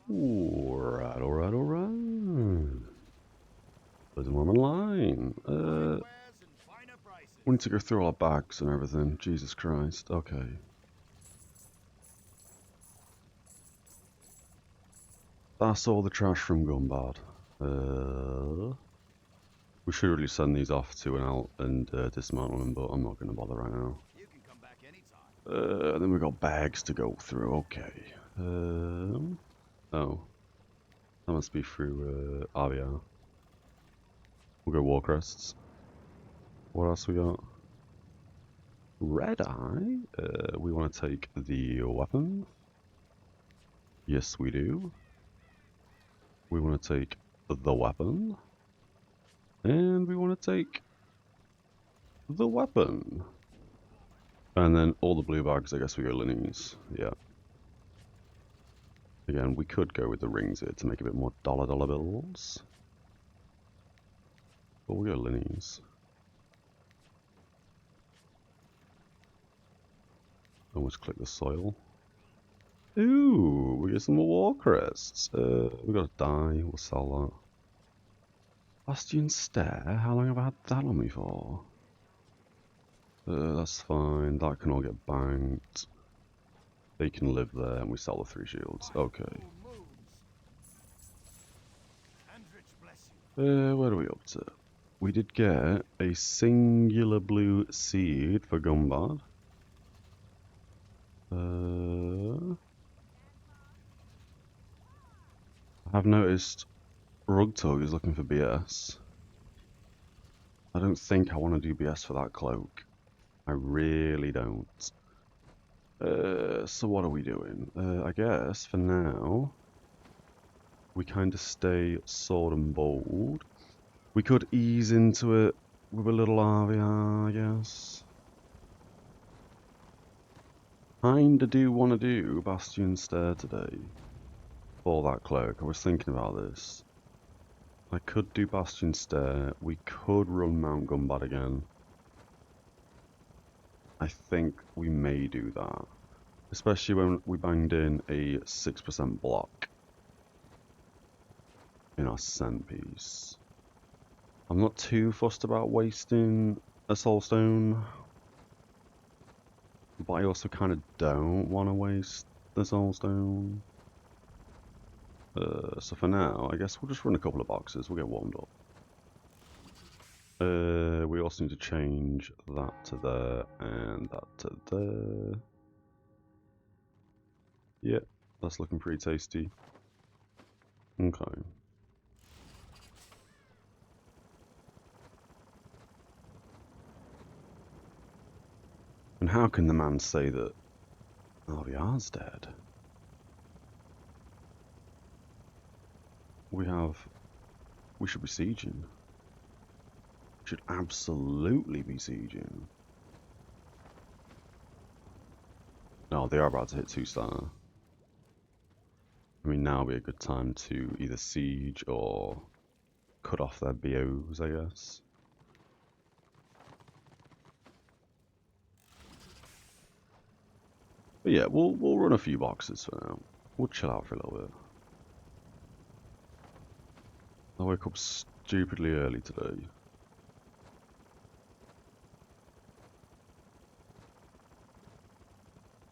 Alright, alright, alright. There's one online. We need to go through our bags and everything. Jesus Christ. Okay. That's all the trash from Gumbad. We should really send these off to an out and dismantle them, but I'm not going to bother right now. Then we've got bags to go through. Okay. Oh. That must be through RvR. We'll go War Crests. What else we got? Red Eye. We want to take the weapon. Yes, we do. We want to take the weapon. And we want to take the weapon. And then all the blue bags, I guess we go Linnies. Yeah. Again, we could go with the rings here to make a bit more dollar bills. But we'll go Linnies. And let's click the soil. Ooh, we get some more war crests. We got a die, we'll sell that. Bastion Stair, how long have I had that on me for? That's fine, that can all get banked. They can live there and we sell the 3 shields. Okay. Where are we up to? We did get a singular blue seed for Gumbad. I have noticed Rugtug is looking for BS. I don't think I want to do BS for that cloak. I really don't. So what are we doing? I guess for now we kind of stay sword and bold. We could ease into it with a little RvR, I guess. Kinda do want to do Bastion Stair today for that cloak. I was thinking about this. I could do Bastion Stair. We could run Mount Gumbad again. I think we may do that. Especially when we banged in a 6% block in our cent piece. I'm not too fussed about wasting a soulstone. But I also kind of don't want to waste the soulstone. So for now, I guess we'll just run a couple of boxes. We'll get warmed up. We also need to change that to there and that to there. Yeah, that's looking pretty tasty. Okay. And how can the man say that RvR's dead? We should be sieging. We should absolutely be sieging. No, they are about to hit 2-star. I mean, now would be a good time to either siege or cut off their BOs, I guess. But yeah, we'll run a few boxes for now. We'll chill out for a little bit. I woke up stupidly early today.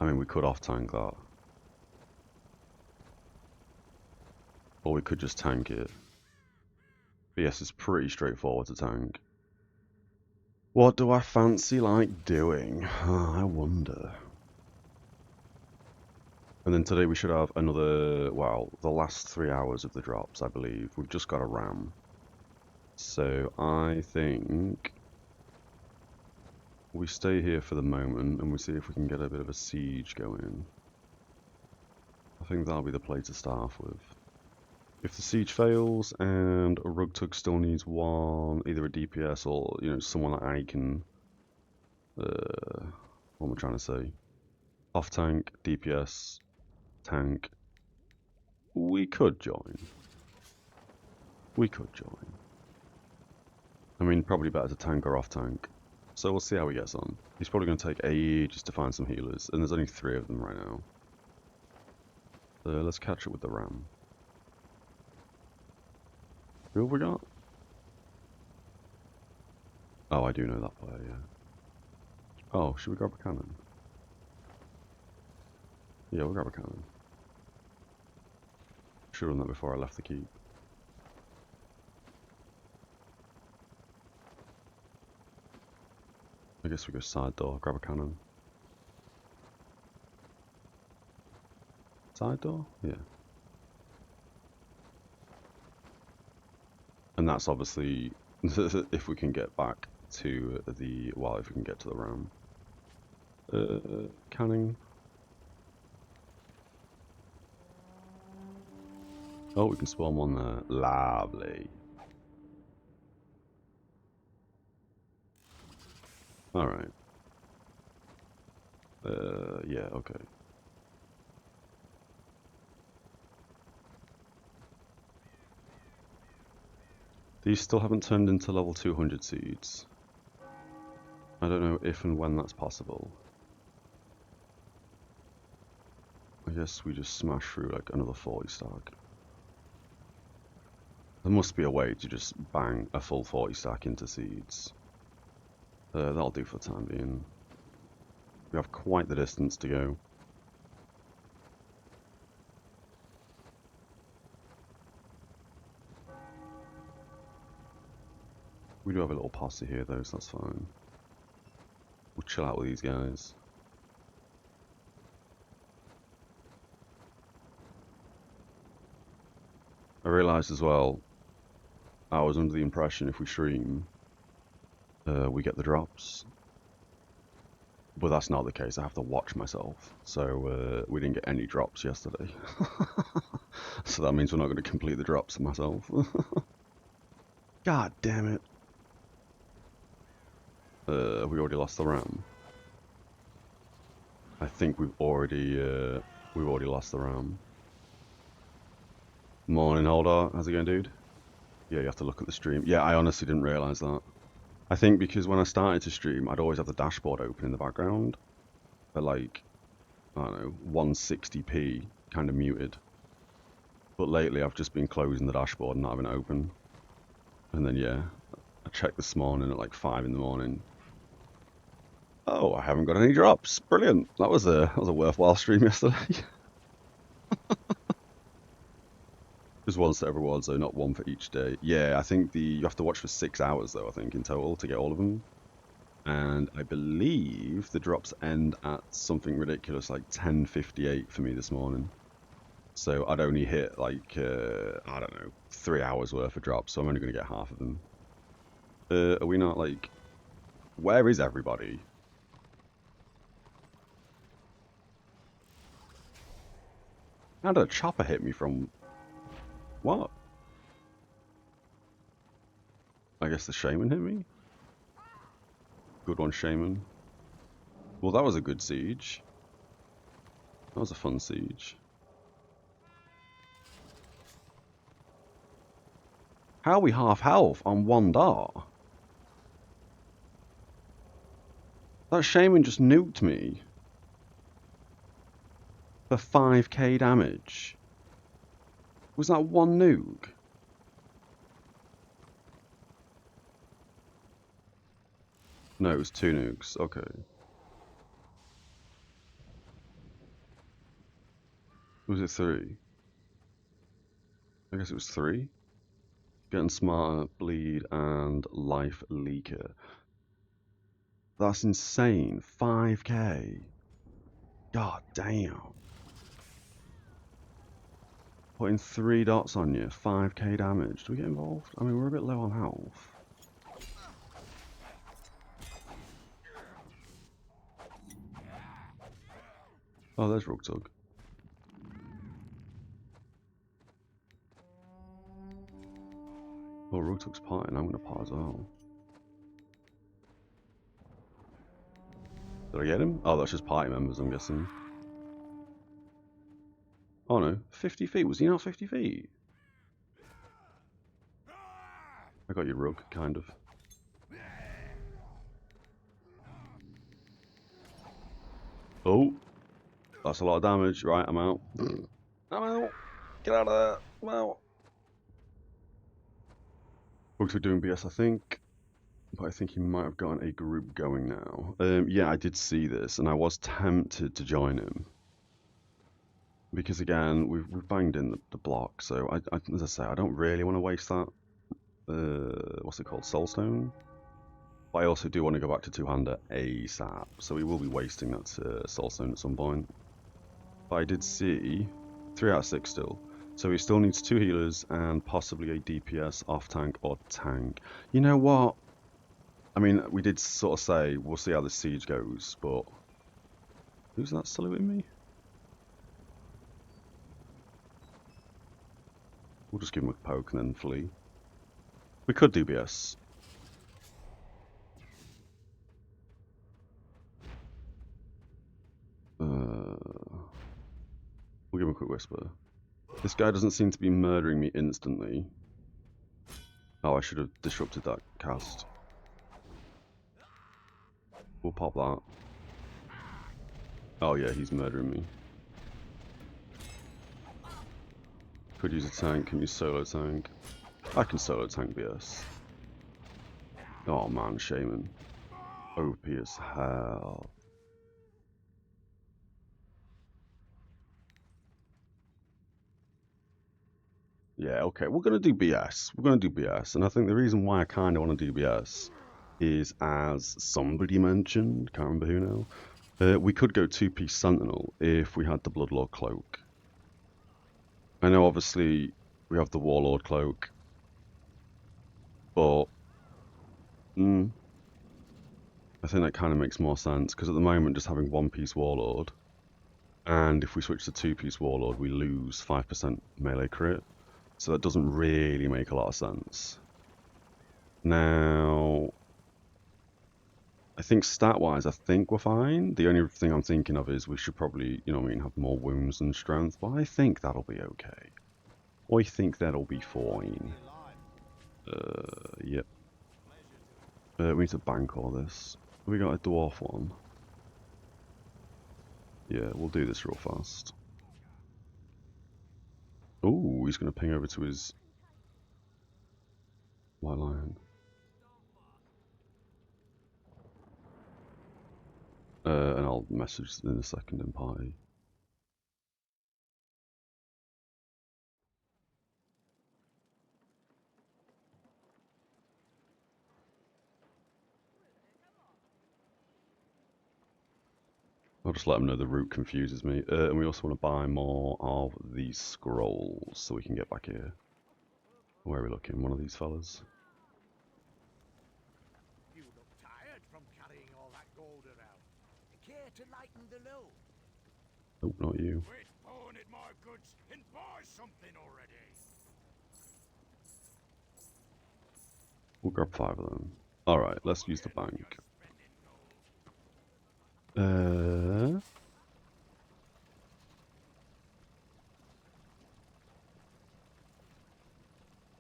I mean, we could off-tank that. Or we could just tank it. But yes, it's pretty straightforward to tank. What do I fancy like doing? I wonder. And then today we should have another, well, the last 3 hours of the drops, I believe. We've just got a ram. So I think we stay here for the moment and we see if we can get a bit of a siege going. I think that'll be the play to start off with. If the siege fails and a Rugtug still needs one, either a DPS or, you know, someone that I can, what am I trying to say? Off tank, DPS, tank. We could join. We could join. I mean, probably better to tank or off tank. So we'll see how he gets on. He's probably going to take ages to find some healers, and there's only 3 of them right now. Let's catch up with the ram. Who have we got? Oh, I do know that player, yeah. Oh, should we grab a cannon? Yeah, we'll grab a cannon. Should have done that before I left the keep. I guess we go side door, grab a cannon. Side door? Yeah. And that's obviously if we can get back to the, well, if we can get to the ram. Canning. Oh, we can spawn one there. Lovely. Alright. Yeah, okay. These still haven't turned into level 200 seeds. I don't know if and when that's possible. I guess we just smash through like another 40 stack. There must be a way to just bang a full 40 stack into seeds. That'll do for the time being. We have quite the distance to go. We do have a little posse here though, so that's fine. We'll chill out with these guys. I realised as well, I was under the impression if we stream, we get the drops. But that's not the case, I have to watch myself. So we didn't get any drops yesterday. So that means we're not going to complete the drops myself. God damn it. We already lost the ram. I think we've already lost the ram. Morning, Holdar. How's it going, dude? Yeah, you have to look at the stream. Yeah, I honestly didn't realise that. I think because when I started to stream, I'd always have the dashboard open in the background. At like, I don't know, 160p, kind of muted. But lately I've just been closing the dashboard and not having it open. And then yeah, I checked this morning at like 5 in the morning. Oh, I haven't got any drops. Brilliant. That was a worthwhile stream yesterday. Just one set of rewards though, not one for each day. Yeah, I think you have to watch for 6 hours though, I think, in total to get all of them. And I believe the drops end at something ridiculous like 10:58 for me this morning. So I'd only hit like, I don't know, 3 hours worth of drops, so I'm only going to get half of them. Are we not like... Where is everybody? How did a chopper hit me from... What? I guess the shaman hit me? Good one, shaman. Well, that was a good siege. That was a fun siege. How are we half health on one dart? That shaman just nuked me. For 5k damage. Was that one nuke? No, it was 2 nukes. Okay. Was it 3? I guess it was 3. Getting smarter, bleed, and life leaker. That's insane. 5k. God damn. Putting 3 dots on you, 5k damage. Do we get involved? I mean, we're a bit low on health. Oh, there's Rugtug. Oh, Rugtug's parting. I'm gonna part as well. Did I get him? Oh, that's just party members, I'm guessing. Oh no, 50 feet. Was he not 50 feet? I got your Rug, kind of. Oh, that's a lot of damage. Right, I'm out. I'm out. Get out of there. I'm out. Bugs are doing BS, I think. But I think he might have gotten a group going now. Yeah, I did see this, and I was tempted to join him. Because again, we've banged in the block, so as I say, I don't really want to waste that. What's it called? Soulstone? But I also do want to go back to two-hander ASAP, so we will be wasting that Soulstone at some point. But I did see 3 out of 6 still. So he still needs 2 healers and possibly a DPS off-tank or tank. You know what? I mean, we did sort of say we'll see how the siege goes, but who's that saluting me? We'll just give him a poke and then flee. We could do BS. We'll give him a quick whisper. This guy doesn't seem to be murdering me instantly. Oh, I should have disrupted that cast. We'll pop that. Oh yeah, he's murdering me. Could use a tank, can use solo tank. I can solo tank BS. Oh man, Shaman. OP as hell. Yeah, okay, we're gonna do BS. We're gonna do BS, and I think the reason why I kind of want to do BS is, as somebody mentioned, can't remember who now, we could go 2-piece Sentinel if we had the Bloodlord Cloak. I know obviously we have the Warlord Cloak, but I think that kind of makes more sense, because at the moment just having 1-piece Warlord, and if we switch to 2-piece Warlord we lose 5% melee crit. So that doesn't really make a lot of sense. Now, I think stat-wise, I think we're fine. The only thing I'm thinking of is we should probably, you know what I mean, have more wounds and strength, but I think that'll be okay. I think that'll be fine. Yep. We need to bank all this. We got a dwarf one. Yeah, we'll do this real fast. Oh, he's going to ping over to his white lion. And I'll message in a second in party. I'll just let them know the route confuses me. And we also want to buy more of these scrolls so we can get back here. Where are we looking? One of these fellas? You look tired from carrying all that gold around. Care to lighten the load? Nope, not you. Quit pawing at my goods and buy something already. We'll grab 5 of them. Alright, let's use the bank.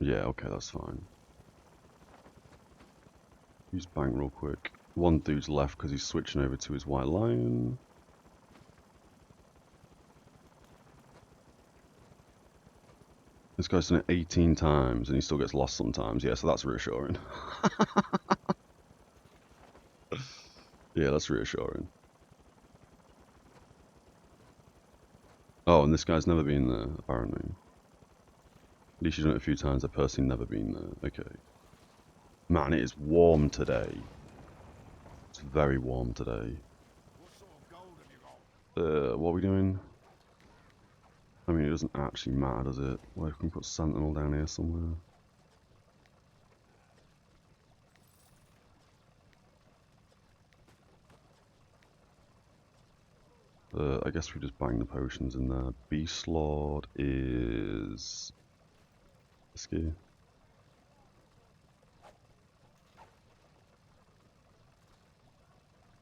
Yeah, okay, that's fine. Use bank real quick. One dude's left because he's switching over to his white lion. This guy's done it 18 times and he still gets lost sometimes. Yeah, so that's reassuring. Yeah, that's reassuring. Oh, and this guy's never been there, apparently. At least you've done it a few times. I've personally never been there. Okay. Man, it is warm today. It's very warm today. What sort of gold have you got? What are we doing? I mean, it doesn't actually matter, does it? Well, we can put Sentinel down here somewhere. I guess we just bang the potions in there. Beast Lord is risky.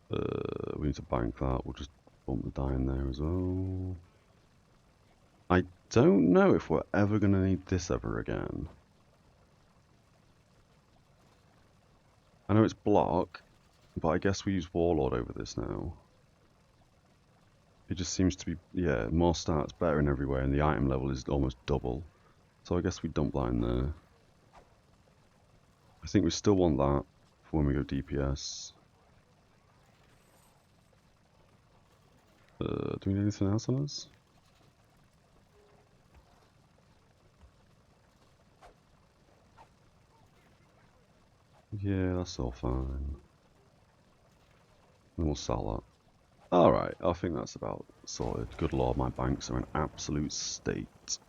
We need to bank that. We'll just bump the die in there as well. I don't know if we're ever going to need this ever again. I know it's block, but I guess we use Warlord over this now. It just seems to be, yeah, more stats, better in everywhere, and the item level is almost double. So I guess we dump that in there. I think we still want that for when we go DPS. Do we need anything else on us? Yeah, that's all fine. Then we'll sell that. Alright, I think that's about sorted. Good lord, my banks are in absolute state.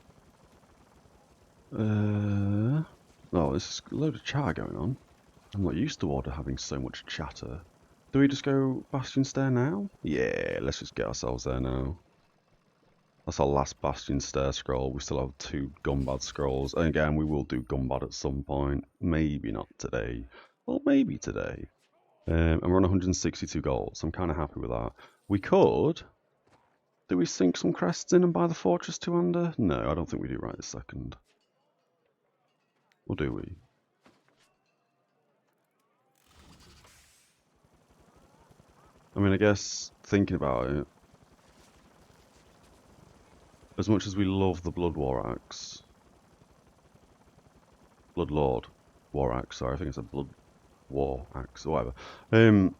Oh, there's a load of chatter going on. I'm not used to order having so much chatter. Do we just go Bastion Stair now? Yeah, let's just get ourselves there now. That's our last Bastion Stair scroll. We still have 2 Gumbad scrolls. And again, we will do Gumbad at some point. Maybe not today. Well, maybe today. And we're on 162 gold, so I'm kind of happy with that. We could... Do we sink some crests in and buy the Fortress 2-hander? No, I don't think we do right this second. Or do we? I mean, I guess, thinking about it, as much as we love the Blood War Axe... Blood Lord War Axe, sorry, I think it's a Blood War Axe, or whatever.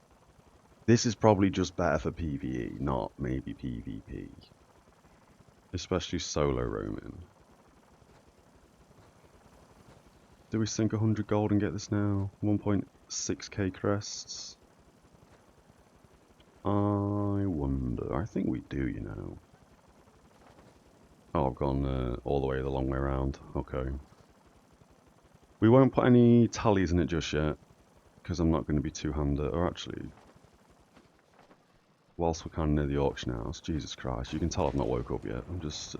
This is probably just better for PvE, not maybe PvP. Especially solo roaming. Do we sink 100 gold and get this now? 1.6k crests? I wonder. I think we do, you know. Oh, I've gone all the way the long way around. Okay. We won't put any tallies in it just yet, because I'm not going to be two-handed. Or actually, whilst we're kind of near the auction house, Jesus Christ, you can tell I've not woke up yet. I'm just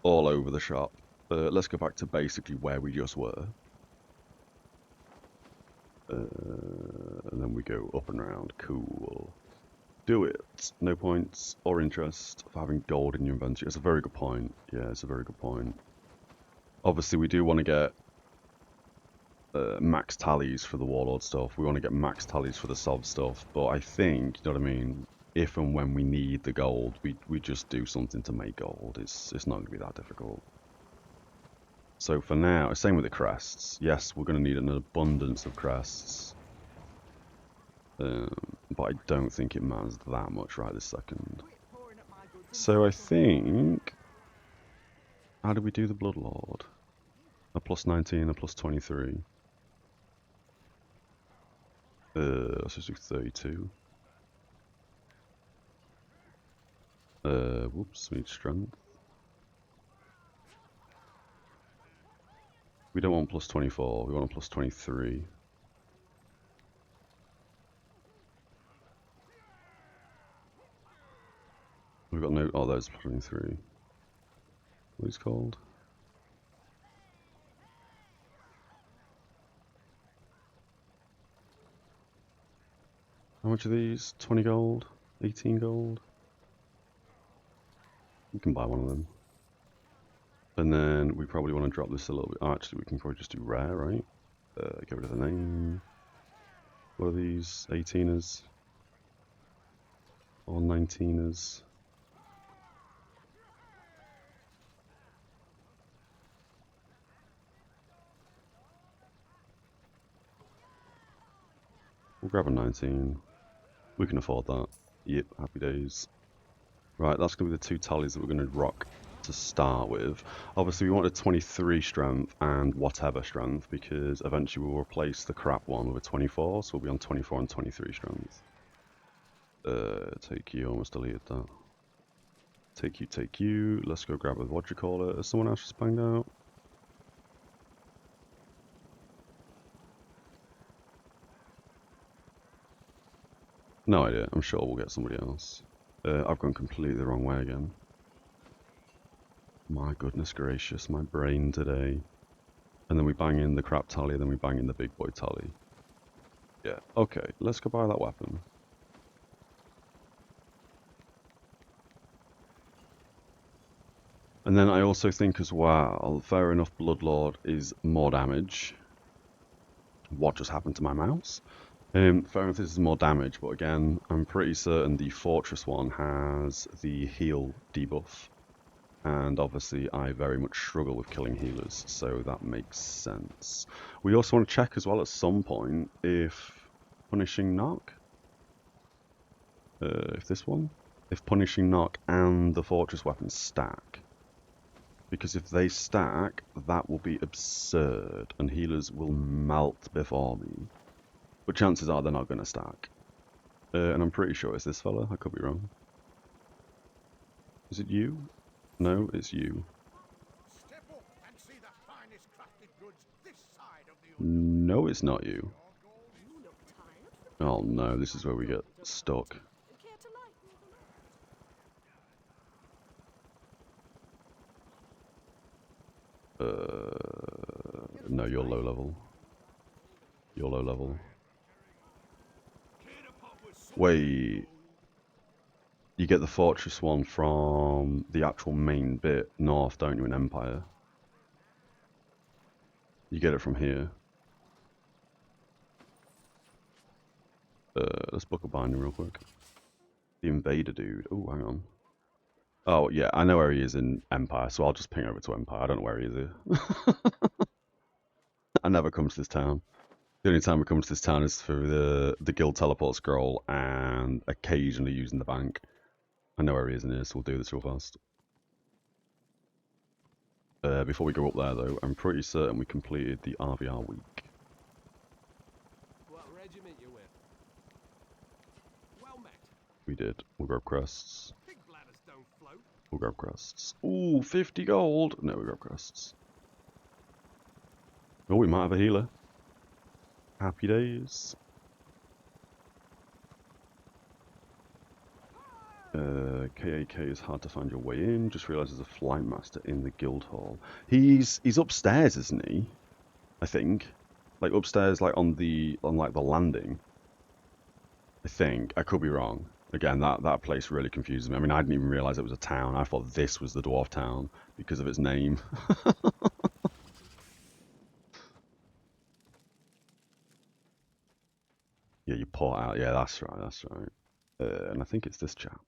all over the shop. Let's go back to basically where we just were. And then we go up and around. Cool. Do it. No points or interest for having gold in your inventory. It's a very good point. Yeah, it's a very good point. Obviously, we do want to get max tallies for the Warlord stuff. We want to get max tallies for the Sov stuff. But I think, you know what I mean, if and when we need the gold, we just do something to make gold. It's not going to be that difficult. So for now, same with the crests. Yes, we're going to need an abundance of crests. But I don't think it matters that much right this second. So I think... How do we do the Bloodlord? A plus 19, a plus 23. Let's just do 32. Whoops, we need strength. We don't want plus 24, we want a plus 23. We've got no... Oh, there's 23. What is it called? How much are these? 20 gold? 18 gold? We can buy one of them. And then we probably want to drop this a little bit. Oh, actually, we can probably just do rare, right? Get rid of the name. What are these? 18ers? Or 19ers? We'll grab a 19. We can afford that. Yep, happy days. Right, that's going to be the 2 tallies that we're going to rock to start with. Obviously, we want a 23 strength and whatever strength, because eventually we'll replace the crap one with a 24, so we'll be on 24 and 23 strength. Take you, almost deleted that. Take you. Let's go grab a, what do you call it? Has someone else just banged out? No idea. I'm sure we'll get somebody else. I've gone completely the wrong way again. My goodness gracious, my brain today. And then we bang in the crap tally, and then we bang in the big boy tally. Yeah, okay, let's go buy that weapon. And then I also think as well, fair enough, Bloodlord is more damage. What just happened to my mouse? Fair enough, this is more damage, but again, I'm pretty certain the Fortress one has the heal debuff. And obviously I very much struggle with killing healers, so that makes sense. We also want to check as well at some point if Punishing Knock, if Punishing Knock and the Fortress weapon stack. Because if they stack, that will be absurd, and healers will melt before me. But chances are they're not going to stack. And I'm pretty sure it's this fella, I could be wrong. Is it you? No, it's you. Step up and see the finest crafted goods this side of the No, it's not you. You look tired from Oh no, this is where we get stuck. care to lighten the load? No, you're low level. You're low level. Wait. You get the Fortress one from the actual main bit north, don't you, in Empire? You get it from here. Let's book a binding real quick. The Invader dude. Oh, hang on. Oh, yeah, I know where he is in Empire, so I'll just ping over to Empire. I don't know where he is here. I never come to this town. The only time we come to this town is for the guild teleport scroll and occasionally using the bank. I know where he is in here, so we'll do this real fast. Before we go up there, though, I'm pretty certain we completed the RvR week. What regiment you with? Well met. We did. We'll grab crests. Big bladders don't float. We'll grab crests. Ooh, 50 gold! No, we grab crests. Oh, we might have a healer. Happy days. KAK is hard to find your way in. Just realised there's a flight master in the guild hall. He's upstairs, isn't he? I think, like upstairs, like on the landing. I think I could be wrong. Again, that place really confuses me. I mean, I didn't even realise it was a town. I thought this was the dwarf town because of its name. Yeah, you port out. Yeah, that's right. That's right. And I think it's this chap.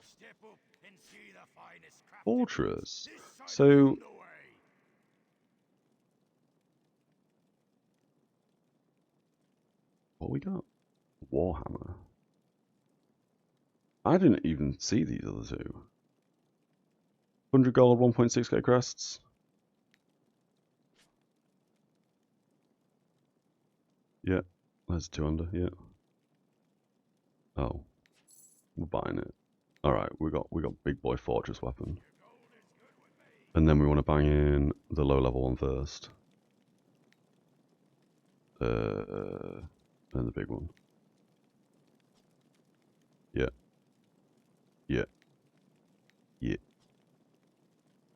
Step up and see the finest crafted Fortress. this side So, of the way. what we got? Warhammer. I didn't even see these other two. 100 gold, 1.6k crests. Yeah, that's 200, yeah. Oh, we're buying it. Alright, we got big boy fortress weapon. And then we want to bang in the low level one first. And the big one. Yeah. Yeah. Yeah.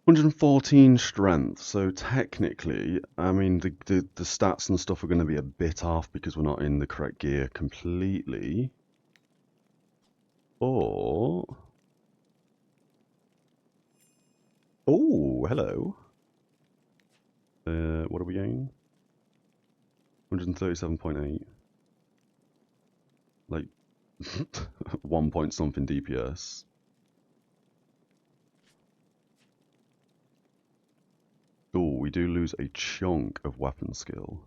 114 strength, so technically, I mean, the stats and stuff are going to be a bit off because we're not in the correct gear completely. Or... oh, hello. What are we getting? 137.8. Like, 1 point something DPS. Oh, we do lose a chunk of weapon skill.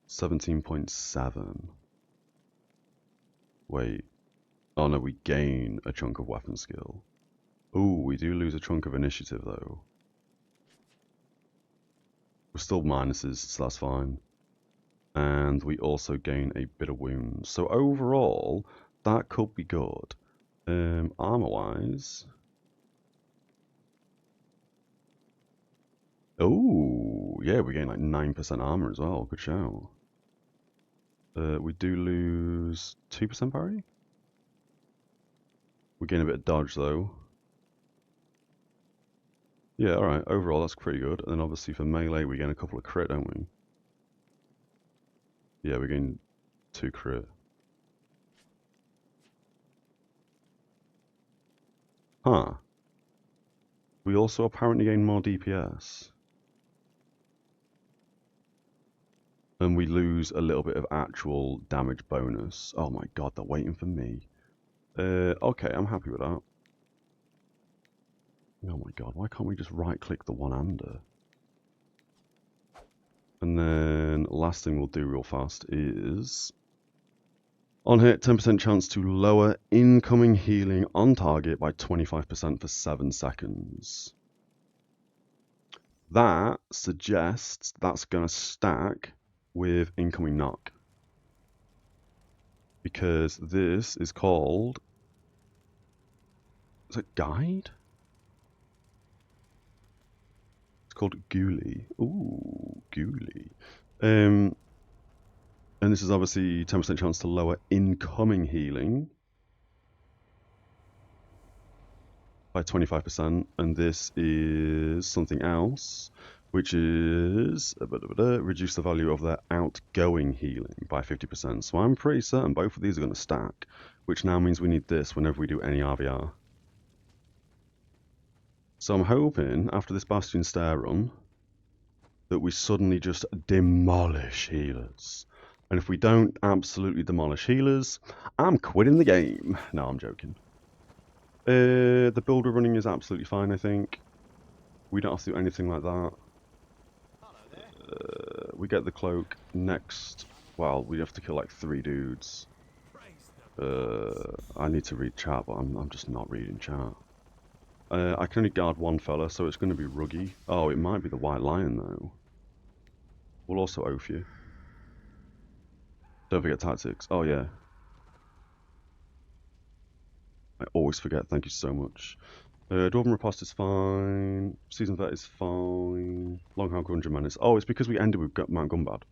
17.7. Wait. Oh no, we gain a chunk of weapon skill. Oh, we do lose a chunk of initiative though. We're still minuses, so that's fine. And we also gain a bit of wounds. So overall, that could be good. Armor-wise... oh, yeah, we gain like 9% armor as well. Good shout. We do lose 2% parry. We gain a bit of dodge though. Yeah, alright. Overall, that's pretty good. And then obviously for melee, we gain a couple of crit, don't we? Yeah, we gain 2 crit. Huh. We also apparently gain more DPS. And we lose a little bit of actual damage bonus. Oh my god, they're waiting for me. Okay, I'm happy with that. Oh my god, why can't we just right-click the one-hander? And then last thing we'll do real fast is... On hit, 10% chance to lower incoming healing on target by 25% for 7 seconds. That suggests that's going to stack with incoming knock. Because this is called... Is it guide? It's called Ghoulie. Ooh, Ghoulie. And this is obviously 10% chance to lower incoming healing by 25%. And this is something else, which is reduce the value of their outgoing healing by 50%. So I'm pretty certain both of these are going to stack, which now means we need this whenever we do any RvR. So I'm hoping after this Bastion Stair run that we suddenly just demolish healers. And if we don't absolutely demolish healers, I'm quitting the game. No, I'm joking. The builder running is absolutely fine, I think. We don't have to do anything like that. We get the cloak next. Well, we have to kill like 3 dudes. I need to read chat, but I'm just not reading chat. I can only guard 1 fella, so it's going to be Ruggy. Oh, it might be the White Lion, though. We'll also oath you. Don't forget tactics. Oh, yeah. I always forget. Thank you so much. Dwarven Riposte is fine. Season Vet is fine. Longhand Grunge Menace. Oh, it's because we ended with Mount Gumbad.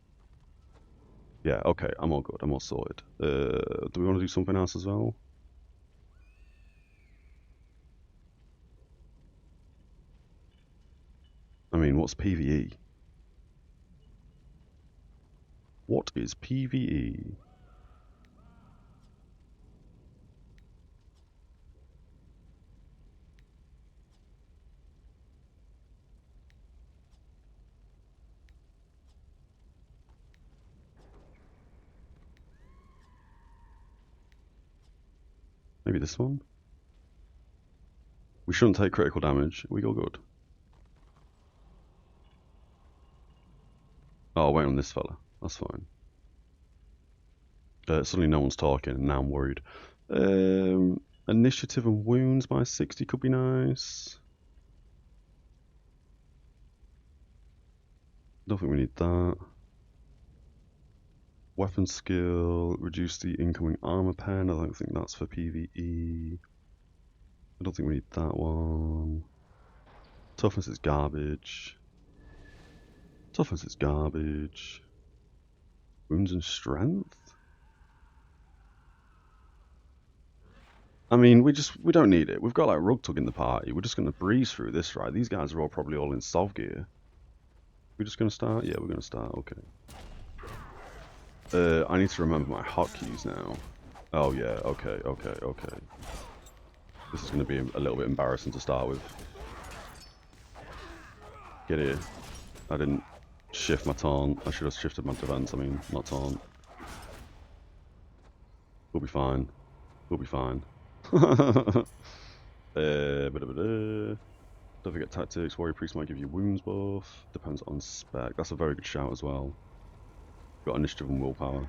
Yeah, okay. I'm all good. I'm all sorted. Do we want to do something else as well? I mean, what's PvE? What is PvE? Maybe this one? We shouldn't take critical damage. We go good. Oh, wait on this fella. That's fine. Suddenly no one's talking, and now I'm worried. Initiative and wounds by 60 could be nice. Don't think we need that. Weapon skill, reduce the incoming armor pen. I don't think that's for PvE. I don't think we need that one. Toughness is garbage. Toughness is garbage. Wounds and strength? I mean, we don't need it. We've got like Rugtug in the party. We're just going to breeze through this, right? These guys are probably all in Sov gear. We're just going to start? Yeah, we're going to start. Okay. I need to remember my hotkeys now. Oh yeah, okay. This is going to be a little bit embarrassing to start with. Get here. I didn't shift my taunt. I should have shifted my defense, I mean, not taunt. We'll be fine. We'll be fine. Don't forget tactics. Warrior Priest might give you wounds buff. Depends on spec. That's a very good shout as well. Got initiative and willpower.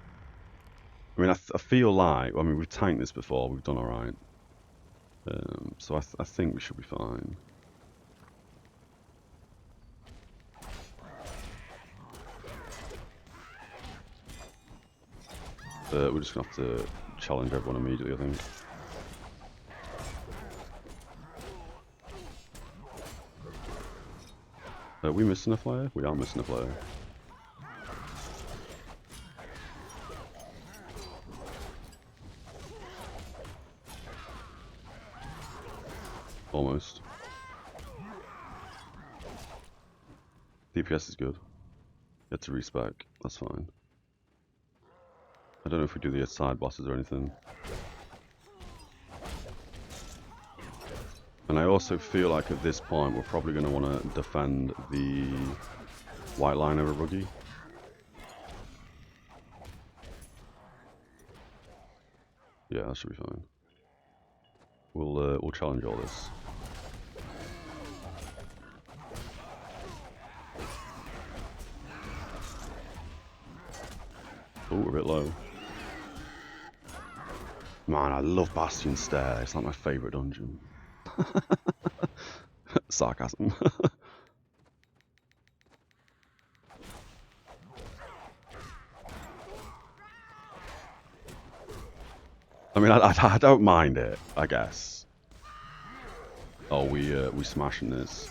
I mean, I feel like, I mean, we've tanked this before. We've done alright. So I think we should be fine. We're just going to have to challenge everyone immediately, I think. Are we missing a flare? We are missing a flare. Almost. DPS is good. Get to respec. That's fine. I don't know if we do the side bosses or anything. And I also feel like at this point we're probably going to want to defend the White Line over Ruggy. Yeah, that should be fine. We'll challenge all this. Oh, we're a bit low. Man, I love Bastion Stair. It's like my favourite dungeon. Sarcasm. I mean, I don't mind it, I guess. Oh, we smashing this.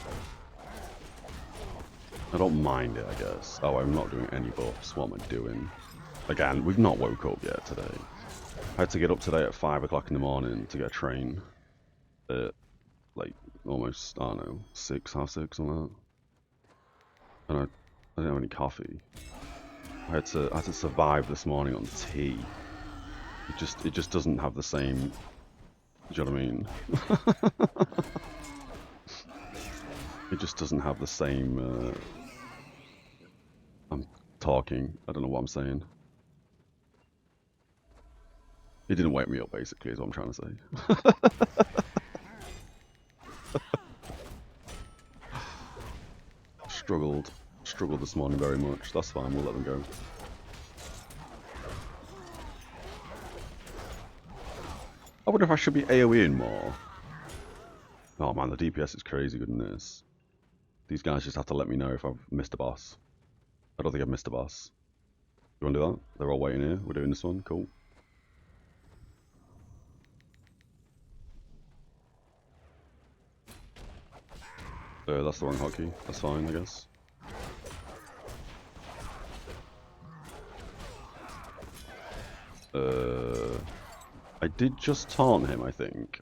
I don't mind it, I guess. Oh, I'm not doing any buffs. What am I doing? Again, we've not woke up yet today. I had to get up today at 5 o'clock in the morning to get a train. At, like, almost, I don't know, 6, half 6 or that. And I didn't have any coffee. I had to survive this morning on tea. It just doesn't have the same. Do you know what I mean? It just doesn't have the same. I'm talking. I don't know what I'm saying. It didn't wake me up, basically, is what I'm trying to say. Struggled this morning very much. That's fine. We'll let them go. I wonder if I should be AoEing more. Oh man, the DPS is crazy good in this. These guys just have to let me know if I've missed a boss. I don't think I've missed a boss. You want to do that? They're all waiting here. We're doing this one. Cool. That's the wrong hotkey. That's fine, I guess. I did just taunt him, I think.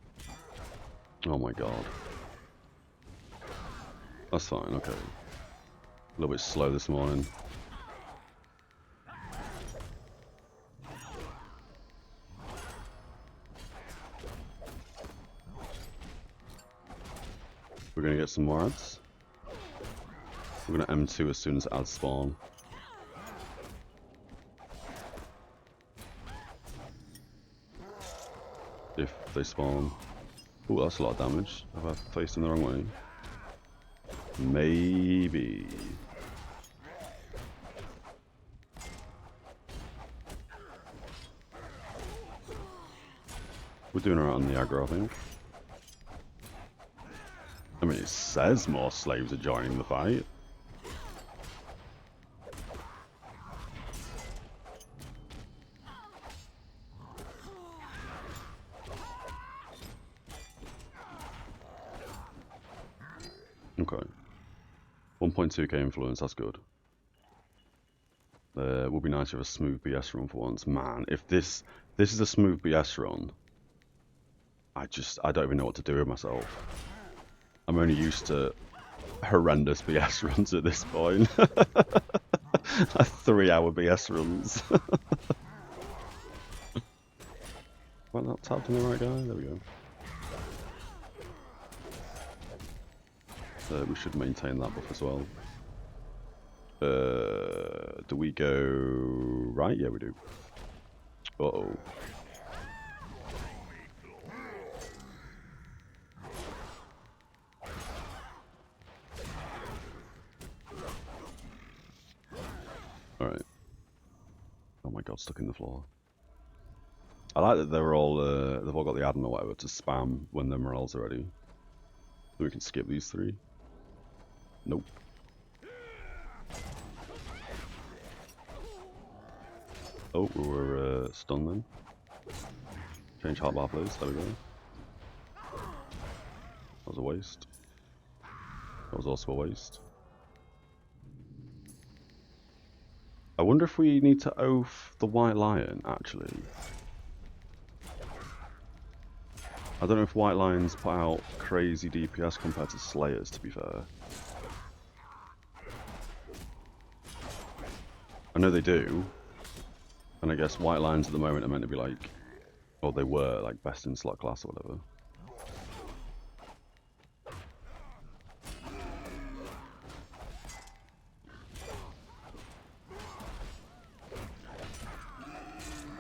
Oh my god. That's fine, okay. A little bit slow this morning. We're gonna get some more ads. We're gonna M2 as soon as ads spawn. If they spawn. Ooh, that's a lot of damage. Have I faced them the wrong way? Maybe. We're doing alright on the aggro, I think. I mean, it says more slaves are joining the fight. Okay. 1.2k influence, that's good. Would be nice to have a smooth BS run for once. Man, if this is a smooth BS run, I don't even know what to do with myself. I'm only used to horrendous BS runs at this point. 3-hour BS runs. Well, not tapped on the right guy. There we go. We should maintain that buff as well. Do we go right? Yeah, we do. Uh-oh. Alright. Oh my god, stuck in the floor. I like that they're all, they've all got the add-on or whatever to spam when their morale's are ready. So we can skip these 3. Nope. Oh, we were stunned then. Change hotbar please, there we go. That was a waste. That was also a waste. I wonder if we need to oath the White Lion, actually. I don't know if White Lions put out crazy DPS compared to Slayers, to be fair. I know they do. And I guess White Lions at the moment are meant to be like, or they were, like best in slot class or whatever.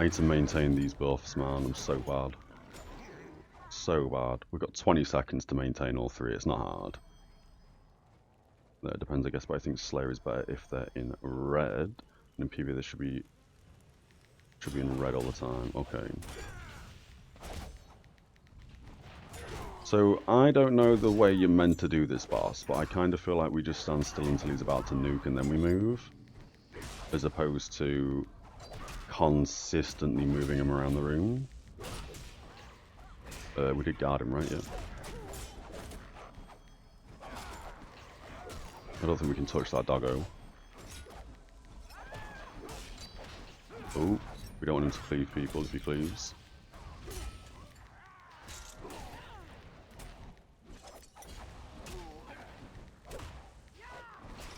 I need to maintain these buffs, man. I'm so bad. So bad. We've got 20 seconds to maintain all three. It's not hard. It depends, I guess, but I think Slayer is better if they're in red. And in PvP, they should be in red all the time. Okay. So, I don't know the way you're meant to do this boss, but I kind of feel like we just stand still until he's about to nuke and then we move. As opposed to consistently moving him around the room. We did guard him, right? Yeah. I don't think we can touch that doggo. Oh, we don't want him to cleave people if he cleaves.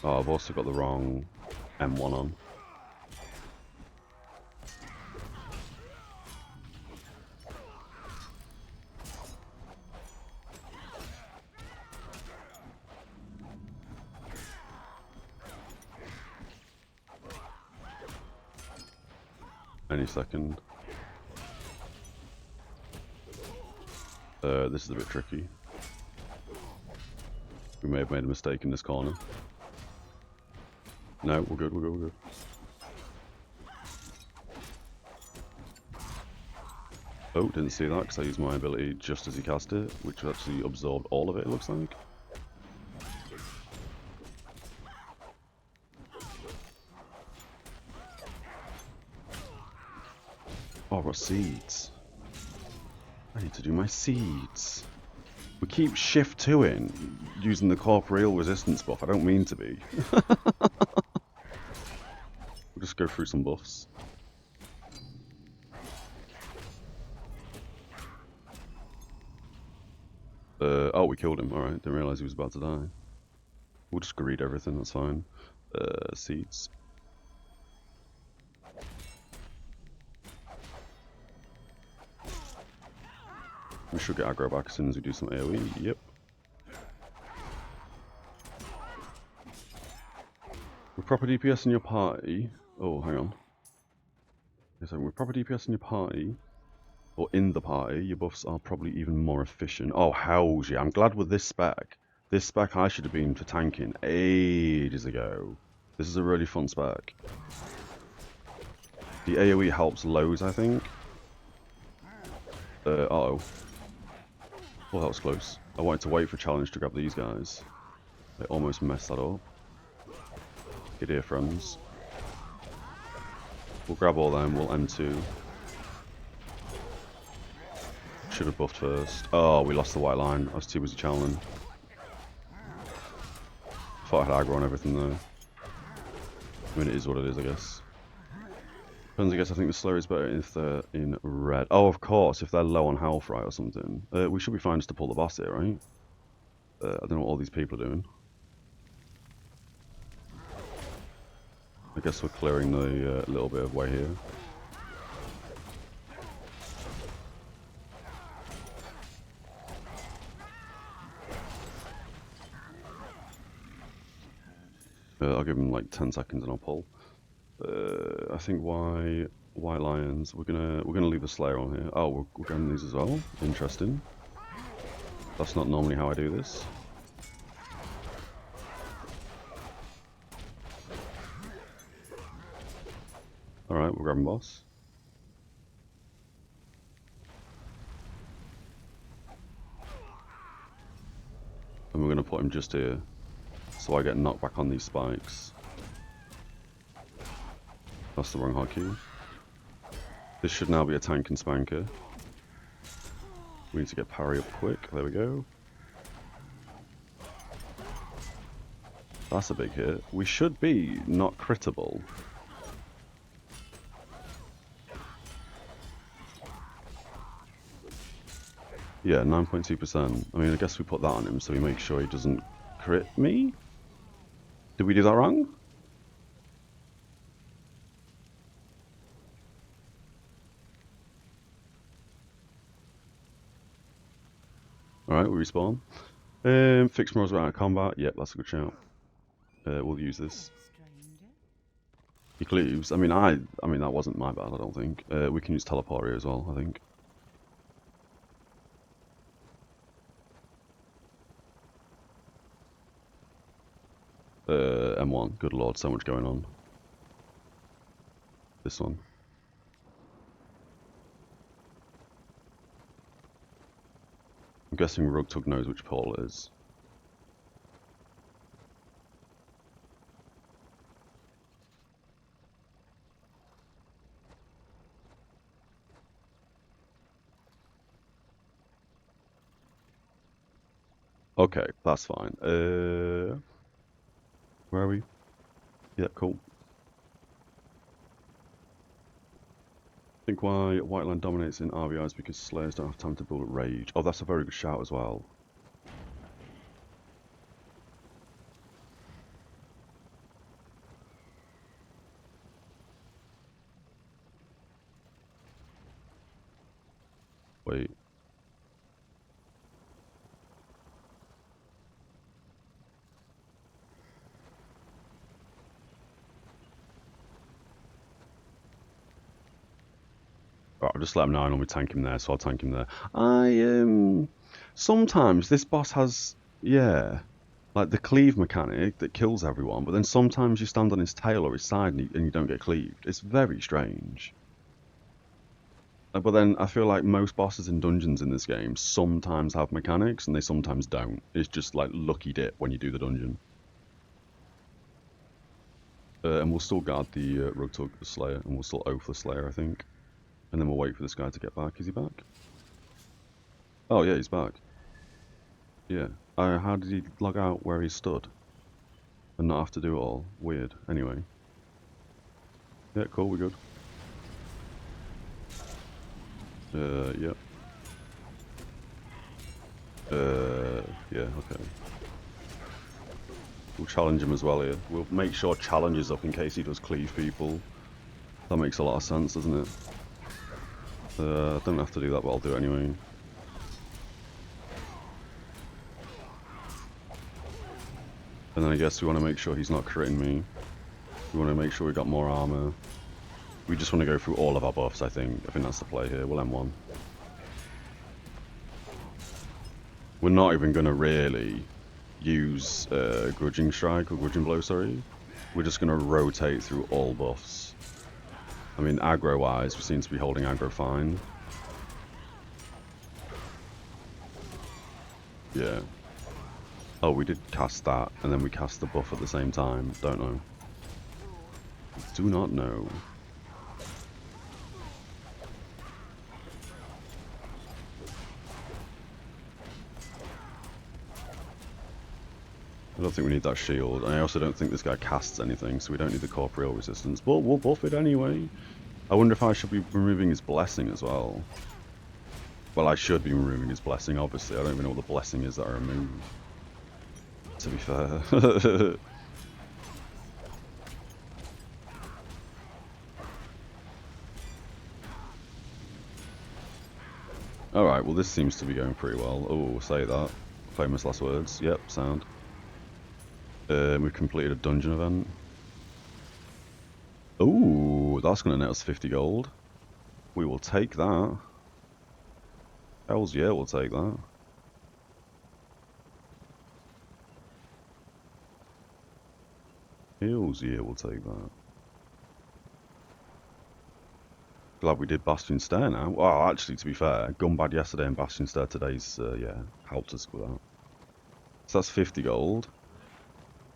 Oh, I've also got the wrong M1 on. Any second. This is a bit tricky. We may have made a mistake in this corner. No, we're good, we're good, we're good. Oh, didn't see that because I used my ability just as he cast it, which actually absorbed all of it, it looks like. Oh, I've got seeds. I need to do my seeds. We keep shift 2-ing using the corporeal resistance buff. I don't mean to be. We'll just go through some buffs. Oh, we killed him. Alright, didn't realise he was about to die. We'll just greed everything, that's fine. Seeds. We should get aggro back as soon as we do some AoE. Yep. With proper DPS in your party. Oh, hang on. So with proper DPS in your party, or in the party, your buffs are probably even more efficient. Oh, hells yeah. I'm glad with this spec. This spec I should have been for tanking ages ago. This is a really fun spec. The AoE helps loads, I think. Uh-oh. Oh, that was close. I wanted to wait for a challenge to grab these guys. I almost messed that up. Good ear, friends. We'll grab all them, we'll M2. Should have buffed first. Oh, we lost the white line. I was too busy channeling. Thought I had aggro on everything though. I mean, it is what it is, I guess. Depends, I guess. I think the Slayer is better if they're in red. Oh, of course, if they're low on health, right, or something. We should be fine just to pull the boss here, right? I don't know what all these people are doing. I guess we're clearing the little bit of way here. I'll give him like 10 seconds and I'll pull. I think white lions. We're gonna leave the Slayer on here. Oh, we're getting these as well. Interesting. That's not normally how I do this. All right, we're grabbing boss. And we're gonna put him just here, so I get knocked back on these spikes. That's the wrong hotkey. This should now be a tank and spanker. We need to get parry up quick. There we go. That's a big hit. We should be not crittable. Yeah, 9.2%. I mean, I guess we put that on him so we make sure he doesn't crit me? Did we do that wrong? Alright, we respawn. Fix Morals out of combat. Yep, that's a good shout. We'll use this. He cleaves. I mean, that wasn't my bad, I don't think. We can use teleport here as well, I think. M1. Good lord, so much going on. This one. I'm guessing Rugtug knows which pole it is. Okay, that's fine. Where are we? Yeah, cool. I think why Whiteland dominates in RvR is because Slayers don't have time to build up rage. Oh, that's a very good shout as well. Wait. Right, I'll just let him know I normally tank him there, so I'll tank him there. Sometimes this boss has, yeah, like the cleave mechanic that kills everyone, but then sometimes you stand on his tail or his side and you don't get cleaved. It's very strange. But then I feel like most bosses in dungeons in this game sometimes have mechanics and they sometimes don't. It's just like lucky dip when you do the dungeon. And we'll still guard the Rugtug Slayer, and we'll still oath the Slayer, I think. And then we'll wait for this guy to get back. Is he back? Oh yeah, he's back. Yeah. How did he log out where he stood? And not have to do it all? Weird. Anyway. Yeah, cool, we're good. Yep. Yeah, okay. We'll challenge him as well here. We'll make sure challenge is up in case he does cleave people. That makes a lot of sense, doesn't it? Don't have to do that, but I'll do it anyway. And then I guess we want to make sure he's not critting me. We want to make sure we got more armor. We just want to go through all of our buffs, I think. I think that's the play here. We'll M1. We're not even going to really use Grudging Strike or Grudging Blow, sorry. We're just going to rotate through all buffs. I mean, aggro-wise, we seem to be holding aggro fine. Yeah. Oh, we did cast that, and then we cast the buff at the same time. Don't know. Do not know. I don't think we need that shield. And I also don't think this guy casts anything, so we don't need the corporeal resistance. But we'll buff it anyway. I wonder if I should be removing his blessing as well. Well, I should be removing his blessing, obviously. I don't even know what the blessing is that I remove. To be fair. Alright, well this seems to be going pretty well. Oh, say that. Famous last words. Yep, sound. We've completed a dungeon event. Ooh, that's going to net us 50 gold. We will take that. Hells yeah, we'll take that. Hells yeah, we'll take that. Glad we did Bastion Stair now. Well, actually, to be fair, Gun Bad yesterday and Bastion Stair today's, yeah, helped us with that. So that's 50 gold.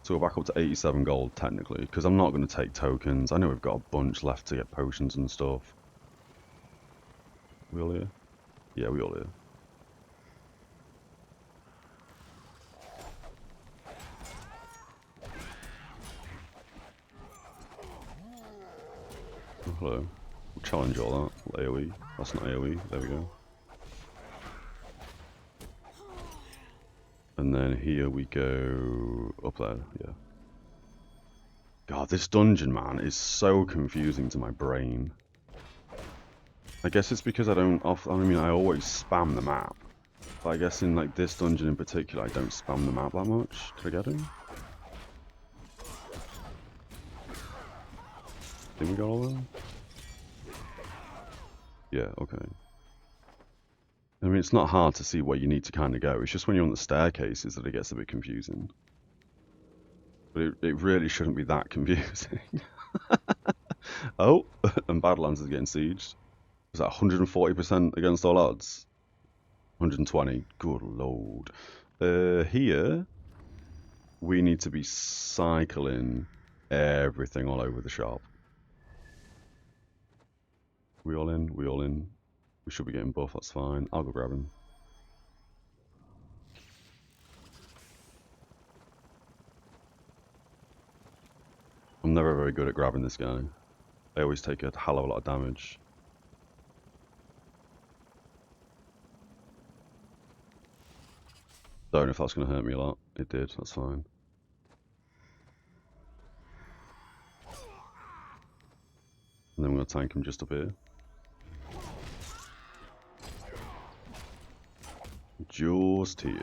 So we're back up to 87 gold, technically, because I'm not going to take tokens. I know we've got a bunch left to get potions and stuff. We all here? Yeah, we all here. Oh, hello. We'll challenge all that. AoE. That's not AoE. There we go. And then here we go up there, yeah. God, this dungeon, man, is so confusing to my brain. I guess it's because I don't I mean, I always spam the map. But I guess in like this dungeon in particular, I don't spam the map that much. Did I get him? Did we got all of them? Yeah, okay. I mean, it's not hard to see where you need to kind of go. It's just when you're on the staircases that it gets a bit confusing. But it really shouldn't be that confusing. Oh, and Badlands is getting sieged. Is that 140% against all odds? 120. Good lord. Here, we need to be cycling everything all over the shop. We all in? We all in? We should be getting buff, that's fine. I'll go grab him. I'm never very good at grabbing this guy. I always take a hell of a lot of damage. Don't know if that's going to hurt me a lot. It did, that's fine. And then we're going to tank him just up here. Just here.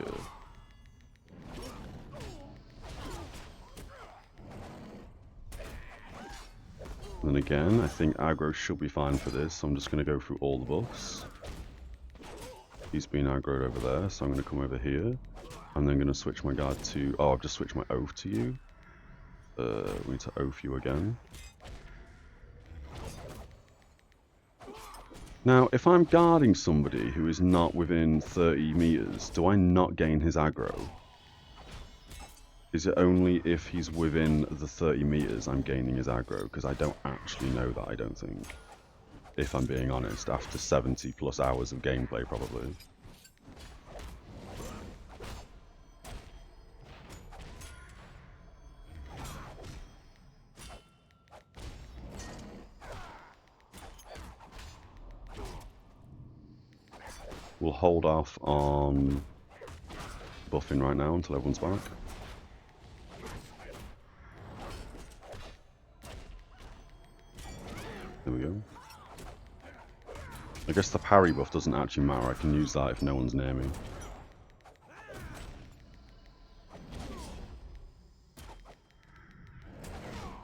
And then again, I think aggro should be fine for this, so I'm just going to go through all the buffs. He's been aggroed over there, so I'm going to come over here. I'm then going to switch my guard to... Oh, I've just switched my oath to you. We need to oath you again. Now, if I'm guarding somebody who is not within 30 meters, do I not gain his aggro? Is it only if he's within the 30 meters I'm gaining his aggro? Because I don't actually know that, I don't think. If I'm being honest, after 70 plus hours of gameplay, probably. We'll hold off on buffing right now until everyone's back. There we go. I guess the parry buff doesn't actually matter. I can use that if no one's near me.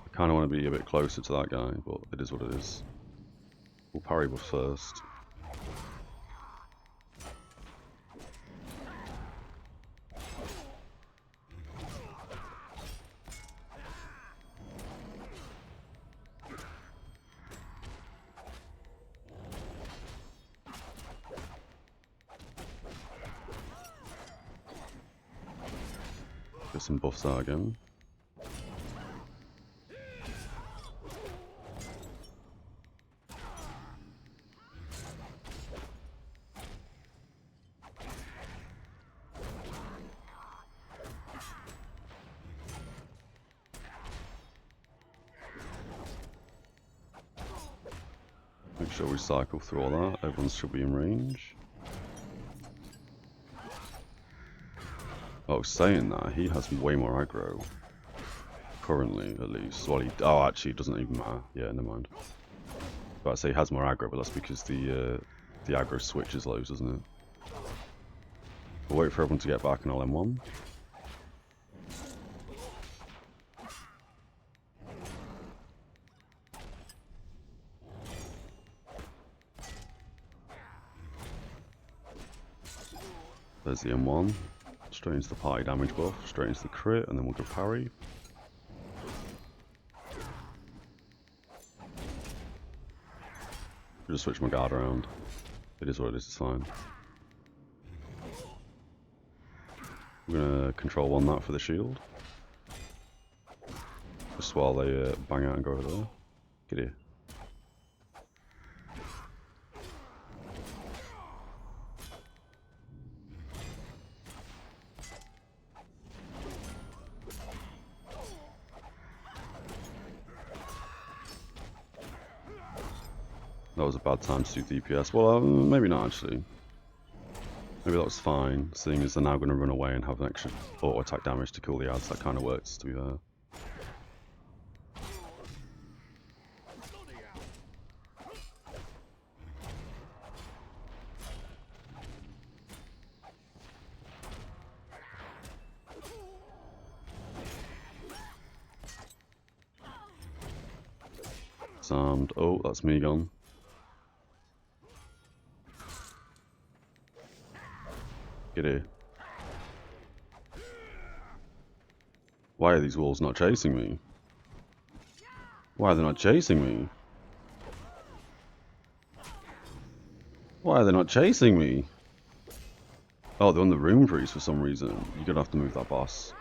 I kind of want to be a bit closer to that guy, but it is what it is. We'll parry buff first. Get some buffs out again. Make sure we cycle through all that. Everyone should be in range. Oh, saying that, he has way more aggro. Currently, at least. Well, oh, actually, it doesn't even matter. Yeah, never mind. But I say he has more aggro, but that's because the aggro switches lows, doesn't it? We'll wait for everyone to get back and I'll M1. There's the M1. Straight into the party damage buff, straight into the crit, and then we'll go parry. I'll just switch my guard around. It is what it is, it's fine. We're gonna control one that for the shield. Just while they bang out and go over there. Get here. That was a bad time to do DPS. Well, maybe not actually. Maybe that was fine, seeing as they're now going to run away and have an extra auto attack damage to kill the ads. That kind of works, to be fair. disarmed. Oh, that's me gone. Get here. Why are these wolves not chasing me? Why are they not chasing me? Why are they not chasing me? Oh, they're on the room priest for some reason. You're gonna have to move that boss.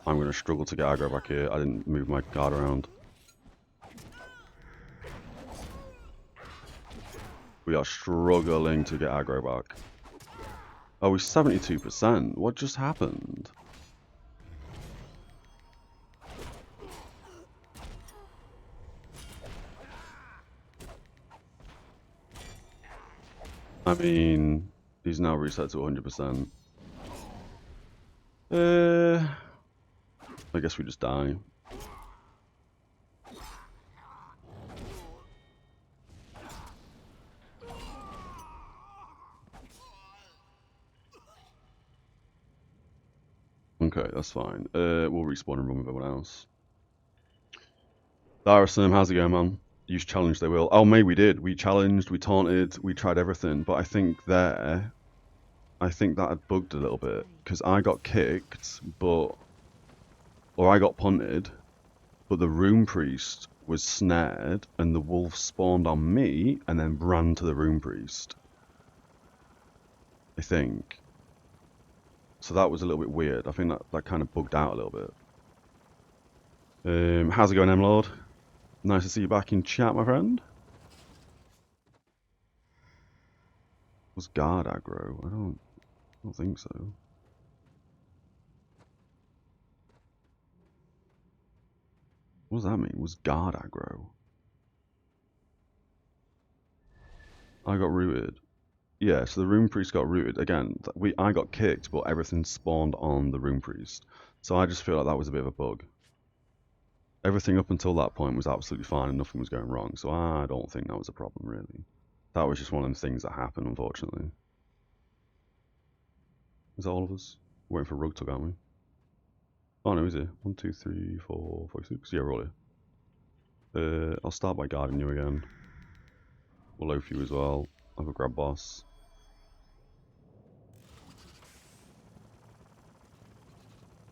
I'm gonna struggle to get aggro back here. I didn't move my guard around. We are struggling to get aggro back. Oh, we're 72%. What just happened? I mean, he's now reset to 100%. I guess we just die. Okay, that's fine. We'll respawn and run with everyone else. Darrison, how's it going, man? Use challenge, they will. Oh, maybe we did. We challenged, we taunted, we tried everything. But I think that had bugged a little bit. Because I got kicked, or I got punted, but the Room Priest was snared, and the wolf spawned on me, and then ran to the Room Priest. I think. So that was a little bit weird. I think that kind of bugged out a little bit. How's it going, M-Lord? Nice to see you back in chat, my friend. Was guard aggro? I don't think so. What does that mean? Was guard aggro? I got rooted. Yeah, so the Room Priest got rooted. Again, I got kicked, but everything spawned on the Room Priest. So I just feel like that was a bit of a bug. Everything up until that point was absolutely fine and nothing was going wrong. So I don't think that was a problem, really. That was just one of them things that happened, unfortunately. Is that all of us? We're waiting for Rugtug, aren't we? Oh no, he's here. 1, 2, 3, 4, 5, 6. Yeah, we're all here. I'll start by guarding you again. We'll loaf you as well. I'll go grab boss.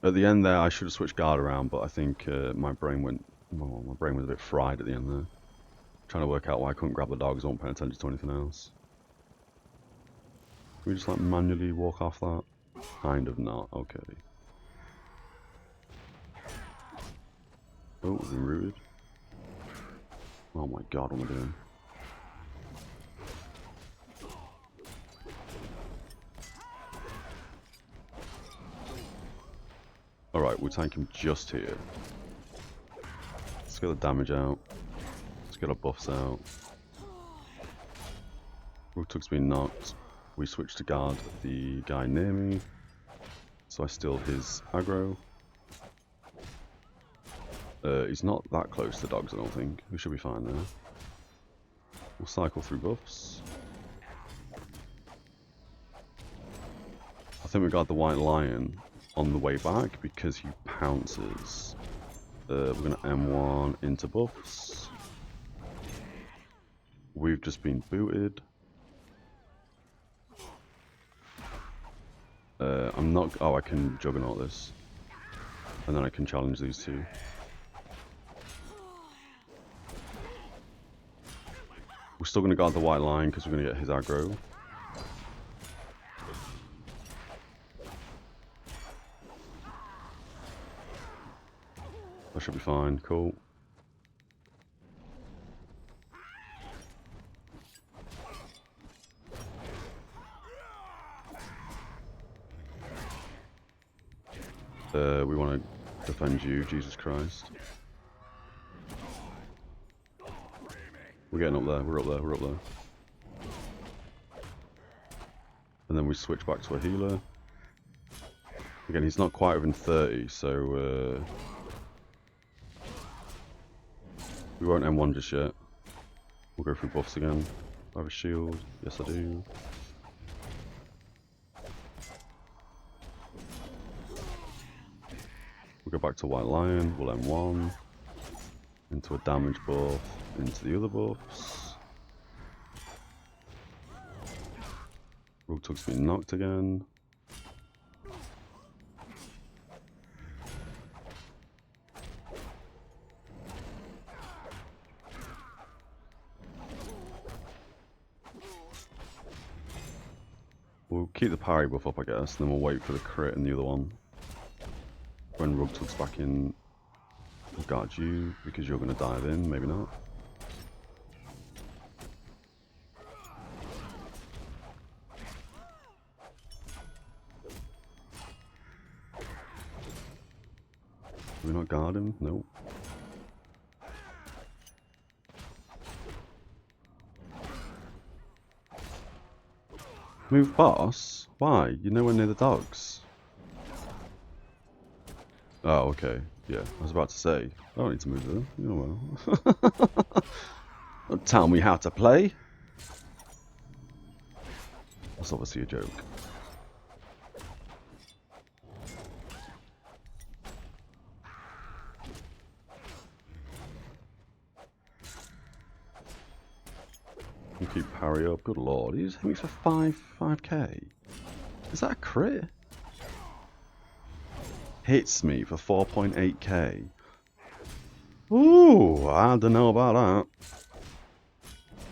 At the end there, I should have switched guard around, but I think my brain was a bit fried at the end there. Trying to work out why I couldn't grab the dogs, I wasn't paying attention to anything else. Can we just like manually walk off that? Kind of not, okay. Oh, we've been rooted. Oh my god, what am I doing? Alright, we'll tank him just here. Let's get the damage out. Let's get our buffs out. Rugtug's been knocked. We switch to guard the guy near me. So I steal his aggro. He's not that close to dogs, I don't think. We should be fine there. We'll cycle through buffs. I think we got the White Lion on the way back because he pounces. We're going to M1 into buffs. We've just been booted. I'm not... Oh, I can Juggernaut this. And then I can challenge these two. We're still going to guard the White Lion because we're going to get his aggro. That should be fine, cool. We want to defend you, Jesus Christ. We're getting up there, we're up there, we're up there. And then we switch back to a healer. Again, he's not quite within 30, so we won't M1 just yet. We'll go through buffs again. I have a shield. Yes, I do. We're We'll go back to White Lion, we'll M1. Into a damage buff, into the other buffs. Rugtug's been knocked again. We'll keep the parry buff up, I guess, and then we'll wait for the crit in the other one. When Rugtug's back in, we'll guard you, because you're going to dive in, maybe not. Do we not guard him? Nope. Move boss? Why? You're nowhere near the dogs. Oh, okay. Yeah, I was about to say. I don't need to move them. Oh well. Don't tell me how to play. That's obviously a joke. You keep parry up. Good lord. He just hit me for 5k. Is that a crit? Hits me for 4.8k. Ooh, I don't know about that.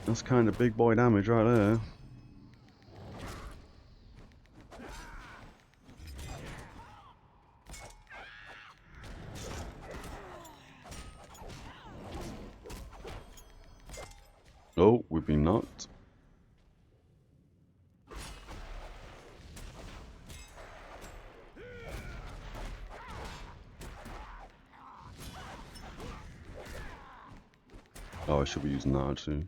That's kind of big boy damage right there. Oh, we've been knocked. Oh, I should be using that actually.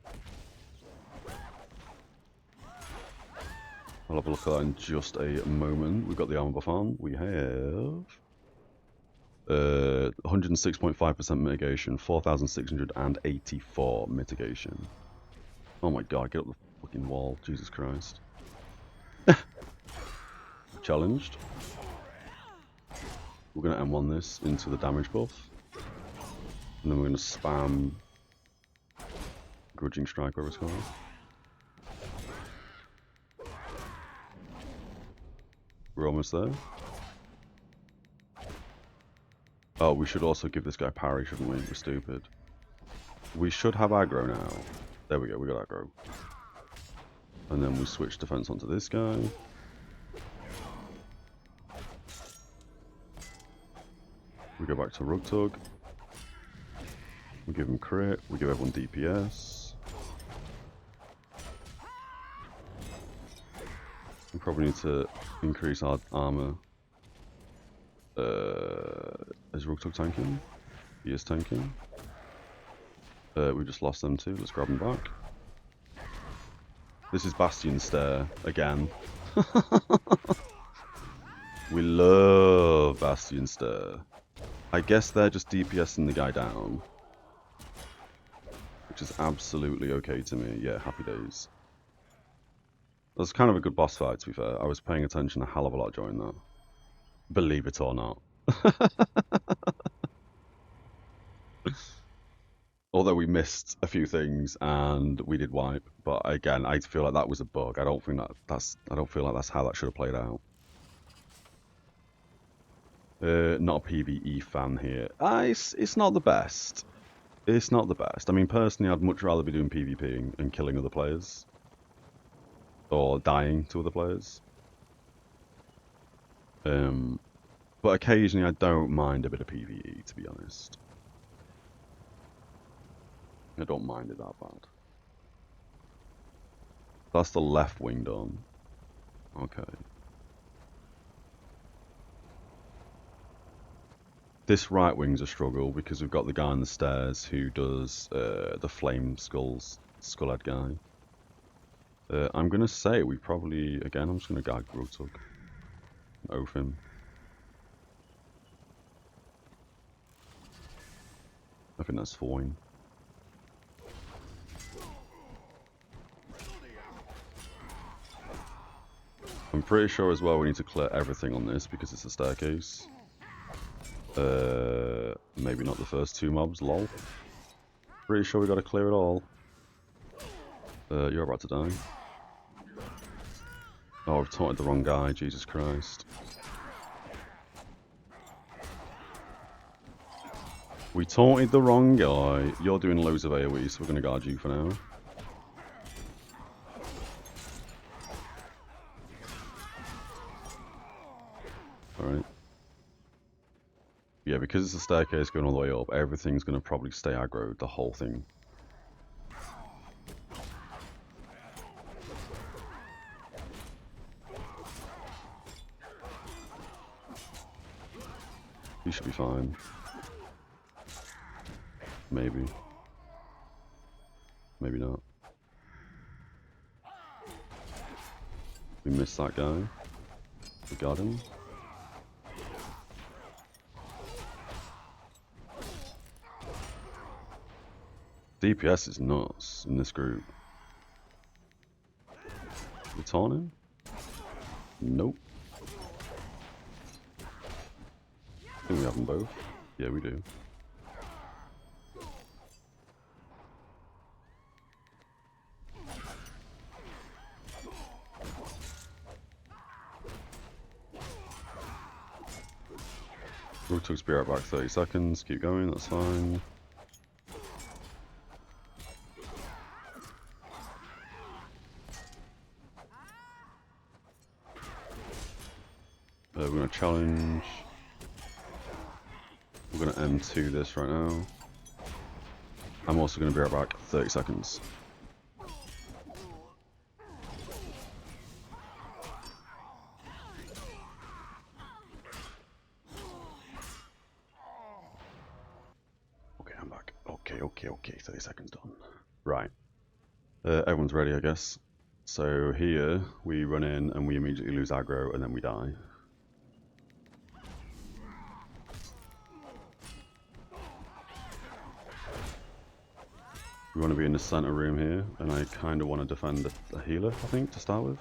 I'll have a look at that in just a moment. We've got the armor buff on. We have 106.5% mitigation, 4,684 mitigation. Oh my god, get up the fucking wall. Jesus Christ. Challenged. We're going to M1 this into the damage buff. And then we're going to spam Grudging Strike, whatever it's called. We're almost there. Oh, we should also give this guy parry, shouldn't we? We're stupid. We should have aggro now. There we go, we got aggro. And then we switch defense onto this guy. We go back to Rugtug. We give him crit. We give everyone DPS. We probably need to increase our armor. Is Rugtug tanking? He is tanking. We just lost them too. Let's grab them back. This is Bastion Stair again. We love Bastion Stair. I guess they're just DPSing the guy down. Which is absolutely okay to me. Yeah, happy days. That was kind of a good boss fight, to be fair. I was paying attention a hell of a lot during that. Believe it or not. Although we missed a few things and we did wipe, but again, I feel like that was a bug. I don't think I don't feel like that's how that should have played out. Not a PvE fan here. It's not the best. It's not the best. I mean, personally, I'd much rather be doing PvP and killing other players. Or dying to other players. But occasionally I don't mind a bit of PvE, to be honest. I don't mind it that bad. That's the left wing done. Okay. This right wing's a struggle because we've got the guy on the stairs who does the flame skullhead guy. I'm gonna say we probably, again, I'm just gonna guard Rugtug. Oath him. I think that's fine. I'm pretty sure as well we need to clear everything on this because it's a staircase. Maybe not the first 2 mobs, lol. Pretty sure we gotta clear it all. You're about to die. Oh, I've taunted the wrong guy, Jesus Christ. We taunted the wrong guy. You're doing loads of AoE, so we're gonna guard you for now. Alright. Yeah, because it's a staircase going all the way up, everything's gonna probably stay aggro, the whole thing. You should be fine. Maybe. Maybe not. We missed that guy. We got him. DPS is nuts in this group. We taunt him? Nope. I think we have them both. Yeah, we do. We'll took Spirit back 30 seconds. Keep going, that's fine. We're going to challenge. We're going to M2 this right now. I'm also going to be right back 30 seconds. Okay, I'm back. Okay, 30 seconds done. Right. Everyone's ready, I guess. So here, we run in and we immediately lose aggro and then we die. We want to be in the center room here, and I kind of want to defend the healer, I think, to start with.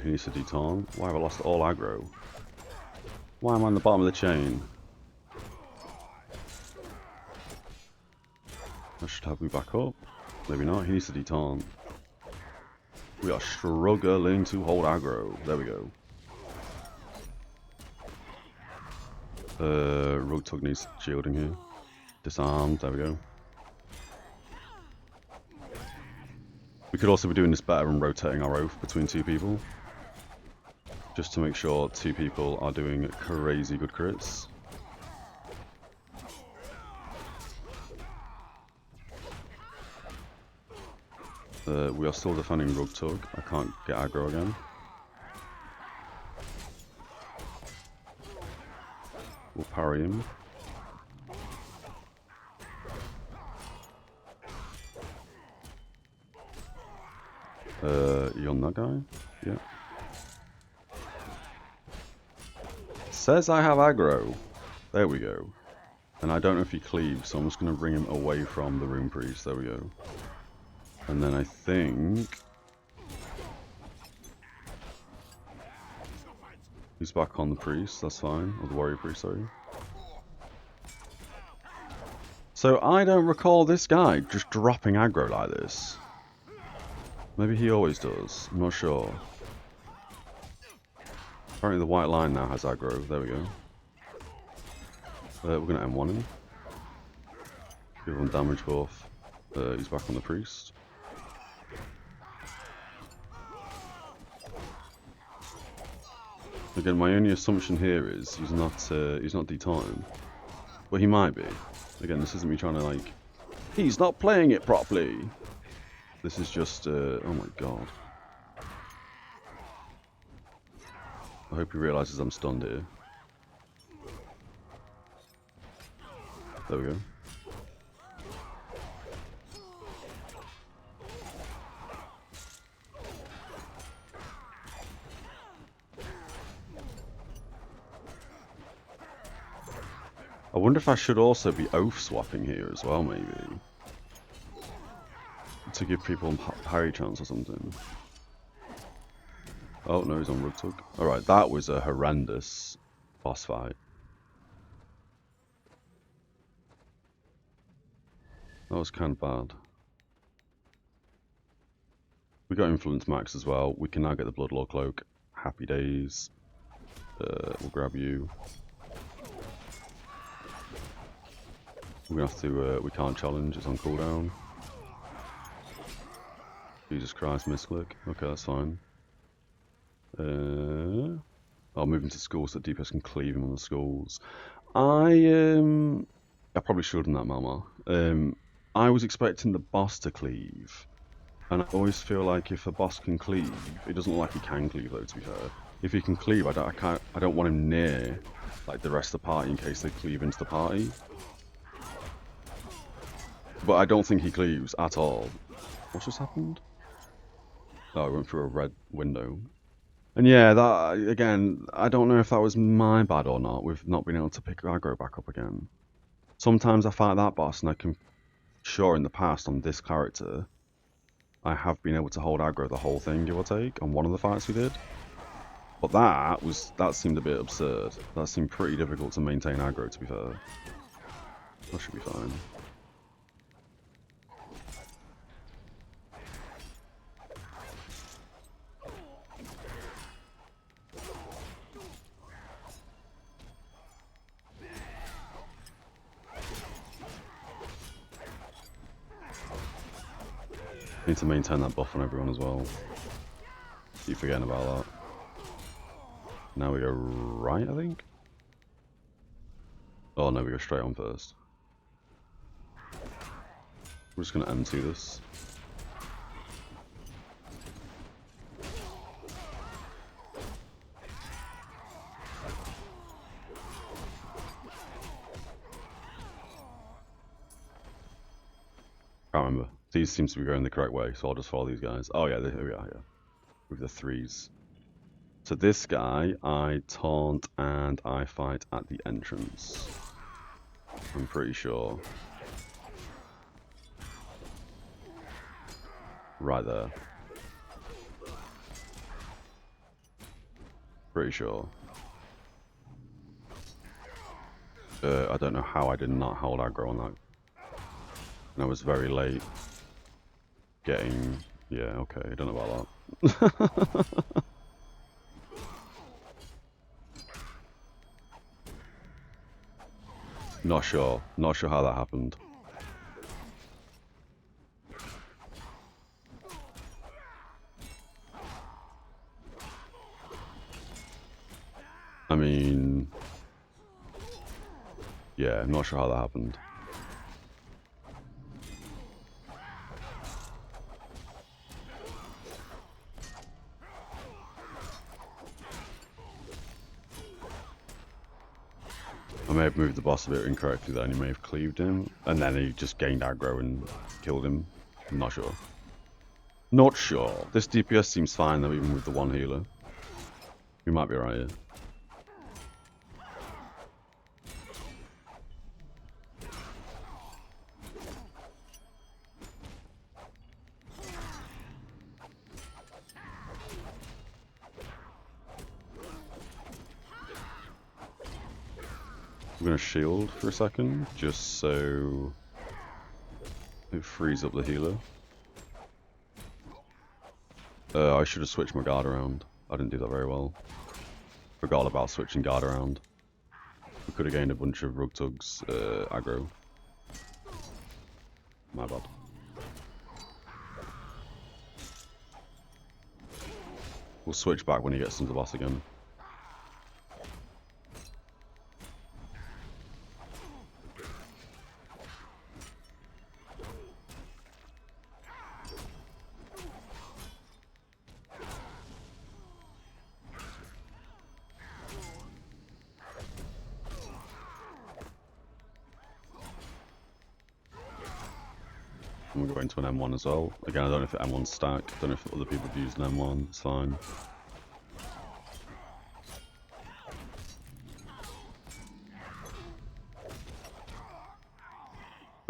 He needs to detaunt. Why have I lost all aggro? Why am I on the bottom of the chain? That should have me back up. Maybe not. He needs to detaunt. We are struggling to hold aggro. There we go. Rogue Tug needs shielding here. Disarmed. There we go. We could also be doing this better and rotating our oath between 2 people. Just to make sure 2 people are doing crazy good crits. We are still defending Rogue Tug. I can't get aggro again. We'll parry him. You on that guy? Yeah. Says I have aggro. There we go. And I don't know if he cleaves, so I'm just going to bring him away from the Rune Priest. There we go. And then I think he's back on the priest, that's fine. Or the warrior priest, sorry. So I don't recall this guy just dropping aggro like this. Maybe he always does, I'm not sure. Apparently the white line now has aggro, there we go. We're going to M1 him. Give him damage buff. He's back on the priest. Again, my only assumption here is he's not detaunting, but he might be. Again, this isn't me trying to like. He's not playing it properly. This is just. Oh my god. I hope he realizes I'm stunned here. There we go. I wonder if I should also be oath swapping here as well, maybe. To give people parry chance or something. Oh no, he's on Rugtug. Alright, that was a horrendous boss fight. That was kind of bad. We got Influence Max as well. We can now get the Bloodlaw Cloak. Happy days. We'll grab you. We're gonna have to, we can't challenge, it's on cooldown. Jesus Christ, misclick. Okay, that's fine. I'll move into schools so that DPS can cleave him on the schools. I probably should in that mama. I was expecting the boss to cleave. And I always feel like if a boss can cleave, it doesn't look like he can cleave though, to be fair. If he can cleave, I don't want him near like the rest of the party in case they cleave into the party. But I don't think he cleaves at all. What's just happened? Oh, I went through a red window. And yeah, that again, I don't know if that was my bad or not, with not being able to pick aggro back up again. Sometimes I fight that boss and I can, sure in the past on this character, I have been able to hold aggro the whole thing, give or take, on one of the fights we did. But that seemed a bit absurd. That seemed pretty difficult to maintain aggro, to be fair. That should be fine. Need to maintain that buff on everyone as well. Keep forgetting about that. Now we go right, I think? Oh no, we go straight on first. We're just going to M2 this. Can't remember. These seems to be going the correct way, so I'll just follow these guys. Oh yeah, here we are, yeah. With the threes. So this guy, I taunt and I fight at the entrance. I'm pretty sure. Right there. Pretty sure. I don't know how I did not hold aggro on that. And I was very late getting... Yeah, okay, I don't know about that. Not sure how that happened. I mean... Yeah, I'm not sure how that happened. I may have moved the boss a bit incorrectly then, he may have cleaved him, and then he just gained aggro and killed him. I'm not sure. Not sure. This DPS seems fine though, even with the one healer. We might be right here. I'm going to shield for a second, just so it frees up the healer. I should have switched my guard around. I didn't do that very well. Forgot about switching guard around. We could have gained a bunch of Rugtug's aggro. My bad. We'll switch back when he gets into the boss again. And we'll go into an M1 as well. Again, I don't know if M1's stacked. Don't know if other people have used an M1. It's fine.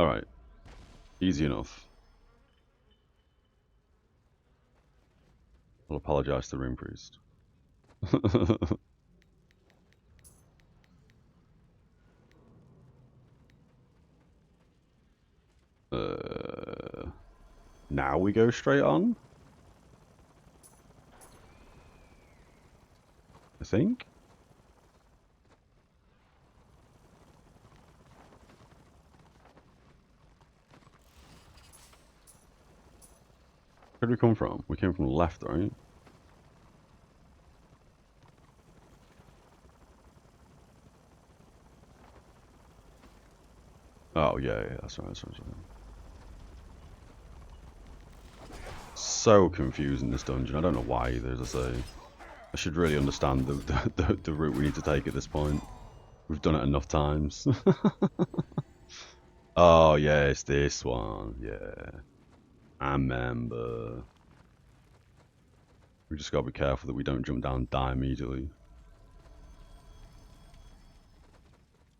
Alright. Easy enough. I'll apologise to the Rune Priest. Now we go straight on? I think? Where did we come from? We came from the left, right? Oh, yeah, that's right, that's right. So confusing, this dungeon. I don't know why either, as I say. I should really understand the route we need to take at this point. We've done it enough times. Oh, yeah, it's this one. Yeah. I remember. We just gotta be careful that we don't jump down and die immediately.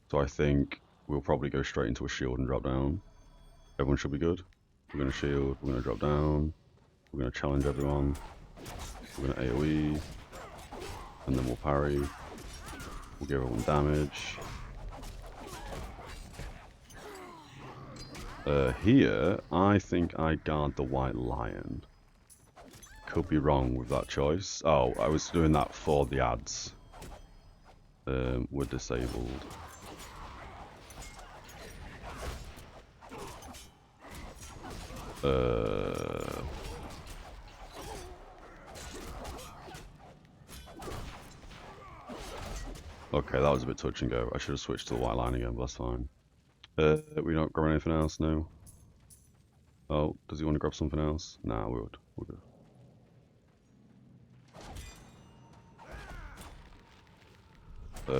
So I think we'll probably go straight into a shield and drop down. Everyone should be good. We're gonna shield, we're gonna drop down, we're gonna challenge everyone, we're gonna AoE, and then we'll parry. We'll give everyone damage. Here, I think I guard the White Lion. Could be wrong with that choice. Oh, I was doing that for the ads. We're disabled. Okay, that was a bit touch and go. I should have switched to the White Line again, but that's fine. We don't grab anything else now. Oh, does he want to grab something else? Nah, we're good. We're good.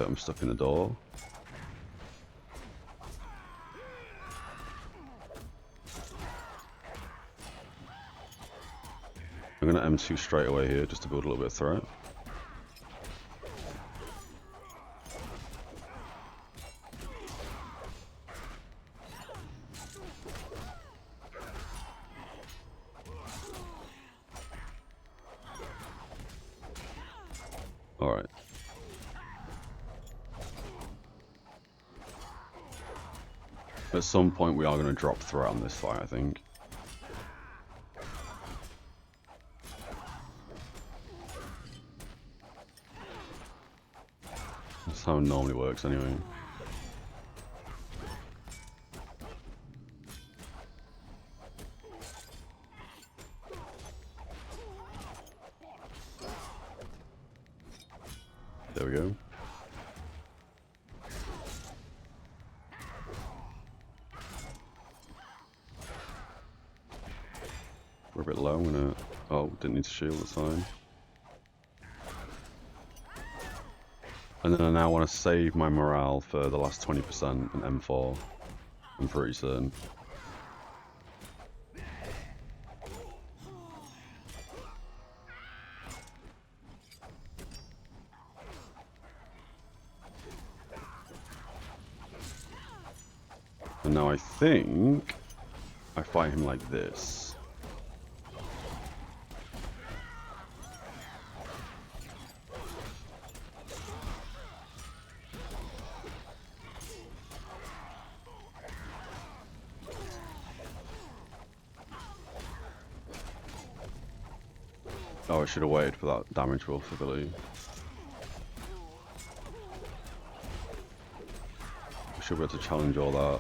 I'm stuck in the door. I'm gonna M2 straight away here just to build a little bit of threat. Alright. At some point we are going to drop threat on this fight, I think. That's how it normally works anyway. There we go. We're a bit low, I'm gonna... Oh, didn't need to shield, that's fine. And then I now want to save my morale for the last 20% and M4. I'm pretty certain. And now I think I fight him like this. Oh, I should have waited for that damage buff ability. I should be able to challenge all that.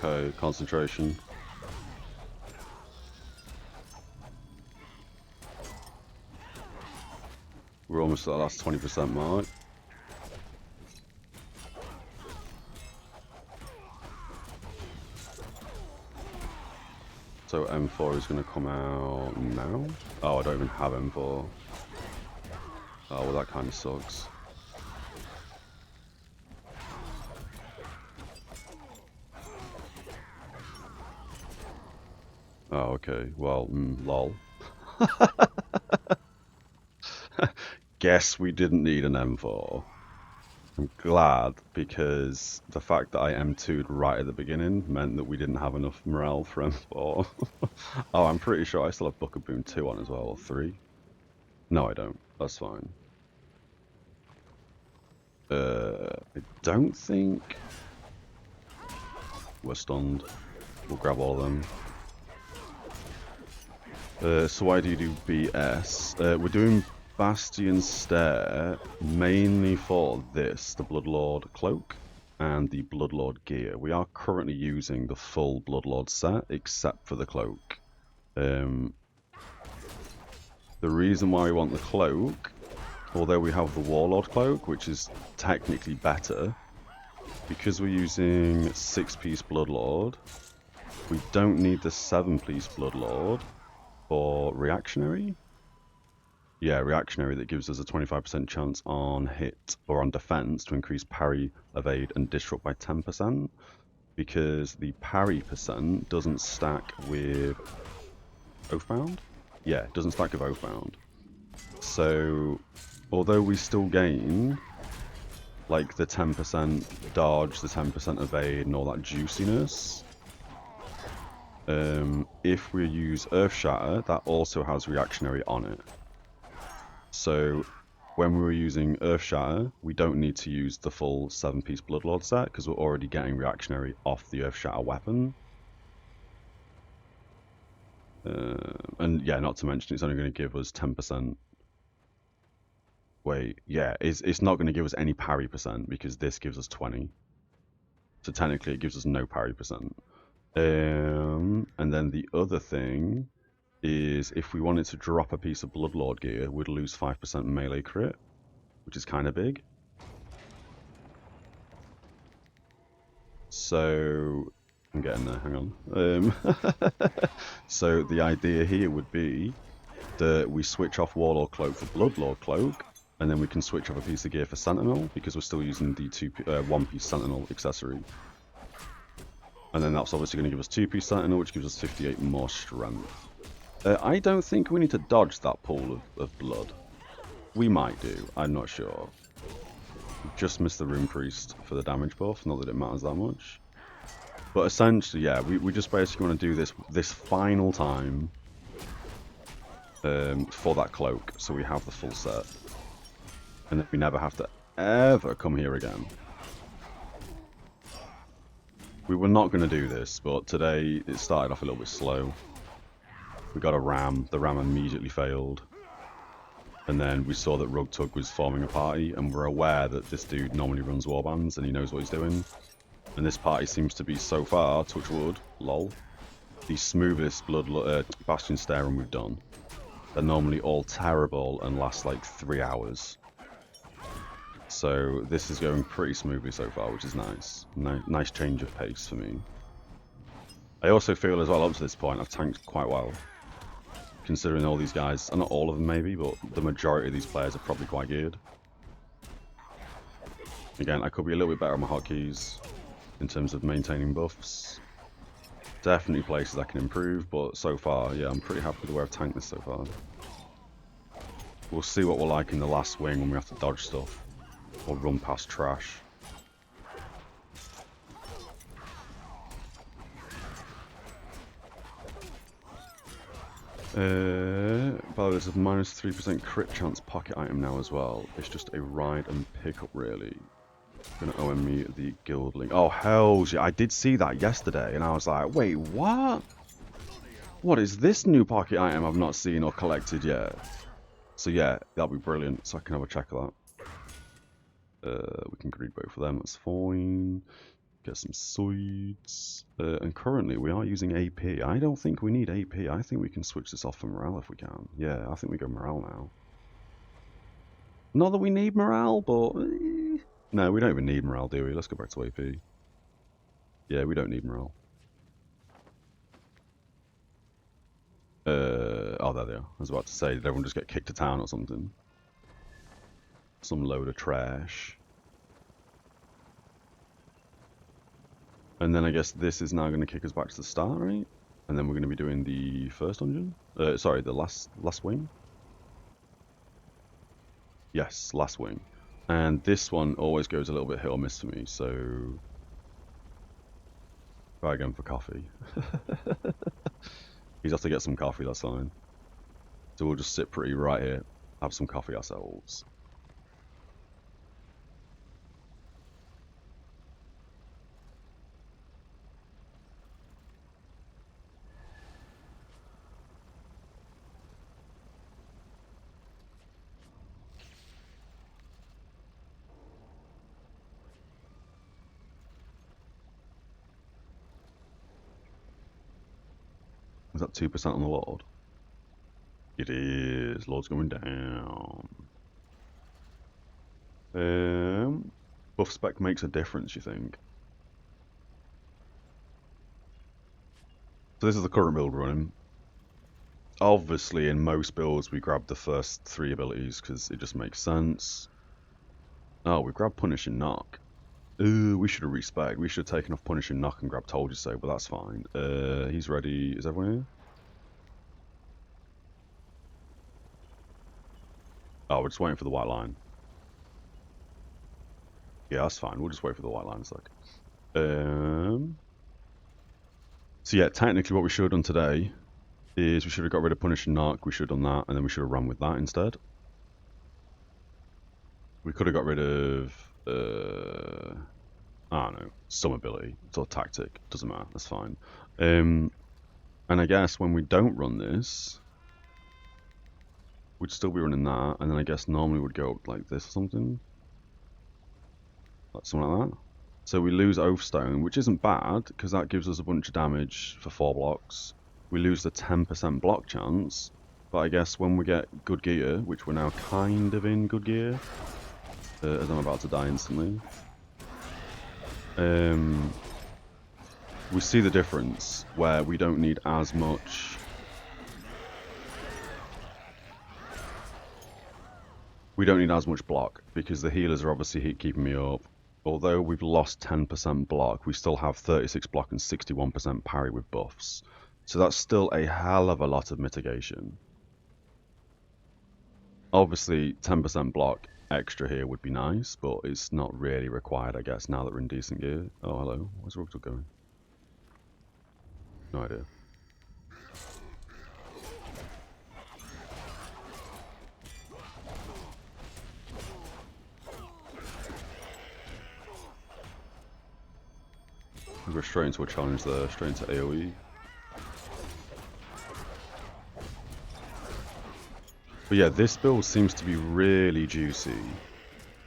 Okay, concentration. We're almost at the last 20% mark. So M4 is going to come out now? Oh, I don't even have M4. Oh, well that kind of sucks. Oh, okay. Well, lol. Guess we didn't need an M4. I'm glad, because the fact that I M2'd right at the beginning meant that we didn't have enough morale for M4. Oh, I'm pretty sure I still have Book of Boom 2 on as well, or 3. No, I don't. That's fine. I don't think... We're stunned. We'll grab all of them. So why do you do BS? We're doing Bastion Stair mainly for this, the Bloodlord cloak and the Bloodlord gear. We are currently using the full Bloodlord set except for the cloak. The reason why we want the cloak, although we have the Warlord cloak, which is technically better, because we're using 6-piece Bloodlord, we don't need the 7-piece Bloodlord for reactionary. Yeah, reactionary, that gives us a 25% chance on hit or on defense to increase parry, evade, and disrupt by 10%, because the parry percent doesn't stack with Oathbound. Yeah, it doesn't stack with Oathbound. So, although we still gain like the 10% dodge, the 10% evade, and all that juiciness, if we use Earth Shatter, that also has reactionary on it. So when we were using Earth Shatter, we don't need to use the full 7-piece Bloodlord set because we're already getting reactionary off the Earth Shatter weapon. And yeah, not to mention it's only going to give us 10%. Wait, yeah, it's not going to give us any parry percent because this gives us 20. So technically it gives us no parry percent. And then the other thing is if we wanted to drop a piece of Bloodlord gear, we'd lose 5% melee crit, which is kind of big. So, I'm getting there, hang on. So the idea here would be that we switch off Warlord Cloak for Bloodlord Cloak, and then we can switch off a piece of gear for Sentinel, because we're still using the 1-piece Sentinel accessory. And then that's obviously going to give us 2-piece Sentinel, which gives us 58 more strength. I don't think we need to dodge that pool of blood. We might do, I'm not sure. Just missed the Rune Priest for the damage buff, not that it matters that much. But essentially, yeah, we just basically want to do this final time for that cloak, so we have the full set. And then we never have to ever come here again. We were not going to do this, but today it started off a little bit slow. We got a ram, the ram immediately failed. And then we saw that Rugtug was forming a party, and we're aware that this dude normally runs warbands and he knows what he's doing. And this party seems to be, so far, touch wood, lol, the smoothest Bastion Stair run we've done. They're normally all terrible and last like 3 hours. So this is going pretty smoothly so far, which is nice. Nice change of pace for me. I also feel as well up to this point I've tanked quite well. Considering all these guys, and not all of them maybe, but the majority of these players are probably quite geared. Again, I could be a little bit better on my hotkeys in terms of maintaining buffs. Definitely places I can improve, but so far, yeah, I'm pretty happy with the way I've tanked this so far. We'll see what we're like in the last wing when we have to dodge stuff or run past trash. By the way, there's a minus 3% crit chance pocket item now as well. It's just a ride and pick up, really. Gonna OM me the guild link. Oh, hells yeah. I did see that yesterday, and I was like, wait, what? What is this new pocket item I've not seen or collected yet? So yeah, that'll be brilliant, so I can have a check of that. We can greet both of them, that's fine. Get some swords. And currently we are using AP. I don't think we need AP. I think we can switch this off for morale if we can. Yeah, I think we go morale now. Not that we need morale, but... No, we don't even need morale, do we? Let's go back to AP. Yeah, we don't need morale. Oh, there they are. I was about to say, did everyone just get kicked to town or something? Some load of trash. And then I guess this is now going to kick us back to the start, right? And then we're going to be doing the first dungeon? Sorry, the last wing? Yes, last wing. And this one always goes a little bit hit or miss for me, so... Try again for coffee. He's have to get some coffee, that's fine. So we'll just sit pretty right here, have some coffee ourselves. Is that 2% on the Lord? It is. Lord's going down. Buff spec makes a difference, you think? So this is the current build running. Obviously, in most builds, we grab the first 3 abilities because it just makes sense. Oh, we grabbed Punishing Knock. Ooh, we should have respec. We should have taken off Punishing Knock and grabbed Told You So, but that's fine. He's ready. Is everyone here? Oh, we're just waiting for the white line. Yeah, that's fine. We'll just wait for the white line a sec. So yeah, technically what we should have done today is we should have got rid of Punishing Knock, we should have done that, and then we should have run with that instead. We could have got rid of, I don't know, some ability. It's all tactic, doesn't matter, that's fine. And I guess when we don't run this, we'd still be running that, and then I guess normally we'd go like this or something. Like something like that. So we lose Oathstone, which isn't bad, because that gives us a bunch of damage for 4 blocks. We lose the 10% block chance, but I guess when we get good gear, which we're now kind of in good gear, as I'm about to die instantly, we see the difference, where we don't need as much... We don't need as much block, because the healers are obviously keeping me up. Although we've lost 10% block, we still have 36 block and 61% parry with buffs. So that's still a hell of a lot of mitigation. Obviously, 10% block extra here would be nice, but it's not really required, I guess, now that we're in decent gear. Oh, hello. Where's Rugtug going? No idea. We're straight into a challenge there, straight into AoE. But yeah, this build seems to be really juicy.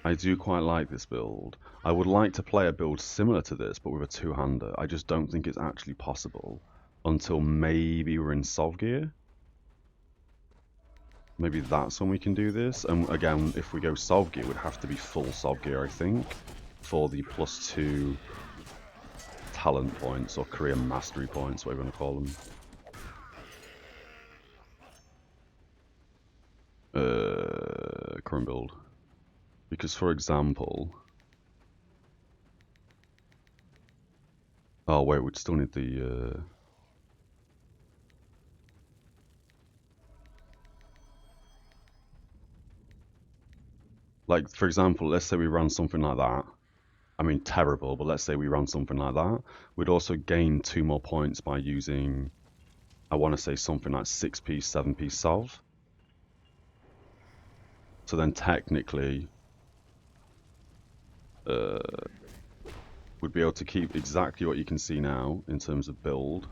I do quite like this build. I would like to play a build similar to this, but with a two-hander. I just don't think it's actually possible until maybe we're in Sov gear. Maybe that's when we can do this. And again, if we go Sov gear, it would have to be full Sov gear, I think, for the +2 talent points or career mastery points, whatever you want to call them. Current build. Because for example... Oh wait, we'd still need the... Like, for example, let's say we ran something like that. I mean, terrible, but let's say we ran something like that. We'd also gain 2 more points by using, I want to say something like 6-piece, 7-piece Sov. So then technically, we'd be able to keep exactly what you can see now in terms of build.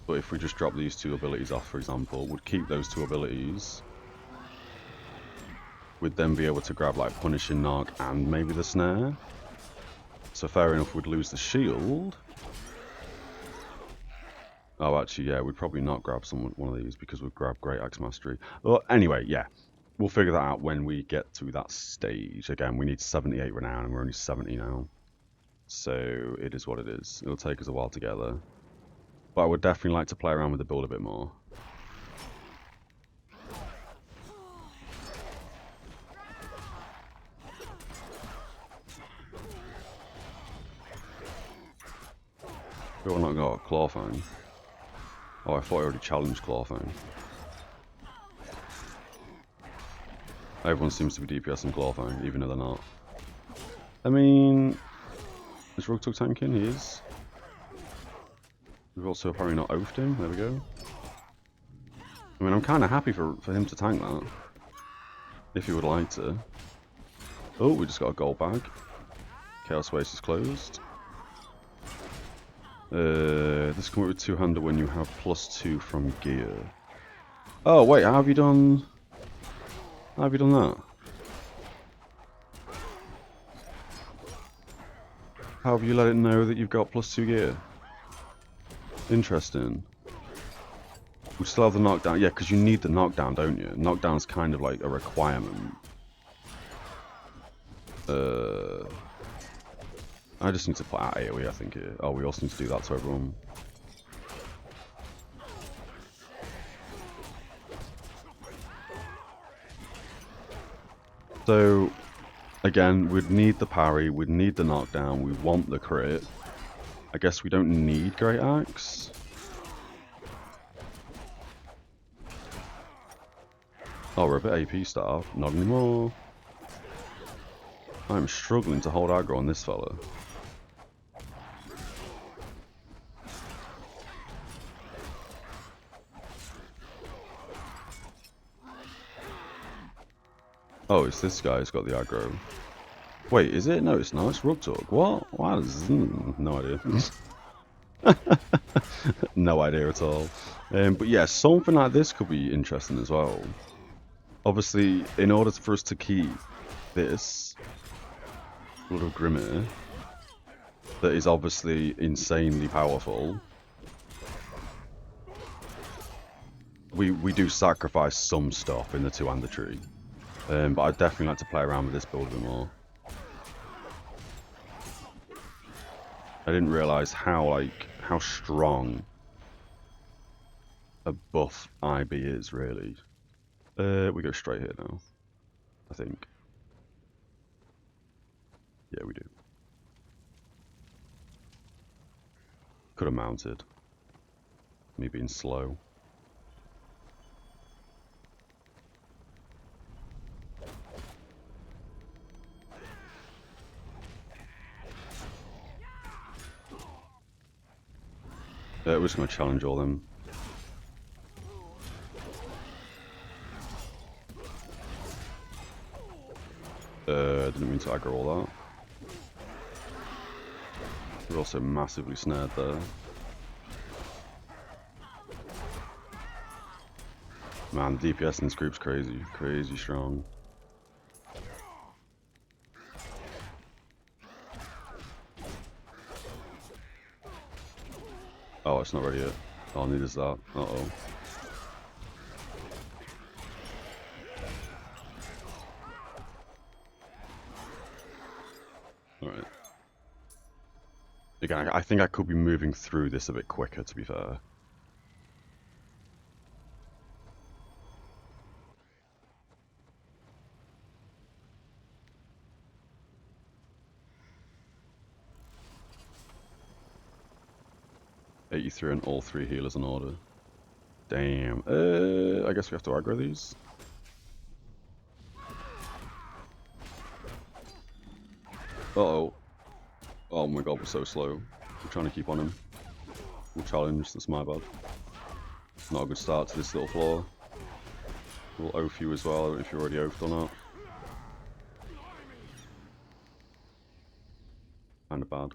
But if we just drop these 2 abilities off, for example, we'd keep those 2 abilities. We'd then be able to grab like Punishing Knock and maybe the Snare. So fair enough, we'd lose the shield. Oh, actually, yeah, we'd probably not grab one of these because we'd grab Great Axe Mastery. Well, anyway, yeah, we'll figure that out when we get to that stage. Again, we need 78 renown and we're only 70 now. So it is what it is. It'll take us a while to get there. But I would definitely like to play around with the build a bit more. We've not got a Clawfang. Oh, I thought I already challenged Clawfang. Everyone seems to be DPS and Clawfang, even though they're not. I mean, is Rugtug tanking? He is. We've also apparently not oafed him. There we go. I mean, I'm kind of happy for him to tank that. If he would like to. Oh, we just got a gold bag. Chaos Waste is closed. This can work with two-hander when you have +2 from gear. Oh wait, how have you done? How have you done that? How have you let it know that you've got +2 gear? Interesting. We still have the knockdown. Yeah, because you need the knockdown, don't you? Knockdown's kind of like a requirement. I just need to put out AoE, I think. Oh, we also need to do that to everyone. So, again, we'd need the parry, we'd need the knockdown, we want the crit. I guess we don't need Great Axe. Oh, we're a bit AP starved. Not anymore. I'm struggling to hold aggro on this fella. Oh, it's this guy who's got the aggro. Wait, is it? No, it's not. It's Rugtug. What? What is... no idea. No idea at all. But yeah, something like this could be interesting as well. Obviously, in order for us to keep this Blood of Grimmer, that is obviously insanely powerful, we do sacrifice some stuff in the two-hander tree. But I'd definitely like to play around with this build a bit more. I didn't realise how strong a buff IB is, really. We go straight here now, I think. Yeah, we do. Could have mounted. Me being slow. We're just going to challenge all them. Didn't mean to aggro all that. We're also massively snared there. Man, the DPS in this group's crazy. Crazy strong. Oh, it's not ready yet. All I need is that. Uh-oh. Alright. Again, I think I could be moving through this a bit quicker, to be fair. .83 and all 3 healers in order. Damn. I guess we have to aggro these. Uh-oh. Oh my god, we're so slow. We're trying to keep on him. We'll challenge, that's my bad. Not a good start to this little floor. We'll oaf you as well, I don't know if you're already oafed or not. Kinda bad.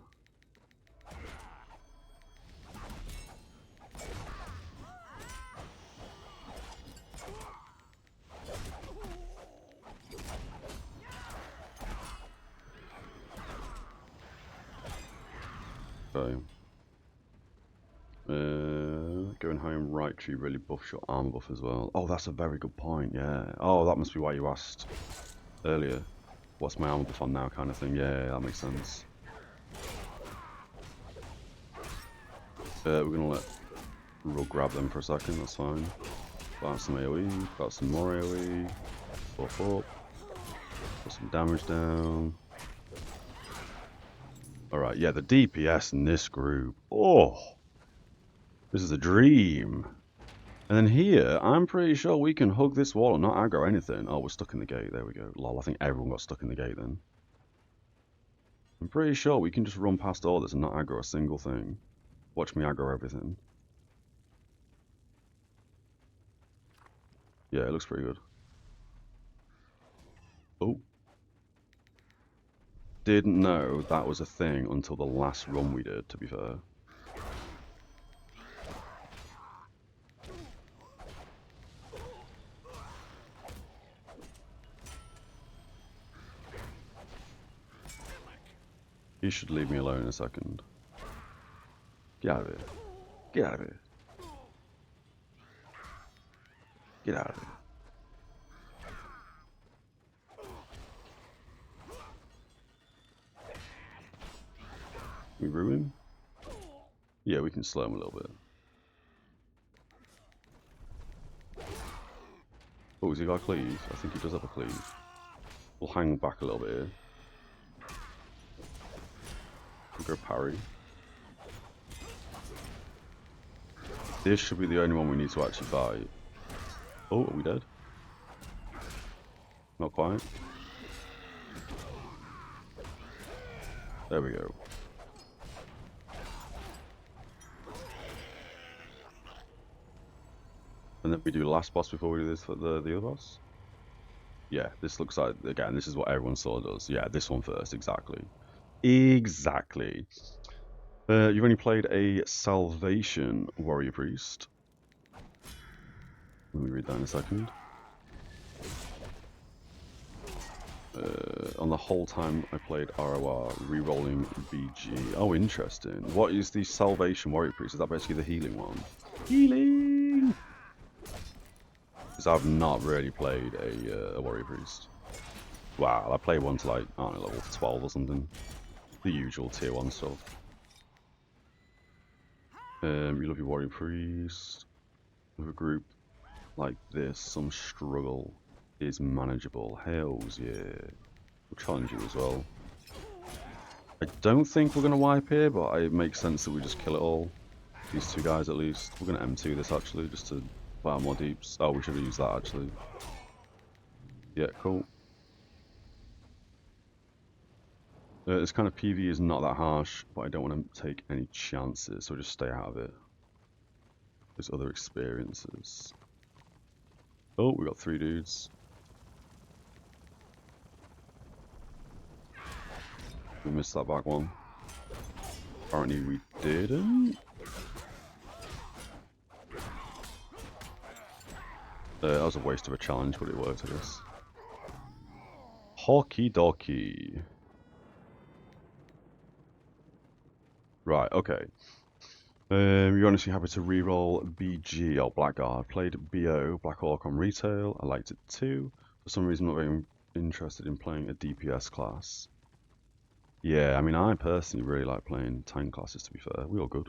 Okay. Going home right tree really buffs your armor buff as well. Oh, that's a very good point, yeah. Oh, that must be why you asked earlier. What's my armor buff on now kind of thing. Yeah, that makes sense. We're gonna let Rug grab them for a second, that's fine. Got some AoE, got some more AoE. Buff up. Put some damage down. Alright, yeah, the DPS in this group. Oh! This is a dream. And then here, I'm pretty sure we can hug this wall and not aggro anything. Oh, we're stuck in the gate. There we go. Lol, I think everyone got stuck in the gate then. I'm pretty sure we can just run past all this and not aggro a single thing. Watch me aggro everything. Yeah, it looks pretty good. Oh. Didn't know that was a thing until the last run we did, to be fair. You should leave me alone in a second. Get out of here. Get out of here. Get out of here. We ruin? Yeah, we can slow him a little bit. Oh, has he got a cleave? I think he does have a cleave. We'll hang back a little bit here. We'll go parry. This should be the only one we need to actually fight. Oh, are we dead? Not quite. There we go. And then we do the last boss before we do this for the other boss? Yeah, this looks like, again, this is what everyone saw does. Yeah, this one first, exactly. Exactly. You've only played a Salvation Warrior Priest. Let me read that in a second. On the whole time I played RvR, re-rolling BG. Oh, interesting. What is the Salvation Warrior Priest? Is that basically the healing one? Healing! Because I've not really played a Warrior Priest. Wow, I played one to like, I don't know, level 12 or something. The usual tier 1 stuff. You love your Warrior Priest. With a group like this, some struggle is manageable. Hells yeah. We'll challenge you as well. I don't think we're going to wipe here, but it makes sense that we just kill it all. These two guys at least. We're going to M2 this actually, just to buy more deeps. Oh, we should have used that actually. Yeah, cool. This kind of PV is not that harsh, but I don't want to take any chances, so just stay out of it. There's other experiences. Oh, we got 3 dudes. We missed that back one. Apparently we didn't. That was a waste of a challenge, but it worked, I guess. Hockey dokie. Right, okay. You're honestly happy to reroll BG or Blackguard. Played BO, Black Orc on retail. I liked it too. For some reason, I'm not very interested in playing a DPS class. Yeah, I mean, I personally really like playing tank classes, to be fair. We all good.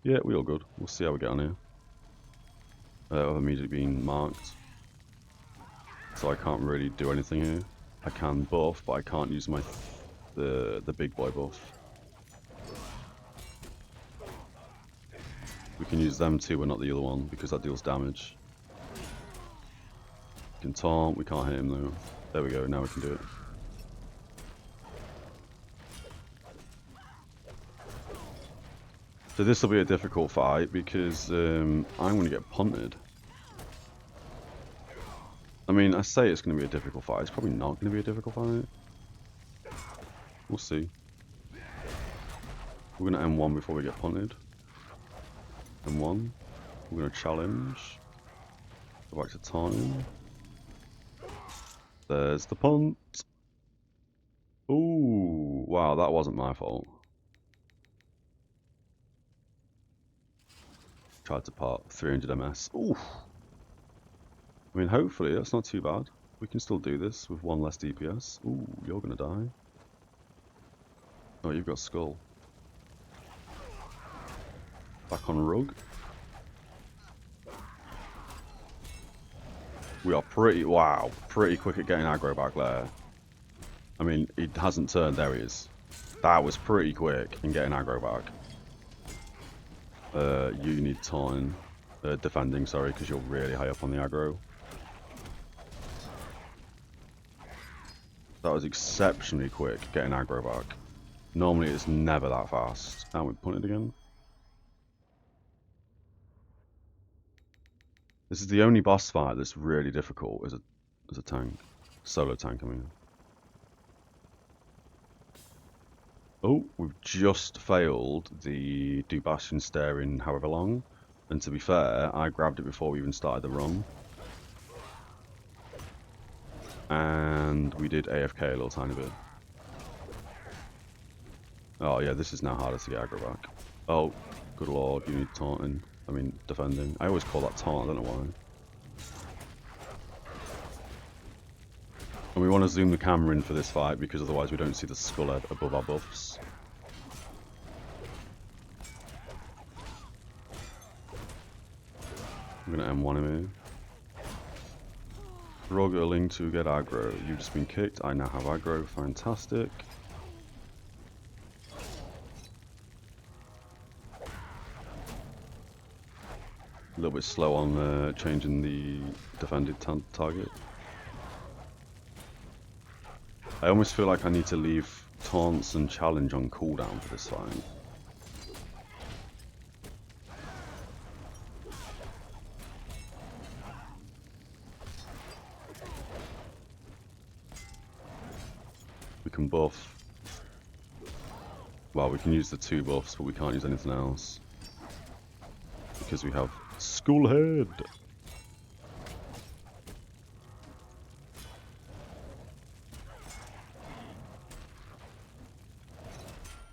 Yeah, we all good. We'll see how we get on here. I've immediately been marked. So I can't really do anything here. I can buff, but I can't use my the big boy buff. We can use them too, but not the other one, because that deals damage. We can taunt, we can't hit him though. There we go, now we can do it. So this will be a difficult fight, because I'm going to get punted. I mean, I say it's going to be a difficult fight, it's probably not going to be a difficult fight. We'll see. We're going to M1 before we get punted. M1. We're going to challenge. Go back to time. There's the punt. Ooh, wow, that wasn't my fault. Tried to part 300 MS. Ooh. I mean, hopefully that's not too bad. We can still do this with 1 less DPS. Ooh, you're going to die. Oh, you've got Skull. Back on Rug. We are pretty, wow, pretty quick at getting aggro back there. I mean, he hasn't turned, there he is. That was pretty quick in getting aggro back. You need taunting, defending, sorry, because you're really high up on the aggro. That was exceptionally quick getting aggro back. Normally it's never that fast. And we punted again. This is the only boss fight that's really difficult as a tank. Solo tank, I mean. Oh, we've just failed the do Bastion Stair in however long. And to be fair, I grabbed it before we even started the run. And we did AFK a little tiny bit. Oh yeah, this is now harder to get aggro back. Oh, good lord, you need taunting. I mean, defending. I always call that taunt, I don't know why. And we want to zoom the camera in for this fight because otherwise we don't see the skull head above our buffs. I'm going to M1 him here. Struggling to get aggro. You've just been kicked. I now have aggro. Fantastic. A little bit slow on changing the defended target. I almost feel like I need to leave taunts and challenge on cooldown for this fight. We can buff. Well, we can use the 2 buffs, but we can't use anything else. Because we have Skullhead.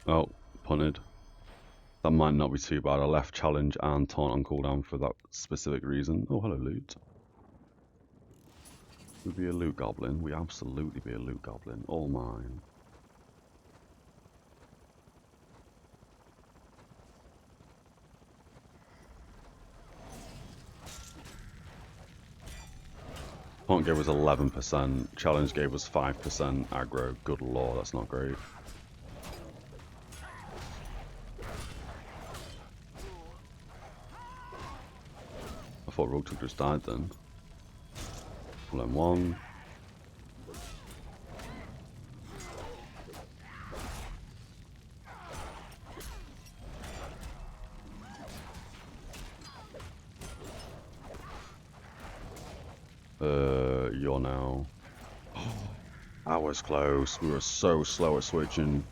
Oh, punted. That might not be too bad. I left challenge and taunt on cooldown for that specific reason. Oh, hello, loot. We'd be a loot goblin. We absolutely be a loot goblin. All mine. Taunt gave us 11%. Challenge gave us 5% aggro. Good lord, that's not great. I thought Rogue Tug just died then. Pull M1. You're now. That was close. We were so slow at switching.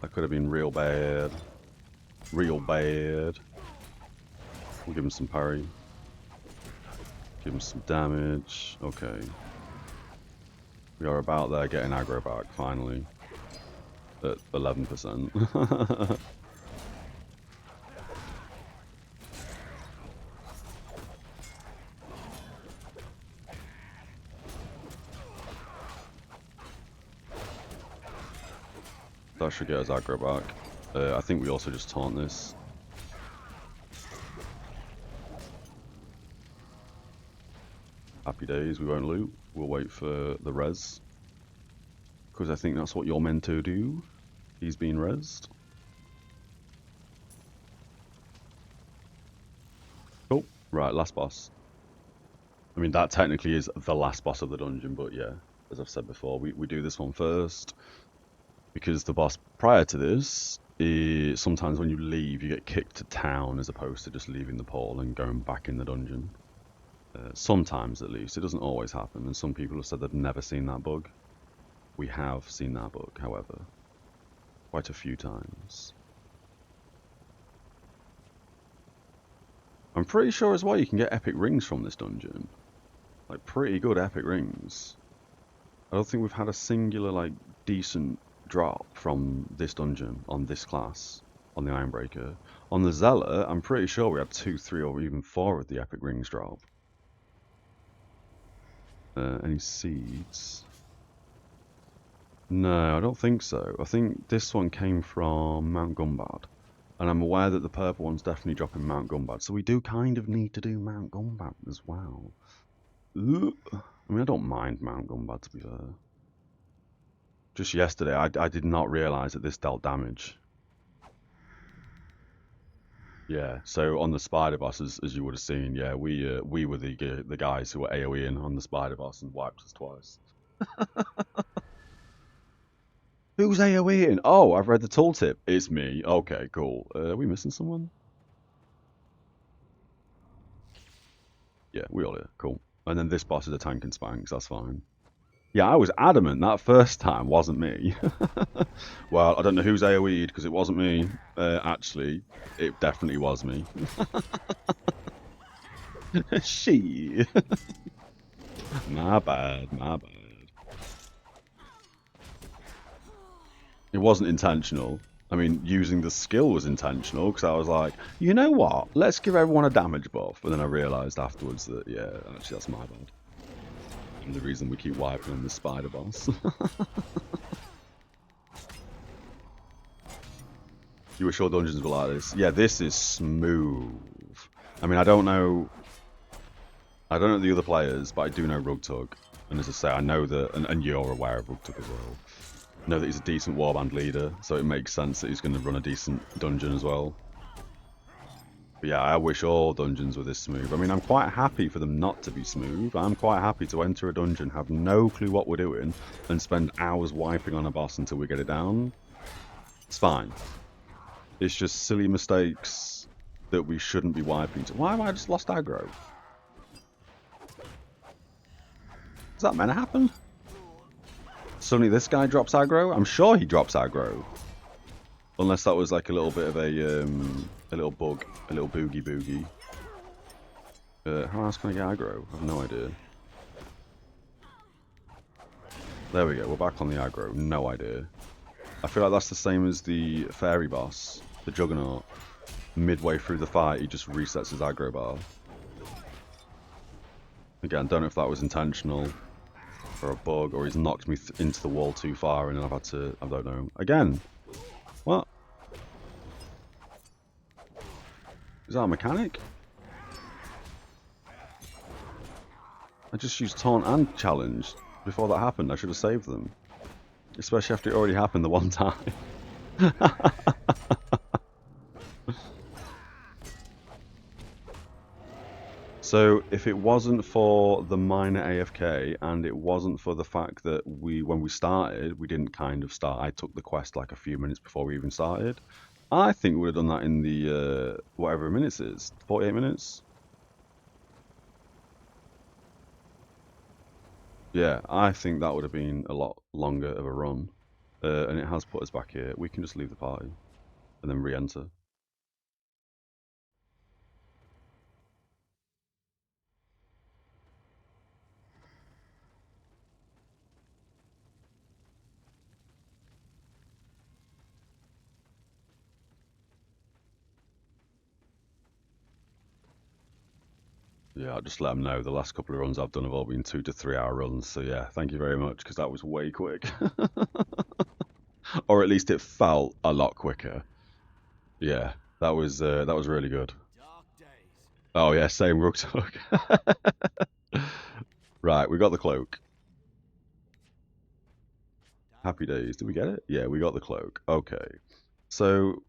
That could have been real bad. Real bad. We'll give him some parry. Give him some damage. Okay. We are about there getting aggro back, finally. At 11%. That should get us aggro back. I think we also just taunt this. Happy days, we won't loot. We'll wait for the res. Because I think that's what you're meant to do. He's being rezzed. Oh, right, last boss. I mean, that technically is the last boss of the dungeon, but yeah, as I've said before, we do this one first. Because the boss prior to this, is sometimes when you leave, you get kicked to town as opposed to just leaving the portal and going back in the dungeon. Sometimes at least, it doesn't always happen, and some people have said they've never seen that bug. We have seen that bug, however, quite a few times. I'm pretty sure as well you can get epic rings from this dungeon. Like, pretty good epic rings. I don't think we've had a singular, like, decent drop from this dungeon on this class, on the Ironbreaker. On the Zealot, I'm pretty sure we had 2, 3, or even 4 of the epic rings drop. Any seeds? No, I don't think so. I think this one came from Mount Gumbad. And I'm aware that the purple one's definitely dropping Mount Gumbad. So we do kind of need to do Mount Gumbad as well. Ooh. I mean, I don't mind Mount Gumbad, to be fair. Just yesterday, I did not realise that this dealt damage. Yeah, so on the spider boss, as you would have seen, yeah, we were the guys who were AoEing on the spider boss and wiped us twice. Who's AoEing? Oh, I've read the tooltip. It's me. Okay, cool. Are we missing someone? Yeah, we all here. Cool. And then this boss is a tank and spanks. That's fine. Yeah, I was adamant that first time wasn't me. Well, I don't know who's AoE'd because it wasn't me. Actually, it definitely was me. She. My bad, my bad. It wasn't intentional. I mean, using the skill was intentional because I was like, you know what? Let's give everyone a damage buff. And then I realised afterwards that, yeah, actually that's my bad. And the reason we keep wiping on the spider boss. You were sure dungeons were like this? Yeah, this is smooth. I mean, I don't know the other players, but I do know Rugtug. And as I say, I know that, and you're aware of Rugtug as well. I know that he's a decent warband leader, so it makes sense that he's going to run a decent dungeon as well. But yeah, I wish all dungeons were this smooth. I mean, I'm quite happy for them not to be smooth. I'm quite happy to enter a dungeon, have no clue what we're doing, and spend hours wiping on a boss until we get it down. It's fine. It's just silly mistakes that we shouldn't be wiping to. Why have I just lost aggro? Is that meant to happen? Suddenly this guy drops aggro? I'm sure he drops aggro. Unless that was like a little bit of a little bug, a little boogie. How else can I get aggro? I have no idea. There we go, we're back on the aggro. No idea. I feel like that's the same as the fairy boss, the Juggernaut. Midway through the fight, he just resets his aggro bar. Again, don't know if that was intentional or a bug, or he's knocked me into the wall too far and then I've had to, I don't know. Again, what? Is that a mechanic? I just used taunt and challenge before that happened. I should have saved them. Especially after it already happened the one time. So, if it wasn't for the minor AFK, and it wasn't for the fact that when we started, we didn't kind of start, I took the quest like a few minutes before we even started, I think we would have done that in the, whatever minutes it is, 48 minutes? Yeah, I think that would have been a lot longer of a run. And it has put us back here. We can just leave the party and then re-enter. Yeah, I'll just let them know. The last couple of runs I've done have all been 2 to 3 hour runs. So yeah, thank you very much, because that was way quick. Or at least it felt a lot quicker. Yeah, that was really good. Oh yeah, same Rugtug. Right, we got the cloak. Happy days. Did we get it? Yeah, we got the cloak. Okay. So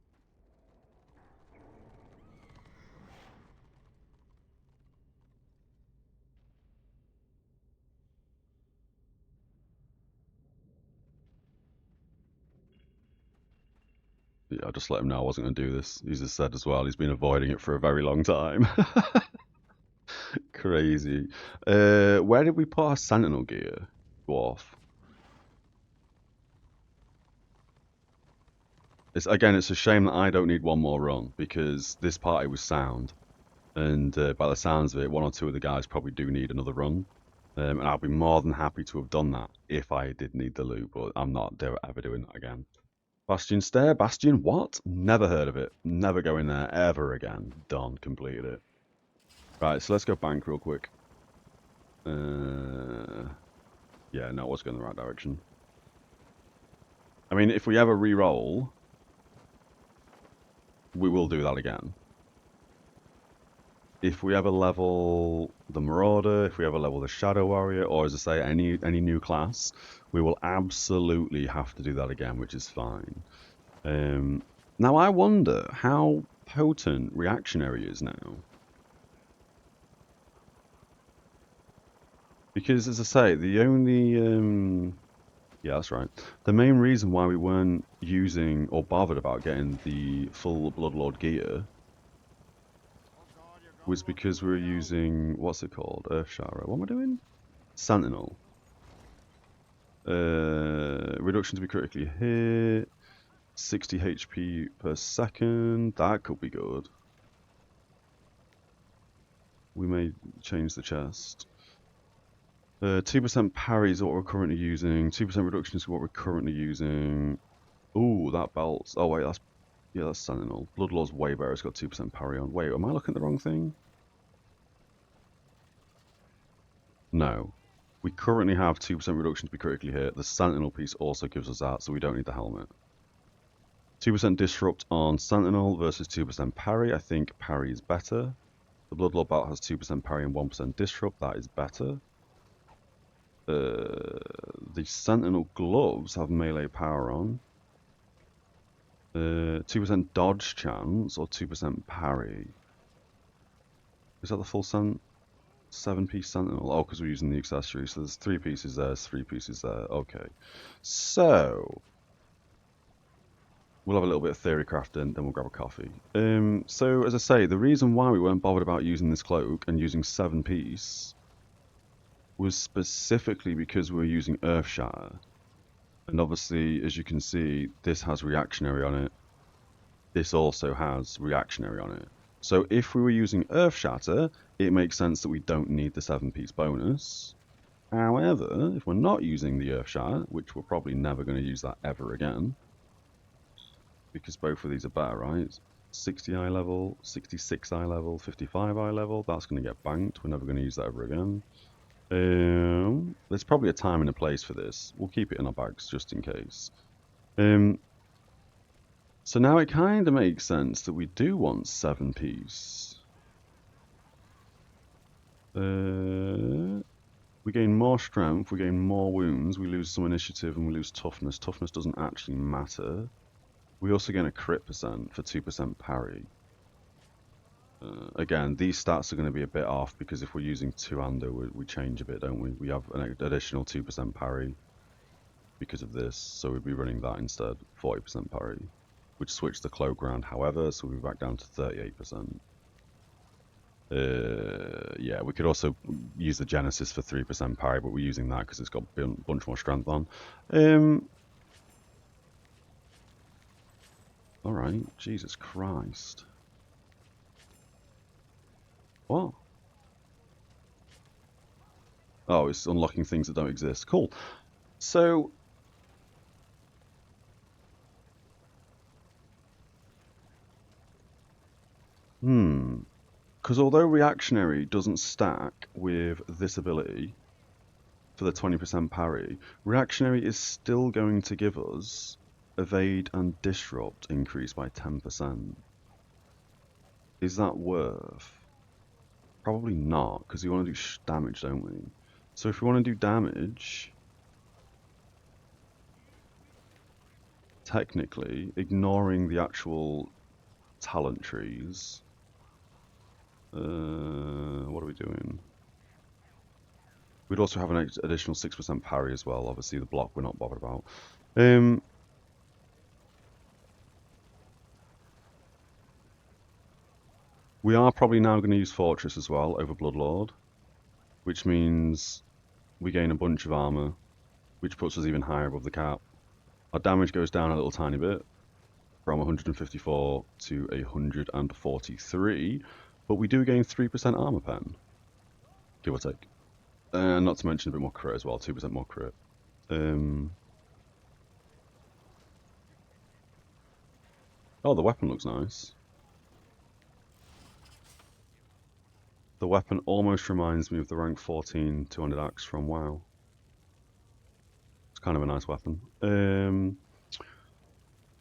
yeah, I just let him know I wasn't going to do this. He's just said as well, he's been avoiding it for a very long time. Crazy. Where did we put our Sentinel gear, Dwarf? Again, it's a shame that I don't need one more run, because this party was sound. And by the sounds of it, one or two of the guys probably do need another run. And I'll be more than happy to have done that if I did need the loot, but I'm not ever doing that again. Bastion Stair? Bastion what? Never heard of it. Never going there ever again. Done. Completed it. Right, so let's go bank real quick. Yeah, no, I was going the right direction. I mean, if we ever re-roll... we will do that again. If we ever level the Marauder, if we ever level the Shadow Warrior, or as I say, any new class, we will absolutely have to do that again, which is fine. Now I wonder how potent Reactionary is now. Because as I say, the only yeah, that's right. The main reason why we weren't using or bothered about getting the full Bloodlord gear was because we were using, what's it called? Earthsharer. What am I doing? Sentinel. Reduction to be critically hit. 60 HP per second. That could be good. We may change the chest. 2% parry is what we're currently using. 2% reduction is what we're currently using. Ooh, that belt. Oh wait, that's Sentinel. Bloodlord's way better. It's got 2% parry on. Wait, am I looking at the wrong thing? No. We currently have 2% reduction to be critically hit. The Sentinel piece also gives us that, so we don't need the helmet. 2% disrupt on Sentinel versus 2% parry. I think parry is better. The Bloodlord belt has 2% parry and 1% disrupt. That is better. The Sentinel gloves have melee power on. 2% dodge chance or 2% parry. Is that the full 7-piece Sentinel? Oh, because we're using the accessory. So there's 3 pieces there, there's 3 pieces there. Okay. So we'll have a little bit of Theorycrafting, then we'll grab a coffee. So as I say, the reason why we weren't bothered about using this cloak and using 7-piece was specifically because we were using Earthshatter. And obviously, as you can see, this has Reactionary on it. This also has Reactionary on it. So if we were using Earthshatter, it makes sense that we don't need the 7-piece bonus. However, if we're not using the Earthshatter, which we're probably never going to use that ever again, because both of these are better, right? 60 eye level, 66 eye level, 55 eye level, that's going to get banked. We're never going to use that ever again. There's probably a time and a place for this. We'll keep it in our bags just in case. So now it kind of makes sense that we do want 7-piece. We gain more strength, we gain more wounds, we lose some initiative, and we lose toughness. Toughness doesn't actually matter. We also gain a crit percent for 2% parry. Again, these stats are going to be a bit off because if we're using 2-hander, we change a bit, don't we? We have an additional 2% parry because of this, so we'd be running that instead, 40% parry. We'd switch the cloak round, however, so we'll be back down to 38%. Yeah, we could also use the Genesis for 3% parry, but we're using that because it's got a bunch more strength on. Alright, Jesus Christ. What? Oh, it's unlocking things that don't exist. Cool. So, because although Reactionary doesn't stack with this ability for the 20% parry, Reactionary is still going to give us Evade and Disrupt increase by 10%. Is that worth? Probably not, because we want to do damage, don't we? So if we want to do damage, technically, ignoring the actual talent trees, what are we doing? We'd also have an additional 6% parry as well. Obviously, the block we're not bothered about. We are probably now going to use Fortress as well over Bloodlord, which means we gain a bunch of armor, which puts us even higher above the cap. Our damage goes down a little tiny bit, from 154 to 143, but we do gain 3% armor pen, give or take. And not to mention a bit more crit as well, 2% more crit. Oh, the weapon looks nice. The weapon almost reminds me of the rank 14 200 axe from WoW. It's kind of a nice weapon.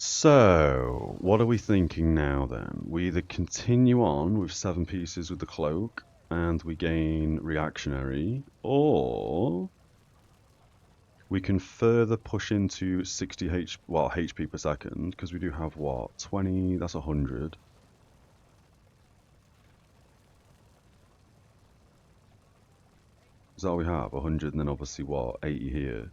So, what are we thinking now then? We either continue on with 7 pieces with the cloak and we gain reactionary, or we can further push into 60 HP per second, because we do have what? 20, that's 100. Is that all we have? 100 and then obviously what? 80 here.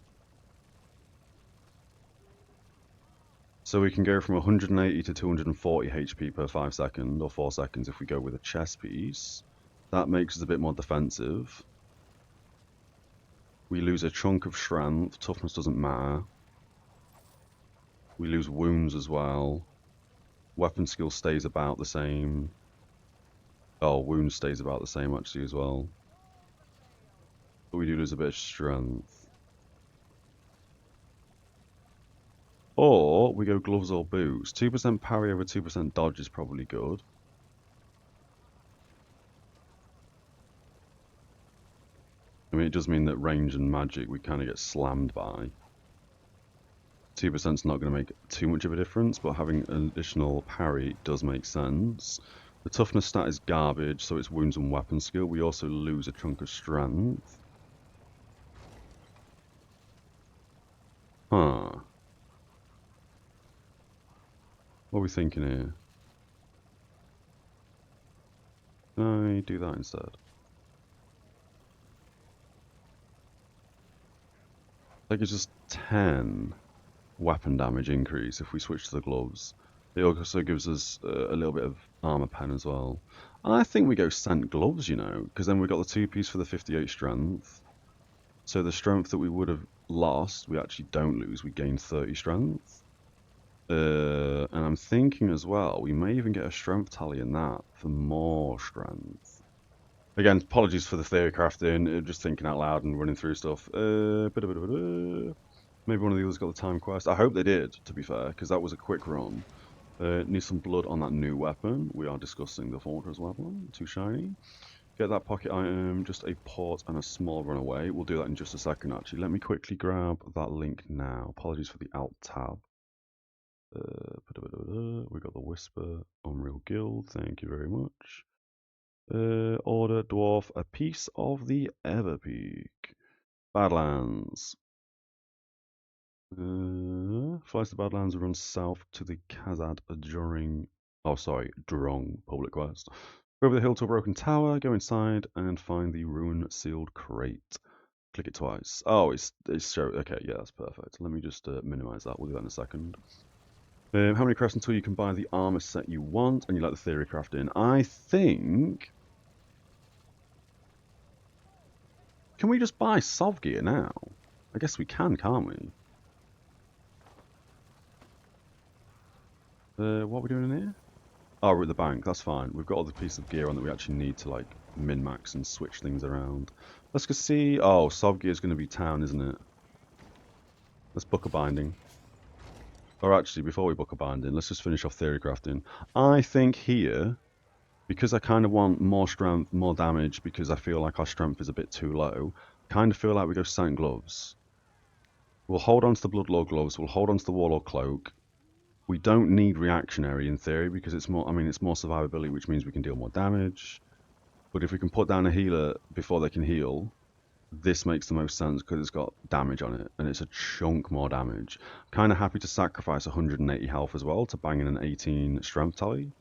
So we can go from 180 to 240 HP per 5 seconds, or 4 seconds if we go with a chess piece. That makes us a bit more defensive. We lose a chunk of strength, toughness doesn't matter. We lose wounds as well. Weapon skill stays about the same. Oh, wounds stays about the same actually as well. But we do lose a bit of strength. Or we go gloves or boots. 2% parry over 2% dodge is probably good. I mean, it does mean that range and magic we kind of get slammed by. 2% is not going to make too much of a difference, but having an additional parry does make sense. The toughness stat is garbage, so it's wounds and weapon skill. We also lose a chunk of strength. Huh. What are we thinking here? Can I do that instead? I think it's just 10 weapon damage increase if we switch to the gloves. It also gives us a little bit of armor pen as well. I think we go scent gloves, you know, because then we got the 2-piece for the 58 strength. So the strength that we would have lost, we actually don't lose. We gain 30 strength. And I'm thinking as well, we may even get a strength tally in that for more strength. Again, apologies for the Theorycrafting, just thinking out loud and running through stuff. Maybe one of the others got the time quest. I hope they did, to be fair, because that was a quick run. Need some blood on that new weapon. We are discussing the Fortress weapon. Too shiny. Get that pocket item, just a port and a small runaway. We'll do that in just a second, actually. Let me quickly grab that link now. Apologies for the Alt tab. We got the Whisper, Unreal Guild. Thank you very much. Order Dwarf a piece of the Everpeak. Badlands. Flies to Badlands, runs south to the Kazad Drong public quest. Go over the hill to a broken tower, go inside and find the rune sealed crate. Click it twice. Oh, it's okay, yeah, that's perfect. Let me just minimize that. We'll do that in a second. How many crests until you can buy the armor set you want and you like the Theorycrafting? I think... Can we just buy Sov gear now? I guess we can, can't we? What are we doing in here? Oh, we're at the bank, that's fine. We've got all the pieces of gear on that we actually need to like min-max and switch things around. Let's go see... Oh, Sov gear is going to be town, isn't it? Let's book a binding. Or actually, before we book a binding, let's just finish off Theorycrafting. I think here, because I kind of want more strength, more damage, because I feel like our strength is a bit too low, kind of feel like we go Scent Gloves. We'll hold on to the Bloodlord Gloves, we'll hold on to the Warlord Cloak. We don't need reactionary in theory, because it's more, I mean, it's more survivability, which means we can deal more damage. But if we can put down a healer before they can heal, this makes the most sense because it's got damage on it, and it's a chunk more damage. Kind of happy to sacrifice 180 health as well to bang in an 18 strength tally.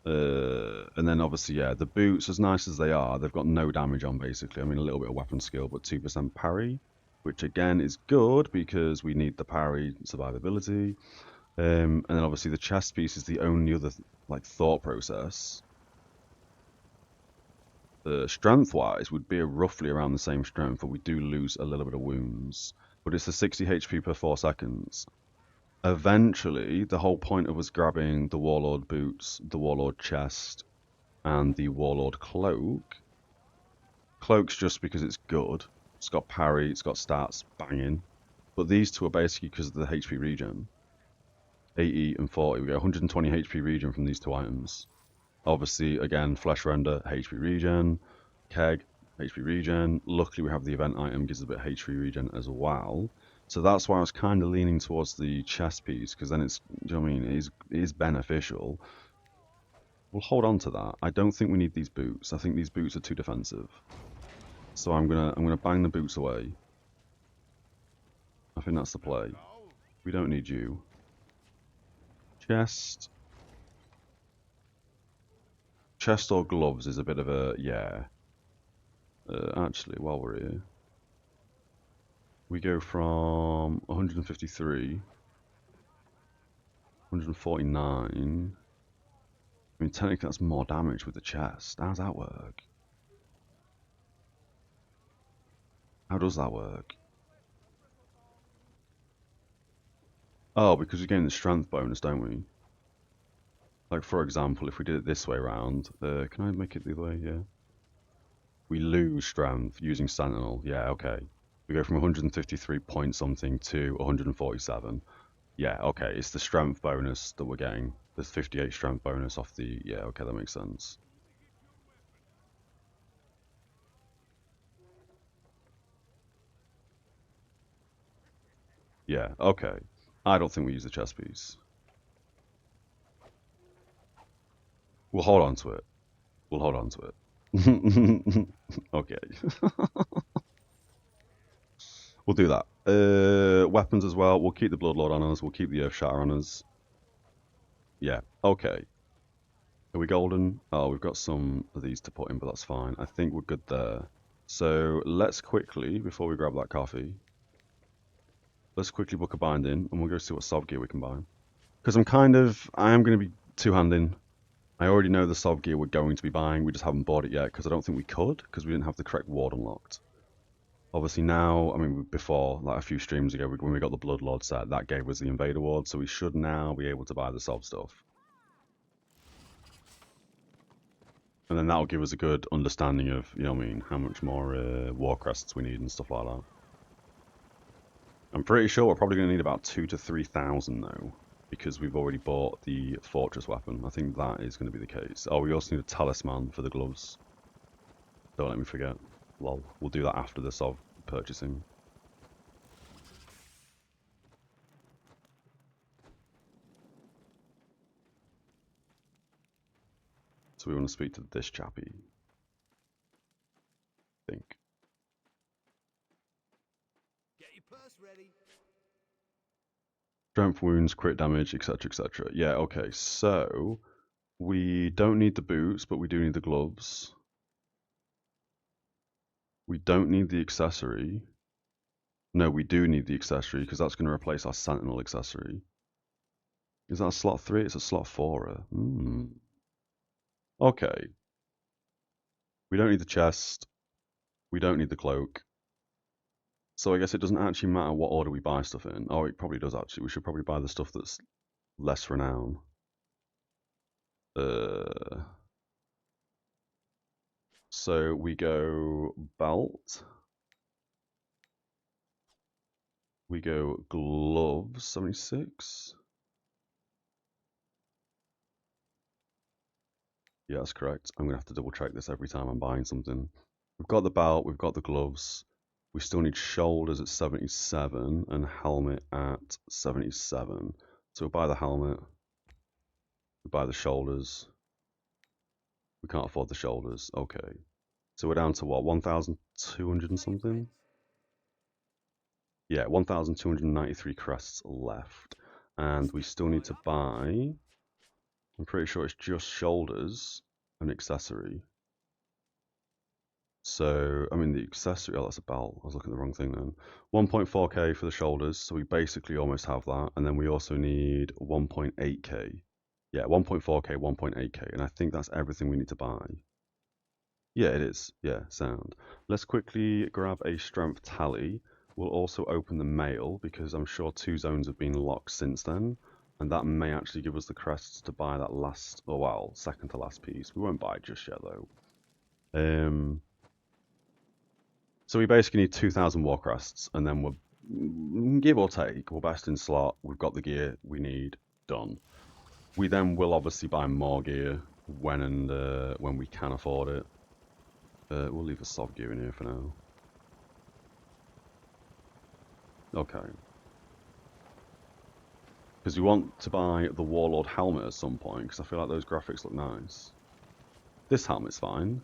And then obviously, yeah, the boots, as nice as they are, they've got no damage on basically. I mean, a little bit of weapon skill, but 2% parry, which again is good because we need the parry survivability. And then obviously the chest piece is the only other like thought process. Strength-wise, would be roughly around the same strength, but we do lose a little bit of wounds. But it's the 60 HP per 4 seconds. Eventually, the whole point of us grabbing the Warlord boots, the Warlord chest, and the Warlord cloak. Cloak's just because it's good. It's got parry, it's got stats, banging. But these two are basically because of the HP regen. 80 and 40. We get 120 HP regen from these two items. Obviously, again, Flesh Render, HP regen. Keg, HP regen. Luckily, we have the event item, gives us a bit of HP regen as well. So that's why I was kind of leaning towards the chest piece, because then it's, do you know what I mean, it is beneficial. We'll hold on to that. I don't think we need these boots. I think these boots are too defensive. So I'm gonna bang the boots away. I think that's the play. We don't need you. Chest. Chest or gloves is a bit of a, yeah. Actually, while we're here, we go from 153, 149. I mean, technically that's more damage with the chest. How does that work? How does that work? Oh, because we gain the strength bonus, don't we? Like, for example, if we did it this way around, can I make it the other way? Yeah. We lose strength using Sentinel. Yeah, okay. We go from 153 point something to 147. Yeah, okay. It's the strength bonus that we're getting. There's 58 strength bonus off the... Yeah, okay, that makes sense. Yeah, okay. I don't think we use the chest piece. We'll hold on to it. We'll hold on to it. Okay. We'll do that. Weapons as well. We'll keep the Bloodlord on us. We'll keep the Earth Shatter on us. Yeah, okay. Are we golden? Oh, we've got some of these to put in, but that's fine. I think we're good there. So let's quickly, before we grab that coffee, let's quickly book a binding, and we'll go see what Sov gear we can buy. Because I am going to be two-handing. I already know the Sov gear we're going to be buying, we just haven't bought it yet, because I don't think we could, because we didn't have the correct ward unlocked. Obviously now, I mean, before, like a few streams ago, when we got the Bloodlord set, that gave us the Invader ward, so we should now be able to buy the Sov stuff. And then that'll give us a good understanding of, you know what I mean, how much more war crests we need and stuff like that. I'm pretty sure we're probably going to need about 2,000 to 3,000 though, because we've already bought the fortress weapon. I think that is going to be the case. Oh, we also need a talisman for the gloves. Don't let me forget. Lol. We'll do that after the Sov purchasing. So we want to speak to this chappie. I think. Get your purse ready. Strength wounds, crit damage, etc, etc. Yeah, okay, so we don't need the boots, but we do need the gloves. We don't need the accessory. No, we do need the accessory, because that's going to replace our Sentinel accessory. Is that a slot 3? It's a slot 4. Okay. We don't need the chest. We don't need the cloak. So I guess it doesn't actually matter what order we buy stuff in. Oh, it probably does actually. We should probably buy the stuff that's less renown. So we go belt. We go gloves, 76. Yeah, that's correct. I'm going to have to double check this every time I'm buying something. We've got the belt, we've got the gloves. We still need shoulders at 77 and helmet at 77. So we'll buy the helmet. We buy the shoulders. We can't afford the shoulders. Okay. So we're down to what? 1,200 and something? Yeah, 1,293 crests left. And we still need to buy... I'm pretty sure it's just shoulders and accessory. So, I mean, the accessory... Oh, that's a belt. I was looking at the wrong thing then. 1.4k for the shoulders, so we basically almost have that. And then we also need 1.8k. Yeah, 1.4k, 1.8k. And I think that's everything we need to buy. Yeah, it is. Yeah, sound. Let's quickly grab a strength tally. We'll also open the mail, because I'm sure 2 zones have been locked since then. And that may actually give us the crests to buy that last, oh well, second to last piece. We won't buy it just yet though. So we basically need 2,000 war crests, and then we're, give or take, we're best in slot, we've got the gear we need, done. We then will obviously buy more gear when we can afford it. We'll leave the soft gear in here for now. Okay. Because we want to buy the Warlord helmet at some point, because I feel like those graphics look nice. This helmet's fine.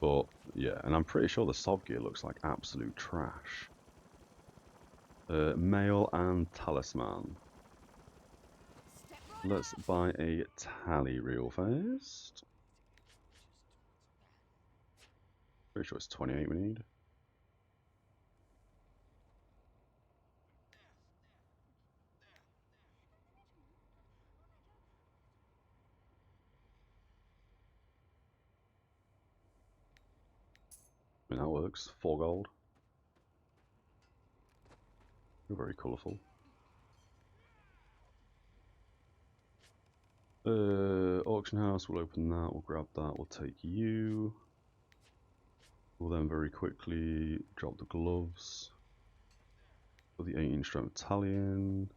But, yeah, and I'm pretty sure the Sov gear looks like absolute trash. Mail and Talisman. Step right Let's up. buy a tally reel first. Pretty sure it's 28 we need. I mean, that works. 4 gold. You're very colourful. Auction house, we'll open that, we'll grab that, we'll take you. We'll then very quickly drop the gloves. For the 18 strength Italian.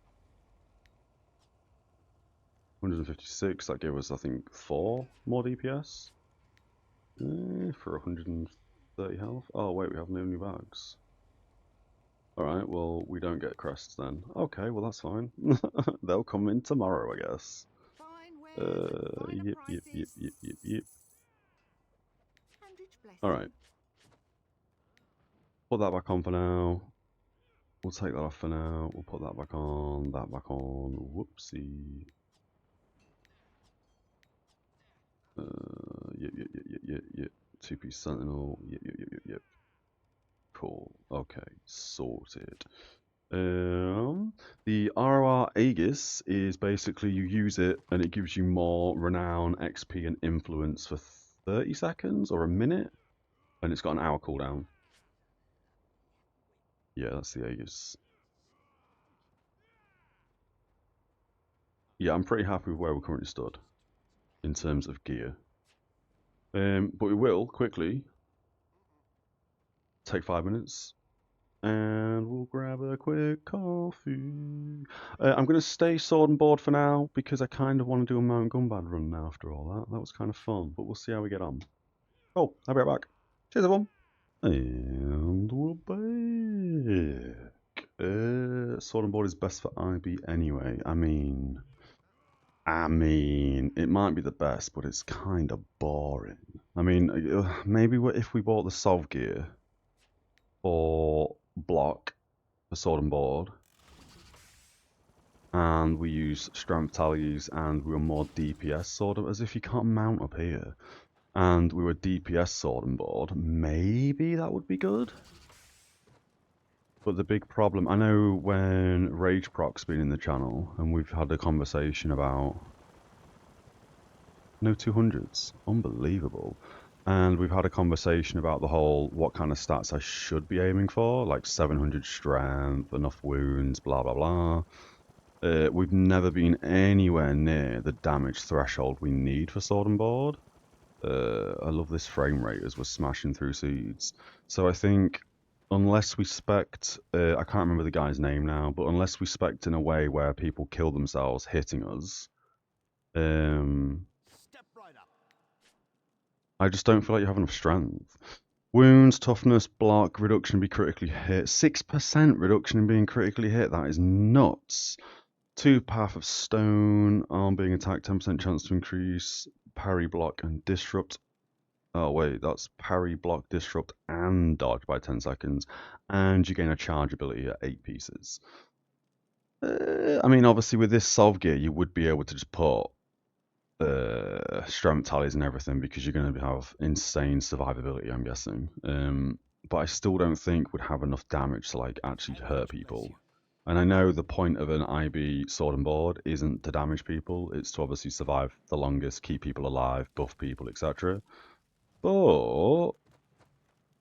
156, that gave us, I think, 4 more DPS. For 130 health. Oh, wait, we have no new bags. Alright, well, we don't get crests then. Okay, well, that's fine. They'll come in tomorrow, I guess. Fine wares, finer Yep. prices. Handage blessing. Alright. Put that back on for now. We'll take that off for now. We'll put that back on, Whoopsie. Yep. 2-piece sentinel. Yep. Cool. Okay, sorted. The RvR Aegis is basically you use it and it gives you more renown, XP, and influence for 30 seconds or a minute, and it's got an hour cooldown. Yeah, that's the Aegis. Yeah, I'm pretty happy with where we're currently stood in terms of gear. But we will quickly take 5 minutes and we'll grab a quick coffee. I'm going to stay sword and board for now because I kind of want to do a Mount Gumbad run now after all that. That was kind of fun, but we'll see how we get on. Oh, I'll be right back. Cheers, everyone. And we're back. Sword and board is best for IB anyway. I mean, it might be the best, but it's kind of boring. I mean, maybe if we bought the Sov gear or block for sword and board, and we use strength tallies, and we were more DPS sort of, as if you can't mount up here, and we were DPS sword and board, maybe that would be good. But the big problem, I know when Rage Proc's been in the channel, and we've had a conversation about no 200s, unbelievable. And we've had a conversation about the whole what kind of stats I should be aiming for, like 700 strength, enough wounds, blah blah blah. We've never been anywhere near the damage threshold we need for sword and board. I love this frame rate as we're smashing through seeds. So I think unless we spect, I can't remember the guy's name now, but unless we spect in a way where people kill themselves hitting us, I just don't feel like you have enough strength. Wounds, toughness, block, reduction, be critically hit. 6% reduction in being critically hit. That is nuts. 2 Path of Stone. Arm being attacked, 10% chance to increase. Parry, block, and disrupt. Oh wait, that's parry, block, disrupt, and dodge by 10 seconds. And you gain a charge ability at 8 pieces. I mean, obviously with this Sov gear, you would be able to just put strength tallies and everything because you're going to have insane survivability, I'm guessing. But I still don't think would have enough damage to like actually hurt people. And I know the point of an IB sword and board isn't to damage people, it's to obviously survive the longest, keep people alive, buff people, etc. But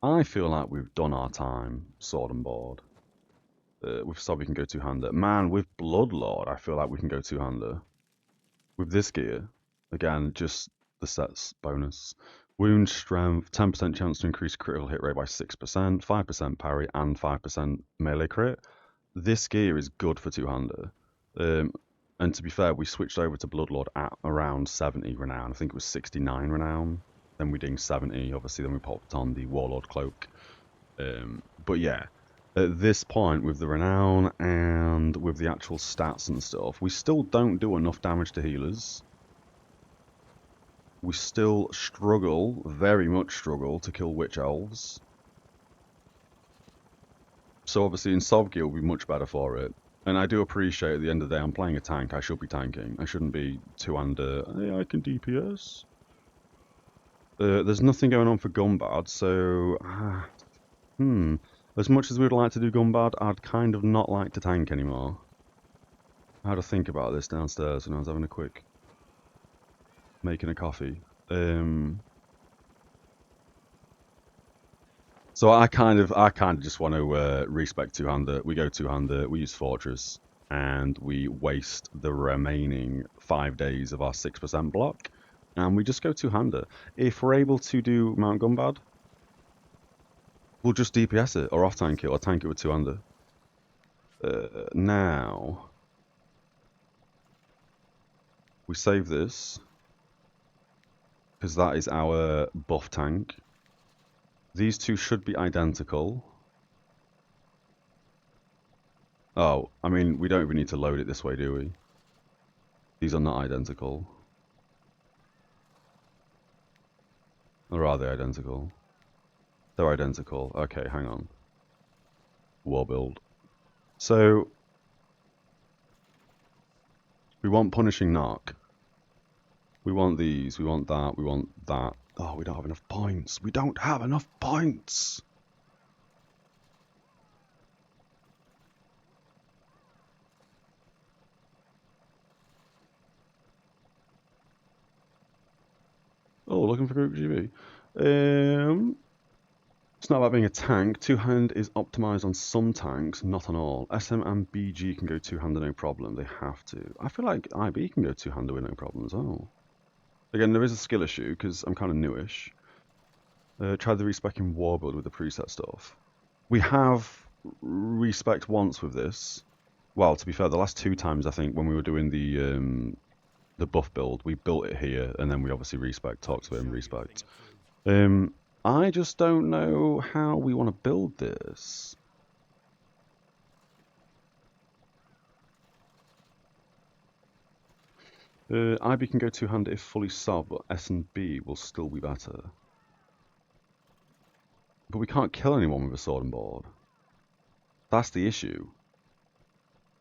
I feel like we've done our time sword and board. With Sov we can go two-hander. Man, with Bloodlord I feel like we can go two-hander. With this gear, again, just the sets bonus. Wound strength, 10% chance to increase critical hit rate by 6%, 5% parry, and 5% melee crit. This gear is good for two-hander. And to be fair, we switched over to Bloodlord at around 70 renown. I think it was 69 renown. Then we dinged 70, obviously, then we popped on the Warlord cloak. But yeah, at this point, with the renown and with the actual stats and stuff, we still don't do enough damage to healers. We still struggle, very much struggle, to kill witch elves. So obviously in Sov gear we'll be much better for it. And I do appreciate at the end of the day I'm playing a tank, I should be tanking. I shouldn't be two-hander, hey, I can DPS. There's nothing going on for Gumbad, so... As much as we'd like to do Gumbad, I'd kind of not like to tank anymore. I had to think about this downstairs when I was having a quick... making a coffee. So I kind of just want to respec two-hander. We go two-hander, we use Fortress, and we waste the remaining 5 days of our 6% block, and we just go two-hander. If we're able to do Mount Gumbad, we'll just DPS it, or off-tank it, or tank it with two-hander. Now, we save this, because that is our buff tank. These two should be identical. Oh, I mean, we don't even need to load it this way, do we? These are not identical. Or are they identical? They're identical. Okay, hang on. War build. So, we want Punishing Knock. We want these, we want that, we want that. Oh, we don't have enough points. We don't have enough points! Oh, looking for group GB. It's not about being a tank. Two-hand is optimized on some tanks, not on all. SM and BG can go two-hander no problem. They have to. I feel like IB can go two-hander with no problem as well. Again, there is a skill issue because I'm kind of newish. Tried the respec-ing war build with the preset stuff. We have respec once with this. Well, to be fair, the last 2 times I think when we were doing the buff build, we built it here and then we obviously respec, talked to it and respec. I just don't know how we want to build this. IB can go two-hander if fully sub, but S and B will still be better. But we can't kill anyone with a sword and board. That's the issue.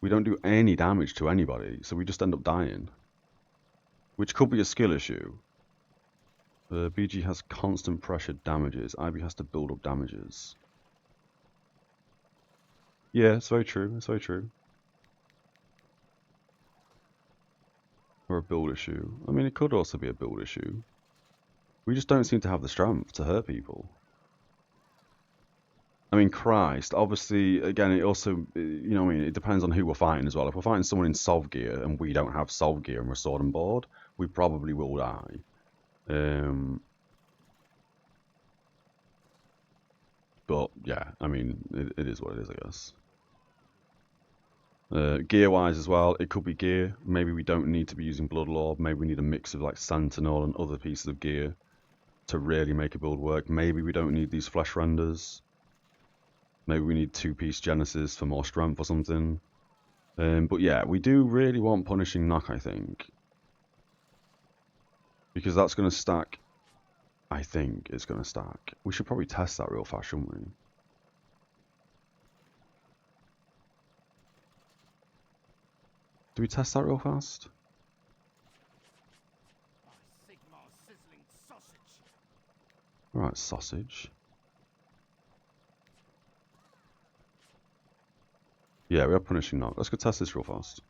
We don't do any damage to anybody, so we just end up dying. Which could be a skill issue. BG has constant pressure damages. IB has to build up damages. Yeah, it's very true. It's very true. Or a build issue. I mean, it could also be a build issue. We just don't seem to have the strength to hurt people. I mean, Christ, obviously, again, it also, you know what I mean, it depends on who we're fighting as well. If we're fighting someone in Sov gear and we don't have Sov gear and we're sword and board, we probably will die. But, yeah, I mean, it is what it is, I guess. Gear-wise as well, it could be gear. Maybe we don't need to be using Bloodlord. Maybe we need a mix of, like, Sentinel and other pieces of gear to really make a build work. Maybe we don't need these flesh renders. Maybe we need 2-piece Genesis for more strength or something. But yeah, we do really want Punishing Knock, I think. Because that's going to stack. I think it's going to stack. We should probably test that real fast, shouldn't we? Do we test that real fast? Alright, sausage. Yeah, we are Punishing Knock. Let's go test this real fast.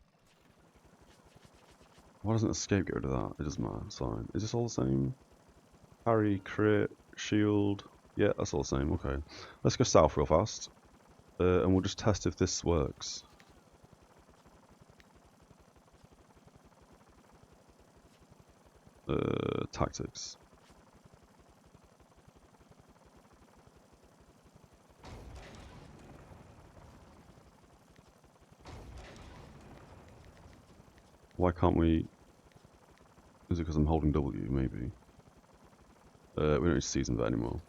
Why doesn't escape get rid of that? It doesn't matter, it's fine. Is this all the same? Parry, crit, shield. Yeah, that's all the same, okay. Let's go south real fast. And we'll just test if this works. Tactics. Why can't we... Is it because I'm holding W, maybe? We don't need to season that anymore.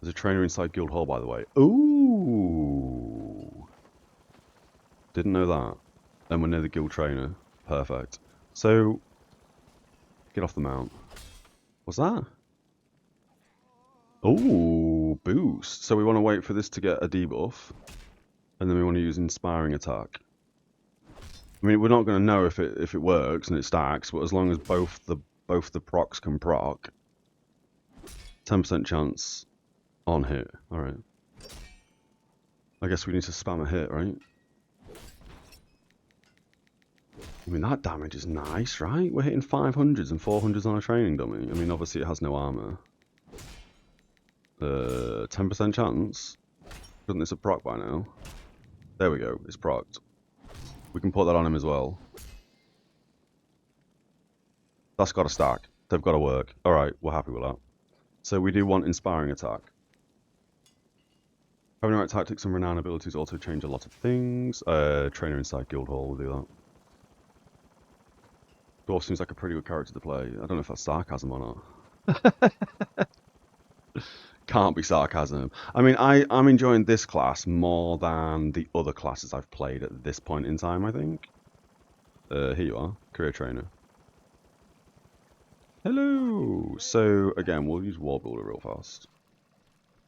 There's a trainer inside Guildhall, by the way. Ooh! Didn't know that. And we're near the guild trainer. Perfect. So, get off the mount. What's that? Ooh, boost. So we want to wait for this to get a debuff. And then we want to use Inspiring Attack. I mean, we're not going to know if it works and it stacks, but as long as both the procs can proc, 10% chance on hit. Alright. I guess we need to spam a hit, right? I mean, that damage is nice, right? We're hitting 500s and 400s on a training dummy. I mean, obviously it has no armor. 10% chance? Shouldn't this have proc by now? There we go, it's procced. We can put that on him as well. That's got to stack. They've got to work. Alright, we're happy with that. So we do want Inspiring Attack. Having the right tactics and renown abilities also change a lot of things. Trainer inside Guildhall will do that. Dwarf seems like a pretty good character to play. I don't know if that's sarcasm or not. Can't be sarcasm. I mean, I'm enjoying this class more than the other classes I've played at this point in time, I think. Here you are, career trainer. Hello! So, again, we'll use War Builder real fast.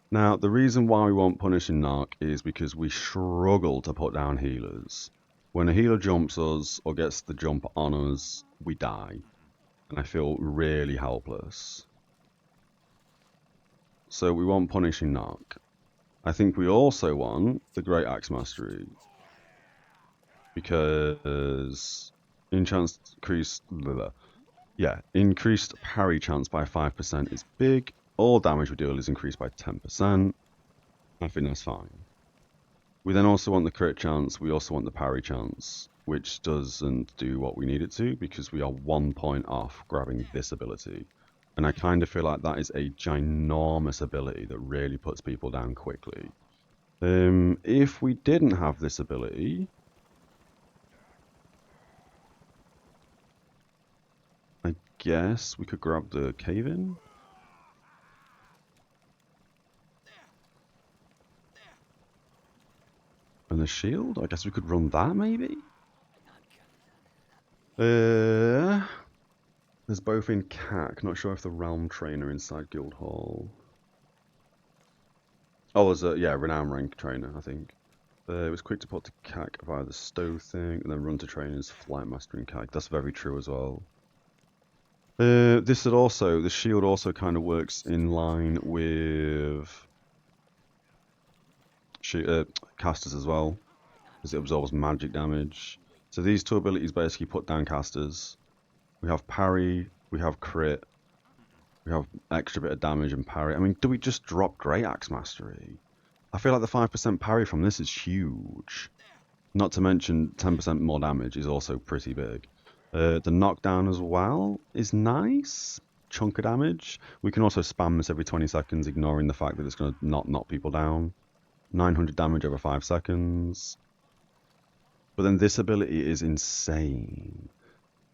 Now, the reason why we want Punishing Knock is because we struggle to put down healers. When a healer jumps us or gets the jump on us, we die. And I feel really helpless. So we want Punishing Knock. I think we also want the Great Axe Mastery. Because increased parry chance by 5% is big. All damage we deal is increased by 10%. I think that's fine. We then also want the crit chance. We also want the parry chance, which doesn't do what we need it to because we are 1 point off grabbing this ability. And I kind of feel like that is a ginormous ability that really puts people down quickly. If we didn't have this ability, I guess we could grab the cave-in. And the shield? I guess we could run that maybe? There's both in CAC. Not sure if the Realm Trainer inside Guildhall. Oh, there's a, yeah, Renown Rank Trainer, I think. It was quick to put to CAC via the stove thing, and then run to trainers, Flight Master in CAC. That's very true as well. The shield also kind of works in line with casters as well, because it absorbs magic damage. So these two abilities basically put down casters. We have parry, we have crit, we have extra bit of damage and parry. I mean, do we just drop Great Axe Mastery? I feel like the 5% parry from this is huge. Not to mention 10% more damage is also pretty big. The knockdown as well is nice. Chunk of damage. We can also spam this every 20 seconds, ignoring the fact that it's going to not knock people down. 900 damage over 5 seconds. But then this ability is insane.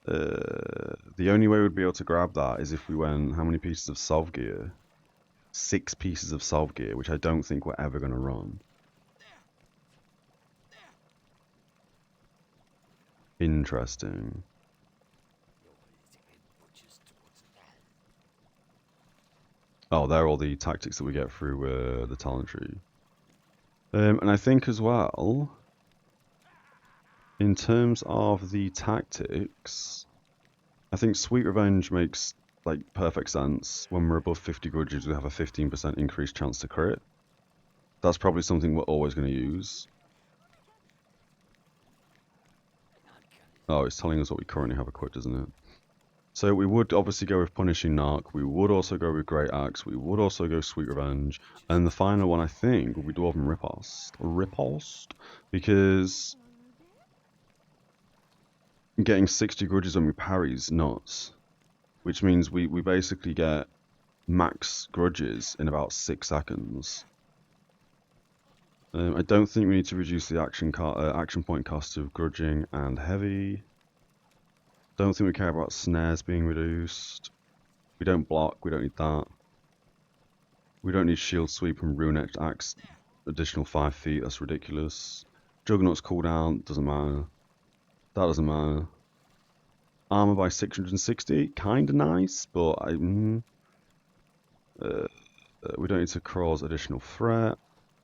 The only way we'd be able to grab that is if we went, how many pieces of Solve Gear? 6 pieces of Solve Gear, which I don't think we're ever going to run. Interesting. Oh, they're all the tactics that we get through the talent tree. And I think as well, in terms of the tactics, I think Sweet Revenge makes like perfect sense. When we're above 50 grudges, we have a 15% increased chance to crit. That's probably something we're always going to use. Oh, it's telling us what we currently have equipped, isn't it? So we would obviously go with Punishing Knock, we would also go with Great Axe, we would also go Sweet Revenge, and the final one I think will be Dwarven Riposte, because getting 60 grudges when we parry is nuts, which means we basically get max grudges in about 6 seconds. I don't think we need to reduce the action point cost of grudging and heavy. Don't think we care about snares being reduced. We don't block, we don't need that. We don't need shield sweep and rune axe additional 5 feet. That's ridiculous. Juggernaut's cooldown doesn't matter. That doesn't matter. Armor by 660, kind of nice, but we don't need to cause additional threat.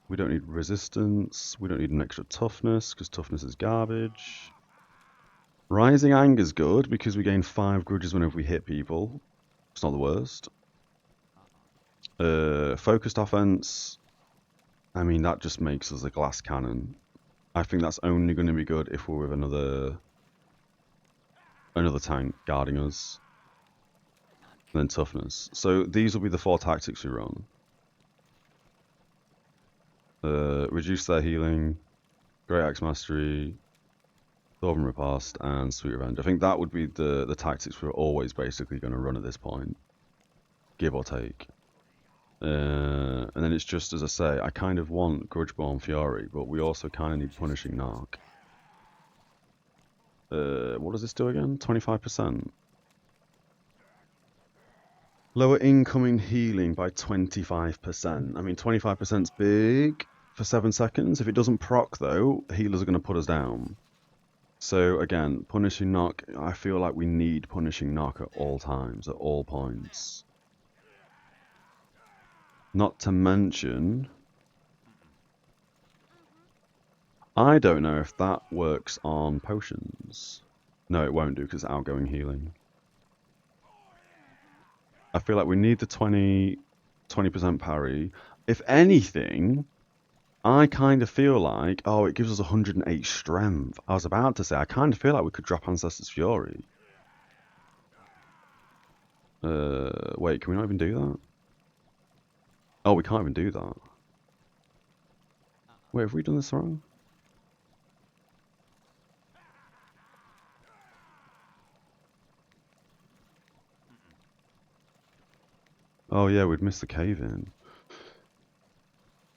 We don't need resistance. We don't need an extra toughness, because toughness is garbage. Rising Anger is good, because we gain 5 grudges whenever we hit people. It's not the worst. Focused offense. I mean, that just makes us a glass cannon. I think that's only going to be good if we're with another tank guarding us. And then toughness. So these will be the 4 tactics we run. Reduce their healing, Great Axe Mastery, Thorben Riposte, and Sweet Revenge. I think that would be the tactics we're always basically going to run at this point. Give or take. And then it's just, as I say, I kind of want Grudgeborn Fury, but we also kind of need Punishing Knock. What does this do again? 25%. Lower incoming healing by 25%. I mean, 25% is big for 7 seconds. If it doesn't proc, though, healers are going to put us down. So, again, Punishing Knock, I feel like we need Punishing Knock at all times, at all points. Not to mention, I don't know if that works on potions. No, it won't do because it's outgoing healing. I feel like we need the 20% parry. If anything, I kind of feel like, oh, it gives us 108 strength. I was about to say, I kind of feel like we could drop Ancestor's Fury. Wait, can we not even do that? Oh, we can't even do that. Wait, have we done this wrong? Oh yeah, we'd missed the cave in.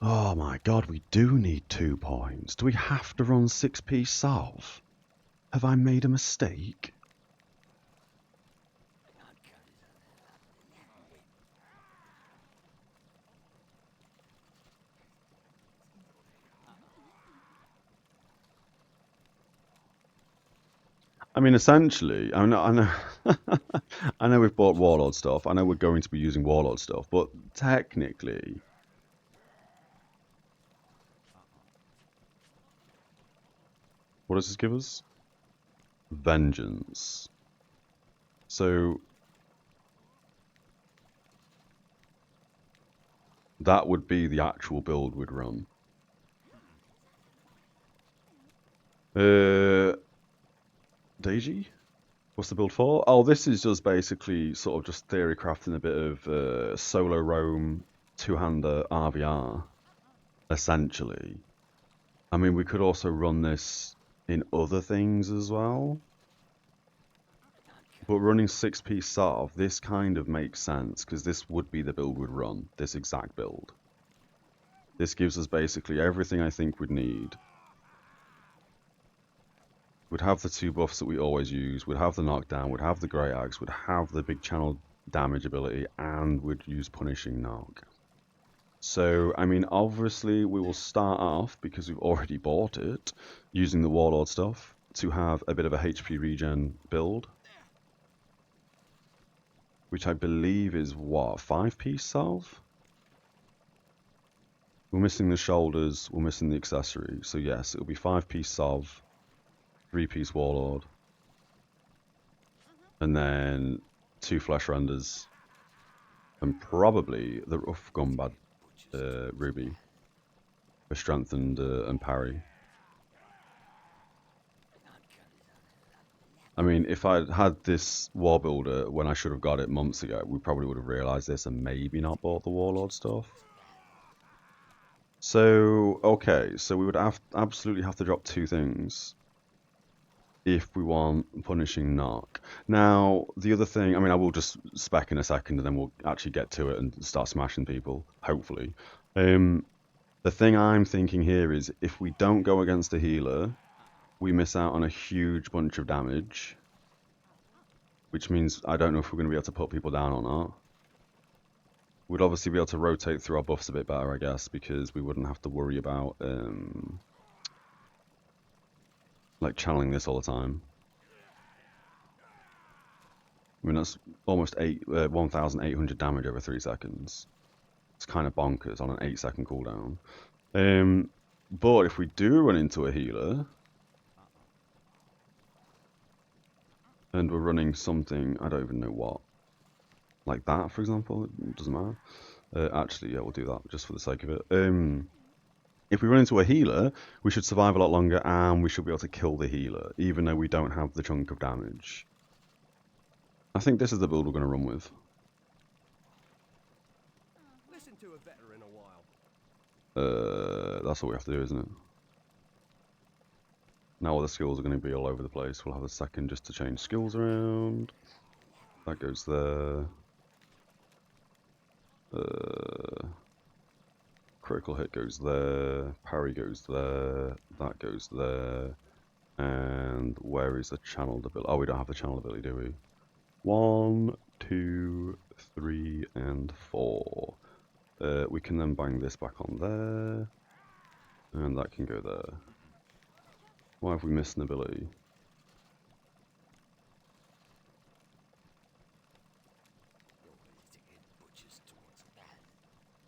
Oh my god, we do need 2 points. Do we have to run 6p south? Have I made a mistake? I mean, essentially, I know, I know we've bought Warlord stuff. I know we're going to be using Warlord stuff, but technically, what does this give us? Vengeance. So that would be the actual build we'd run. Deiji? What's the build for? Oh, this is just basically sort of just theory crafting a bit of solo roam, 2-hander RvR, essentially. I mean, we could also run this in other things as well. But running 6p Sarv, this kind of makes sense, because this would be the build we'd run, this exact build. This gives us basically everything I think we'd need. We'd have the 2 buffs that we always use, we'd have the knockdown, we'd have the Great Axe, we'd have the big channel damage ability, and we'd use Punishing Knock. So, I mean, obviously we will start off, because we've already bought it, using the Warlord stuff, to have a bit of a HP regen build. Which I believe is, what, 5-piece salve? We're missing the shoulders, we're missing the accessory, so yes, it'll be 5-piece salve. 3-piece Warlord, and then 2 flesh renders, and probably the rough Gumbad Ruby for strength and parry. I mean, if I'd had this War Builder when I should have got it months ago, we probably would have realised this and maybe not bought the Warlord stuff. So, okay, so we would absolutely have to drop 2 things if we want Punishing Knock. Now, the other thing, I mean, I will just spec in a second and then we'll actually get to it and start smashing people, hopefully. The thing I'm thinking here is, if we don't go against a healer, we miss out on a huge bunch of damage. Which means I don't know if we're going to be able to put people down or not. We'd obviously be able to rotate through our buffs a bit better, I guess, because we wouldn't have to worry about like channeling this all the time. I mean, that's almost 1,800 damage over 3 seconds. It's kind of bonkers on an 8-second cooldown. But if we do run into a healer, and we're running something, I don't even know what, like that, for example, it doesn't matter. Actually, yeah, we'll do that just for the sake of it. If we run into a healer, we should survive a lot longer, and we should be able to kill the healer, even though we don't have the chunk of damage. I think this is the build we're going to run with. Listen to a veteran a while. That's all we have to do, isn't it? Now all the skills are going to be all over the place. We'll have a second just to change skills around. That goes there. Critical hit goes there. Parry goes there. That goes there. And where is the channeled ability? Oh, we don't have the channeled ability, do we? 1, 2, 3, and 4. We can then bang this back on there. And that can go there. Why have we missed an ability?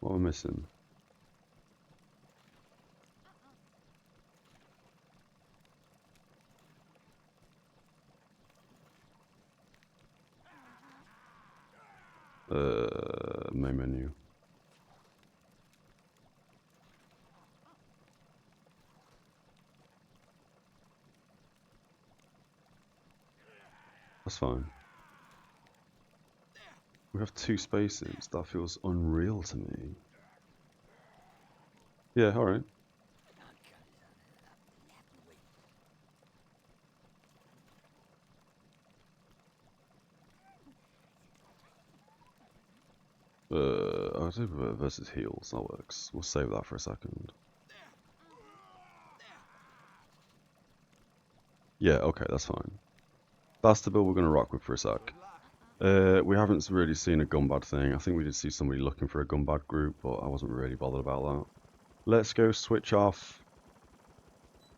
What am I missing? Main menu. That's fine. We have 2 spaces. That feels unreal to me. Yeah, alright. I'll do versus heals. That works. We'll save that for a second. Yeah, okay, that's fine. That's the build we're going to rock with for a sec. We haven't really seen a Gumbad thing. I think we did see somebody looking for a Gumbad group, but I wasn't really bothered about that. Let's go switch off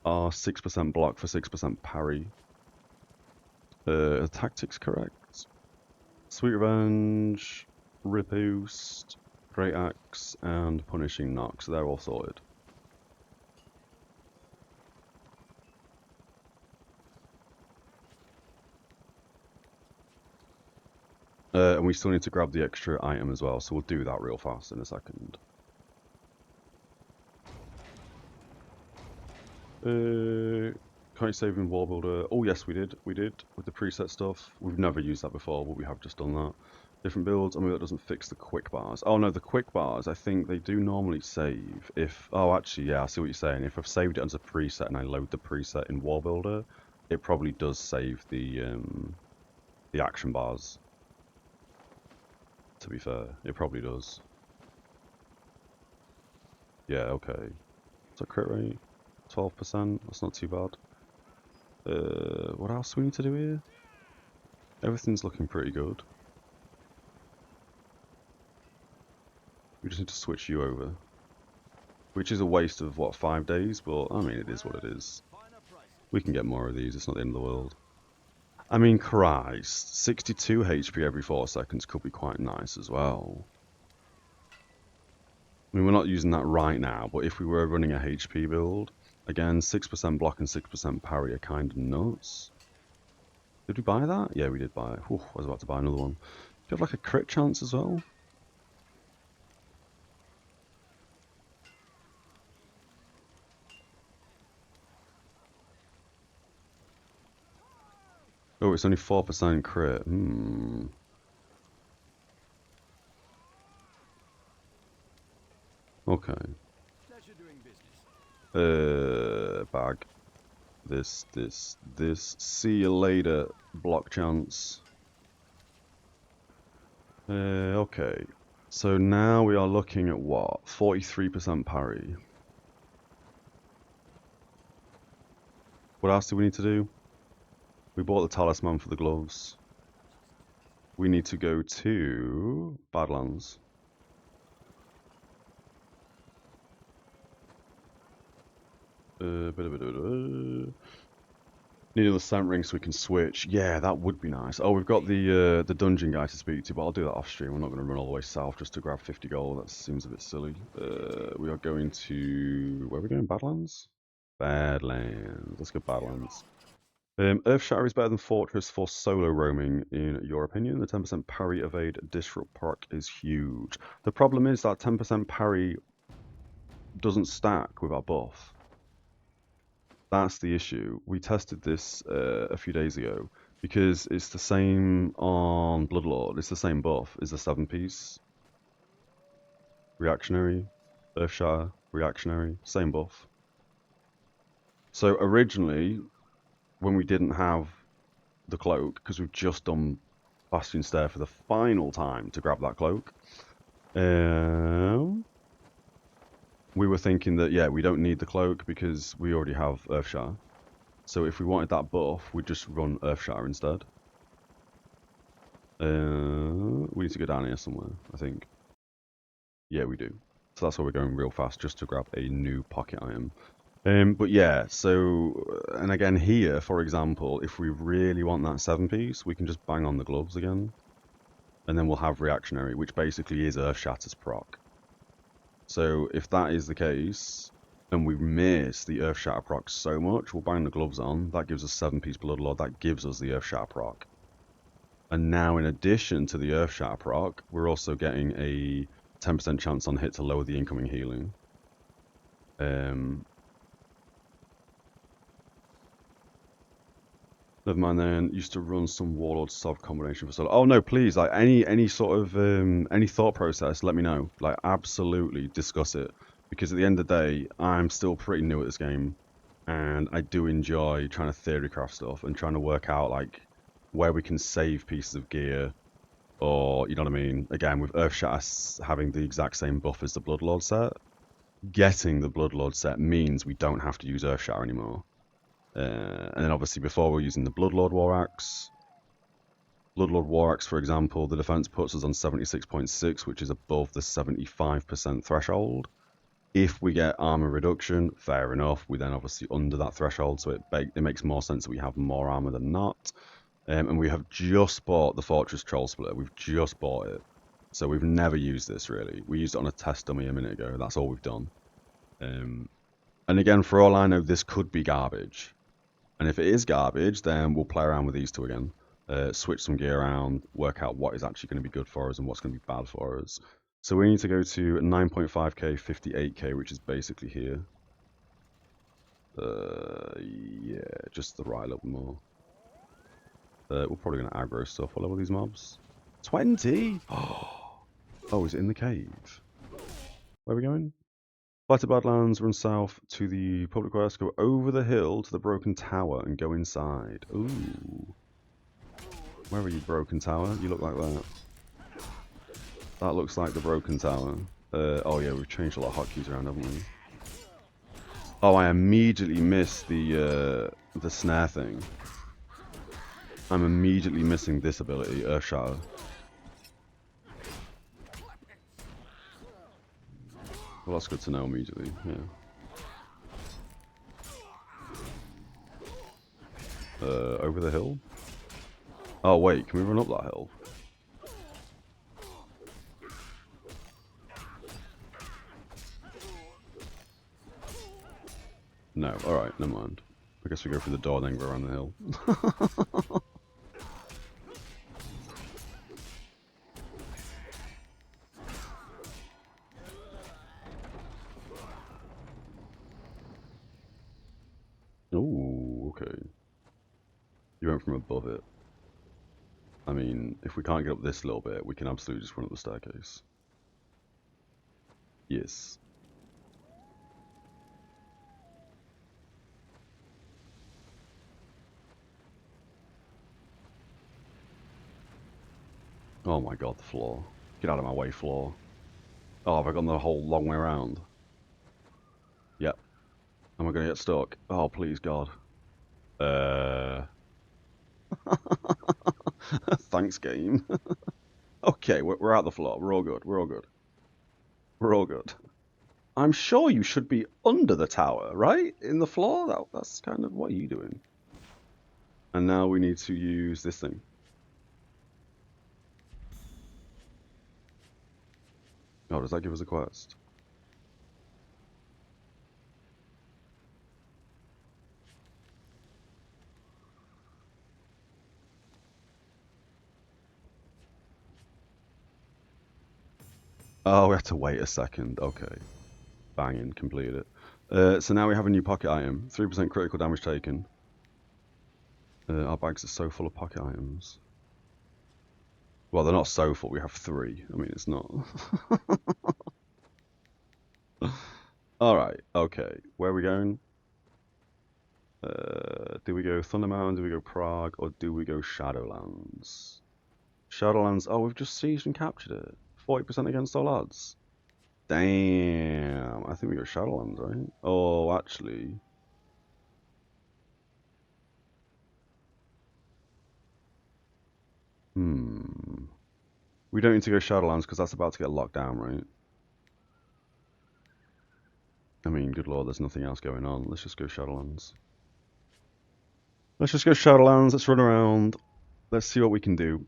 our 6% block for 6% parry. Tactics correct. Sweet Revenge, Riposte, Great Axe, and Punishing Knock. So they're all sorted. And we still need to grab the extra item as well, so we'll do that real fast in a second. Can't you save in War Builder? Oh yes, we did, with the preset stuff. We've never used that before, but we have just done that. Different builds, I mean that doesn't fix the quick bars. Oh no, the quick bars, I think they do normally save if, oh actually yeah, I see what you're saying. If I've saved it as a preset and I load the preset in War Builder, it probably does save the action bars. To be fair, it probably does. Yeah, okay. What's our crit rate? 12%, that's not too bad. What else do we need to do here? Everything's looking pretty good. We just need to switch you over. Which is a waste of, what, 5 days? But, I mean, it is what it is. We can get more of these, it's not the end of the world. I mean, Christ, 62 HP every 4 seconds could be quite nice as well. I mean, we're not using that right now, but if we were running a HP build, again, 6% block and 6% parry are kind of nuts. Did we buy that? Yeah, we did buy it. Whew, I was about to buy another one. Do you have like a crit chance as well? Oh, it's only 4% crit. Okay. Bag. This. See you later, block chance. Okay. So now we are looking at what? 43% parry. What else do we need to do? We bought the talisman for the gloves. We need to go to Badlands. Need another scent ring so we can switch. Yeah, that would be nice. Oh, we've got the dungeon guy to speak to, but I'll do that off stream. We're not going to run all the way south just to grab 50 gold. That seems a bit silly. We are going to... Where are we going? Badlands? Badlands. Let's go Badlands. Earthshatter is better than Fortress for solo roaming, in your opinion. The 10% parry, evade, disrupt proc is huge. The problem is that 10% parry doesn't stack with our buff. That's the issue. We tested this a few days ago because it's the same on Bloodlord. It's the same buff. It's a 7-piece. Reactionary, Earthshatter, reactionary, same buff. So originally, when we didn't have the cloak, because we've just done Bastion Stair for the final time to grab that cloak, we were thinking that, yeah, we don't need the cloak because we already have Earthshatter. So if we wanted that buff, we'd just run Earthshatter instead. We need to go down here somewhere, I think. Yeah, we do. So that's why we're going real fast, just to grab a new pocket item. But yeah, so, and again here, for example, if we really want that 7-piece, we can just bang on the gloves again. And then we'll have reactionary, which basically is Earthshatter's proc. So if that is the case, and we miss the Earthshatter proc so much, we'll bang the gloves on. That gives us 7-piece Bloodlord. That gives us the Earthshatter proc. And now, in addition to the Earthshatter proc, we're also getting a 10% chance on hit to lower the incoming healing. Never mind then. Used to run some Warlord Sov combination for solo. Oh no, please! Like any sort of any thought process, let me know. Like absolutely discuss it, because at the end of the day, I'm still pretty new at this game, and I do enjoy trying to theorycraft stuff and trying to work out like where we can save pieces of gear, or you know what I mean. Again, with Earthshatter having the exact same buff as the Bloodlord set, getting the Bloodlord set means we don't have to use Earthshatter anymore. And then obviously before we're using the Bloodlord War Axe. Bloodlord War Axe, for example, the defense puts us on 76.6, which is above the 75% threshold. If we get armor reduction, fair enough. We then obviously under that threshold, so it makes more sense that we have more armor than not. And we have just bought the Fortress Troll Splitter. We've just bought it. So we've never used this really. We used it on a test dummy a minute ago. That's all we've done. And again, for all I know, this could be garbage. And if it is garbage, then we'll play around with these two again. Switch some gear around, work out what is actually going to be good for us and what's going to be bad for us. So we need to go to 9.5k, 58k, which is basically here. Yeah, just the right a little more. We're probably going to aggro stuff. What level are these mobs? 20! Oh, is it in the cave? Where are we going? Fly to Badlands, run south to the public quest, go over the hill to the broken tower and go inside. Ooh. Where are you, broken tower? You look like that. That looks like the broken tower. Oh yeah, we've changed a lot of hotkeys around, haven't we? Oh, I immediately missed the snare thing. I'm immediately missing this ability, Earthshatter. Well, that's good to know immediately, yeah. Over the hill? Oh wait, can we run up that hill? No, alright, never mind. I guess we go through the door and then go around the hill. Ooh, okay. You went from above it. I mean, if we can't get up this little bit, we can absolutely just run up the staircase. Yes. Oh my god, the floor. Get out of my way, floor. Oh, have I gone the whole long way around? Yep. Am I gonna get stuck? Oh, please, God. Thanks, game. Okay, we're out the floor. We're all good. We're all good. We're all good. I'm sure you should be under the tower, right? In the floor? That's kind of... What are you doing? And now we need to use this thing. Oh, does that give us a quest? Oh, we have to wait a second. Okay. Banging, completed it. So now we have a new pocket item. 3% critical damage taken. Our bags are so full of pocket items. Well, they're not so full. We have 3. I mean, it's not. Alright, okay. Where are we going? Do we go Thunder Mountain, do we go Prague, or do we go Shadowlands? Shadowlands, oh, we've just sieged and captured it. 40% against all odds. Damn, I think we go Shadowlands, right? Oh, actually. We don't need to go Shadowlands because that's about to get locked down, right? I mean, good lord, there's nothing else going on. Let's just go Shadowlands. Let's just go Shadowlands, let's run around. Let's see what we can do.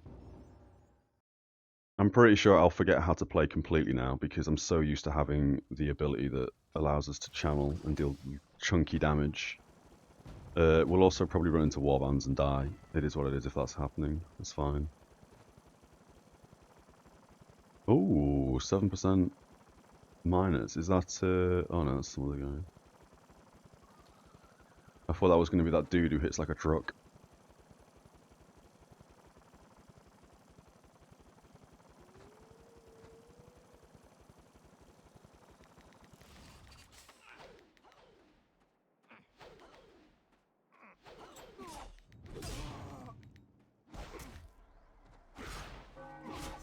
I'm pretty sure I'll forget how to play completely now because I'm so used to having the ability that allows us to channel and deal chunky damage. We'll also probably run into warbands and die. It is what it is if that's happening. That's fine. Oh, 7% minus. Is that... oh no, that's some other guy. I thought that was going to be that dude who hits like a truck.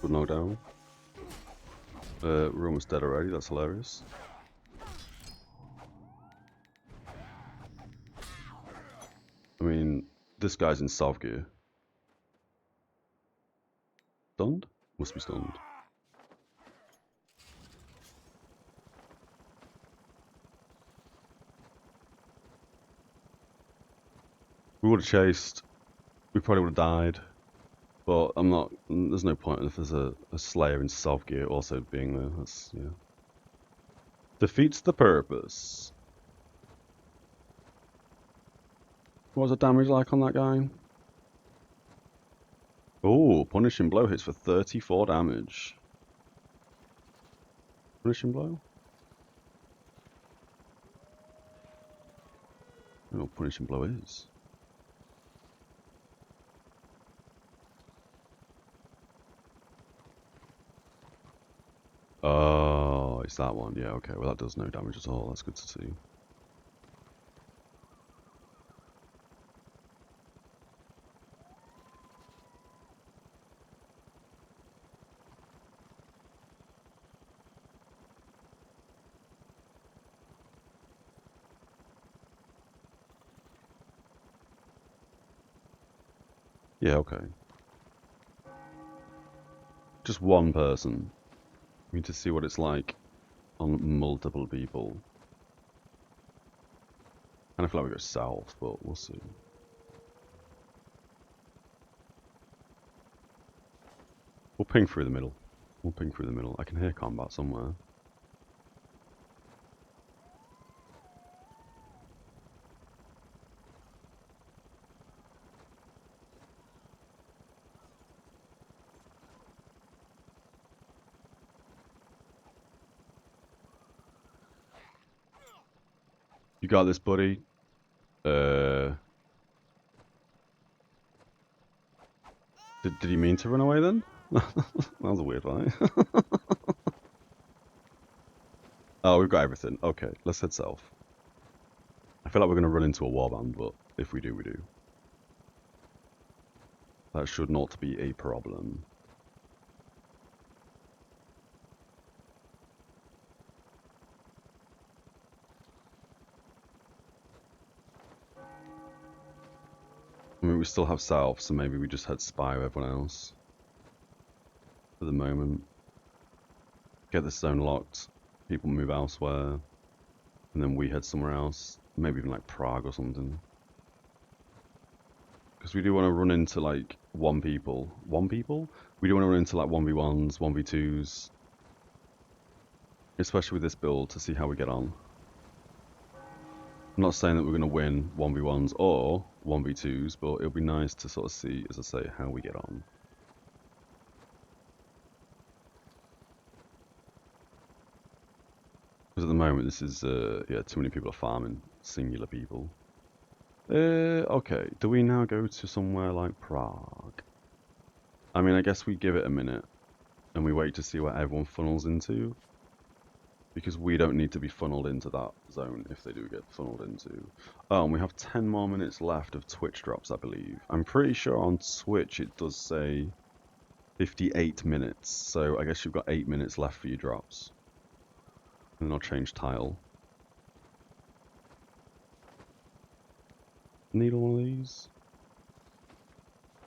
Good knockdown. We're almost dead already, that's hilarious. I mean, this guy's in Sov gear. Stunned? Must be stunned. We would have chased. We probably would have died. But I'm not... There's no point if there's a Slayer in Sov gear also being there. That's... yeah. Defeats the purpose. What was the damage like on that guy? Oh, Punishing Blow hits for 34 damage. Punishing Blow? I don't know what Punishing Blow is. Oh, it's that one. Yeah, okay. Well, that does no damage at all. That's good to see. Yeah, okay. Just one person. We need to see what it's like on multiple people. And I feel like we go south, but we'll see. We'll ping through the middle. We'll ping through the middle. I can hear combat somewhere. You got this, buddy. Did he mean to run away then? That was a weird line. Oh, we've got everything. Okay, let's head south. I feel like we're going to run into a warband, but if we do, we do. That should not be a problem. I mean, we still have south, so maybe we just head spy with everyone else. For the moment. Get this zone locked. people move elsewhere, and then we head somewhere else, maybe even like Prague or something. Because we do want to run into like one people. We do want to run into like 1v1s, 1v2s, especially with this build to see how we get on. I'm not saying that we're going to win 1v1s or 1v2s, but it'll be nice to sort of see, as I say, how we get on. Because at the moment this is, yeah, too many people are farming, singular people. Okay, do we now go to somewhere like Prague? I mean, I guess we give it a minute, and we wait to see what everyone funnels into. Because we don't need to be funneled into that zone if they do get funneled into. Oh, and we have 10 more minutes left of Twitch drops, I believe. I'm pretty sure on Twitch it does say 58 minutes, so I guess you've got 8 minutes left for your drops. And then I'll change tile. Need all of these?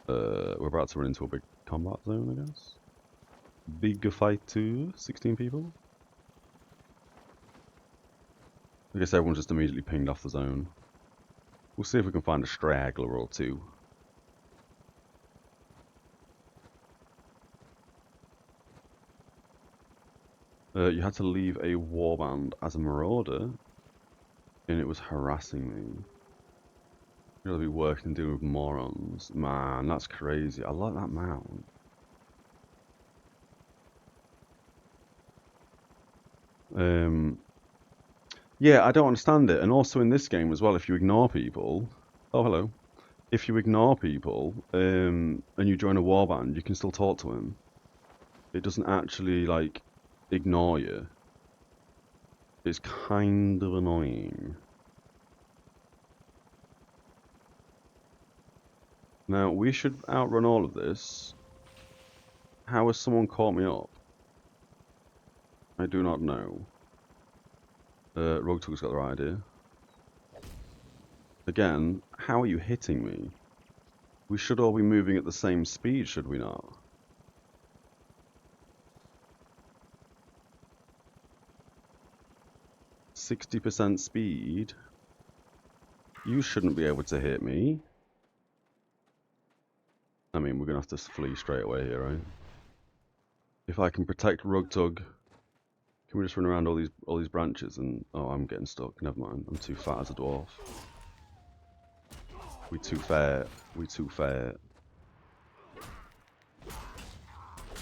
We're about to run into a big combat zone, I guess. Big fight too, 16 people. I guess everyone's just immediately pinged off the zone. We'll see if we can find a straggler or two. You had to leave a warband as a marauder, and it was harassing me. You're gonna be working and dealing with morons. Man, that's crazy. I like that mount. Yeah, I don't understand it. And also in this game as well, if you ignore people... Oh, hello. If you ignore people, and you join a warband, you can still talk to him. It doesn't actually, like, ignore you. It's kind of annoying. Now, we should outrun all of this. How has someone caught me up? I do not know. Rogue Tug's got the right idea. Again, how are you hitting me? We should all be moving at the same speed, should we not? %60 speed? You shouldn't be able to hit me. I mean, we're gonna have to flee straight away here, right? If I can protect Rogue Tug, can we just run around all these branches and... Oh, I'm getting stuck. Never mind. I'm too fat as a dwarf. We too fat. We too fat.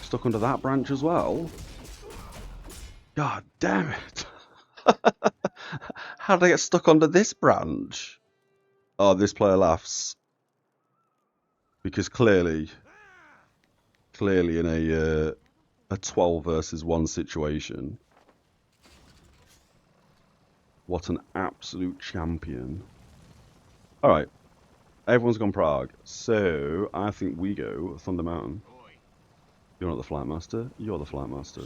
Stuck under that branch as well? God damn it! How did I get stuck under this branch? Oh, this player laughs. Because clearly in a 12 versus 1 situation, what an absolute champion. Alright, everyone's gone Prague, so I think we go Thunder Mountain. You're not the Flight Master, you're the Flight Master.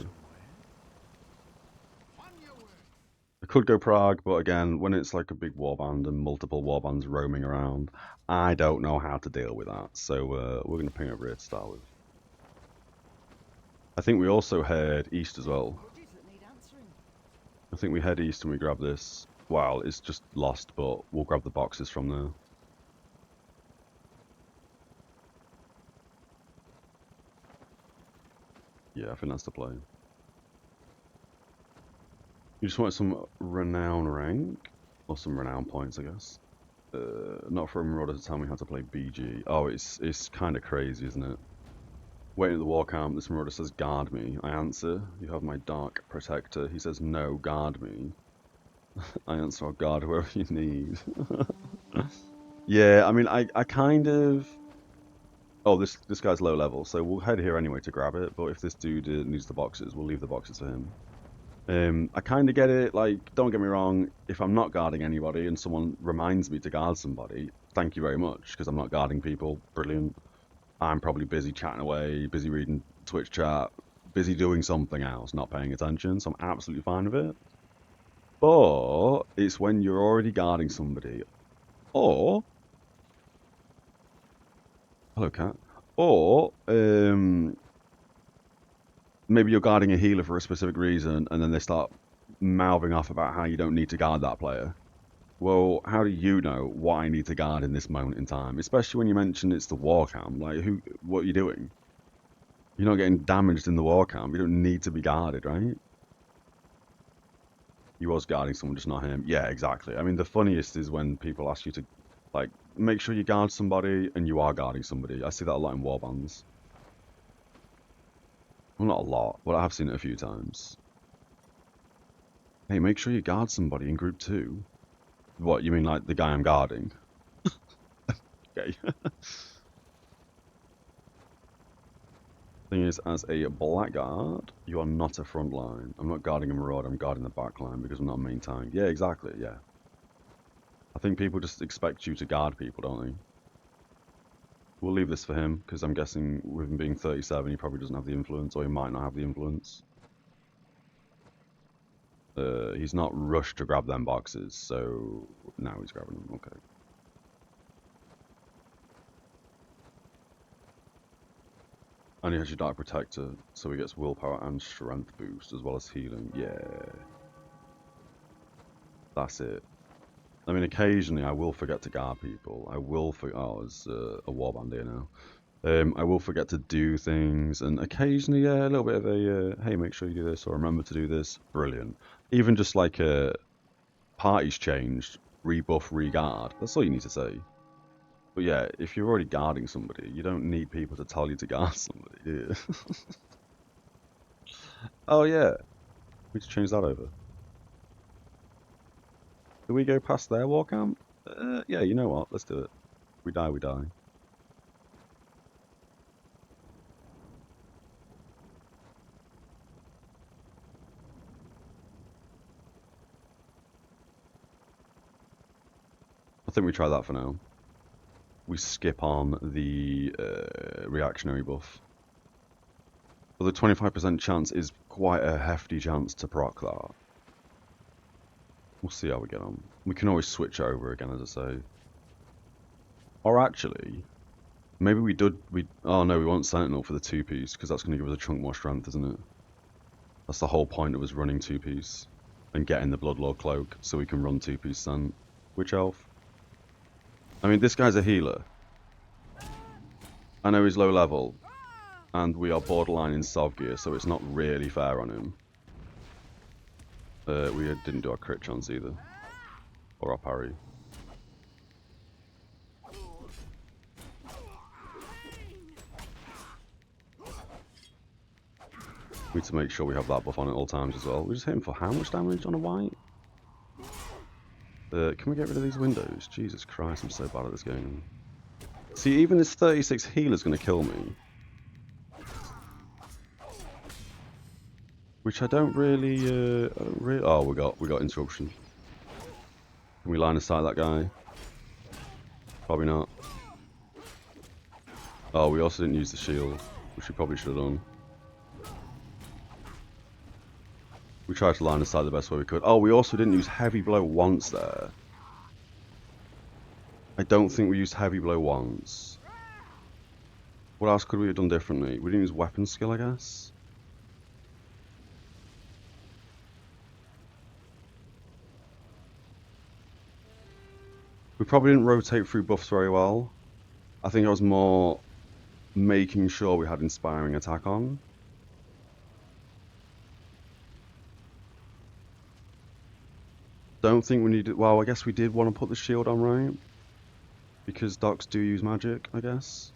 I could go Prague, but again, when it's like a big warband and multiple warbands roaming around, I don't know how to deal with that, so we're going to ping over here to start with. I think we also head east as well. I think we head east and we grab this. Wow, it's just lost, but we'll grab the boxes from there. Yeah, I think that's the play. You just want some renown rank? Or some renown points, I guess. Not for a marauder to tell me how to play BG. Oh, it's kind of crazy, isn't it? Waiting at the war camp, this marauder says, guard me. I answer, you have my dark protector. He says, no, guard me. I answer, I'll guard whoever you need. Yeah, I mean, I kind of... Oh, this guy's low level, so we'll head here anyway to grab it, but if this dude needs the boxes, we'll leave the boxes for him. I kind of get it, like, don't get me wrong, if I'm not guarding anybody and someone reminds me to guard somebody, thank you very much, because I'm not guarding people, brilliant. I'm probably busy chatting away, busy reading Twitch chat, busy doing something else, not paying attention, so I'm absolutely fine with it. But it's when you're already guarding somebody, or... Hello, cat. Or, maybe you're guarding a healer for a specific reason, and then they start mouthing off about how you don't need to guard that player. Well, how do you know what I need to guard in this moment in time? Especially when you mention it's the war camp. Like, what are you doing? You're not getting damaged in the war camp. You don't need to be guarded, right? He was guarding someone, just not him. Yeah, exactly. I mean, the funniest is when people ask you to, like, make sure you guard somebody, and you are guarding somebody. I see that a lot in warbands. Well, not a lot, but I have seen it a few times. Hey, make sure you guard somebody in group 2. What, you mean like the guy I'm guarding? Okay. Thing is, as a blackguard, you are not a front line. I'm not guarding a marauder, I'm guarding the back line because I'm not a main tank. Yeah, exactly, yeah. I think people just expect you to guard people, don't they? We'll leave this for him, because I'm guessing with him being 37, he probably doesn't have the influence, or he might not have the influence. He's not rushed to grab them boxes, so now he's grabbing them, okay. And he has your Dark Protector, so he gets willpower and strength boost, as well as healing. Yeah. That's it. I mean, occasionally I will forget to guard people. I will forget. Oh, it's a warband here now. I will forget to do things, and occasionally, yeah, a little bit of a, hey, make sure you do this, or remember to do this. Brilliant. Even just like parties changed, rebuff, re-guard. That's all you need to say. But yeah, if you're already guarding somebody, you don't need people to tell you to guard somebody, do you? Oh yeah, we just change that over. Do we go past their war camp? Yeah, you know what? Let's do it. We die, we die. I think we try that for now. We skip on the reactionary buff. Well, the 25% chance is quite a hefty chance to proc that. We'll see how we get on. We can always switch over again, as I say. Or actually, maybe we did. Oh no, we want Sentinel for the 2-piece because that's going to give us a chunk more strength, isn't it? That's the whole point of us running 2-piece and getting the Bloodlord cloak so we can run 2-piece Sent. Which elf? I mean, this guy's a healer. I know he's low level, and we are borderline in Sov gear, so it's not really fair on him. We didn't do our crit chance either, or our parry. We need to make sure we have that buff on at all times as well. We just hit him for how much damage on a white? Can we get rid of these windows? Jesus Christ, I'm so bad at this game. See, even this 36 healer's going to kill me. Which I don't really, oh, we got interruption. Can we line of sight that guy? Probably not. Oh, we also didn't use the shield, which we probably should have done. We tried to line of sight the best way we could. Oh, we also didn't use heavy blow once there. I don't think we used heavy blow once. What else could we have done differently? We didn't use weapon skill, I guess. We probably didn't rotate through buffs very well. I think I was more making sure we had inspiring attack on. Don't think we needed... Well, I guess we did want to put the shield on, right? Because docs do use magic, I guess.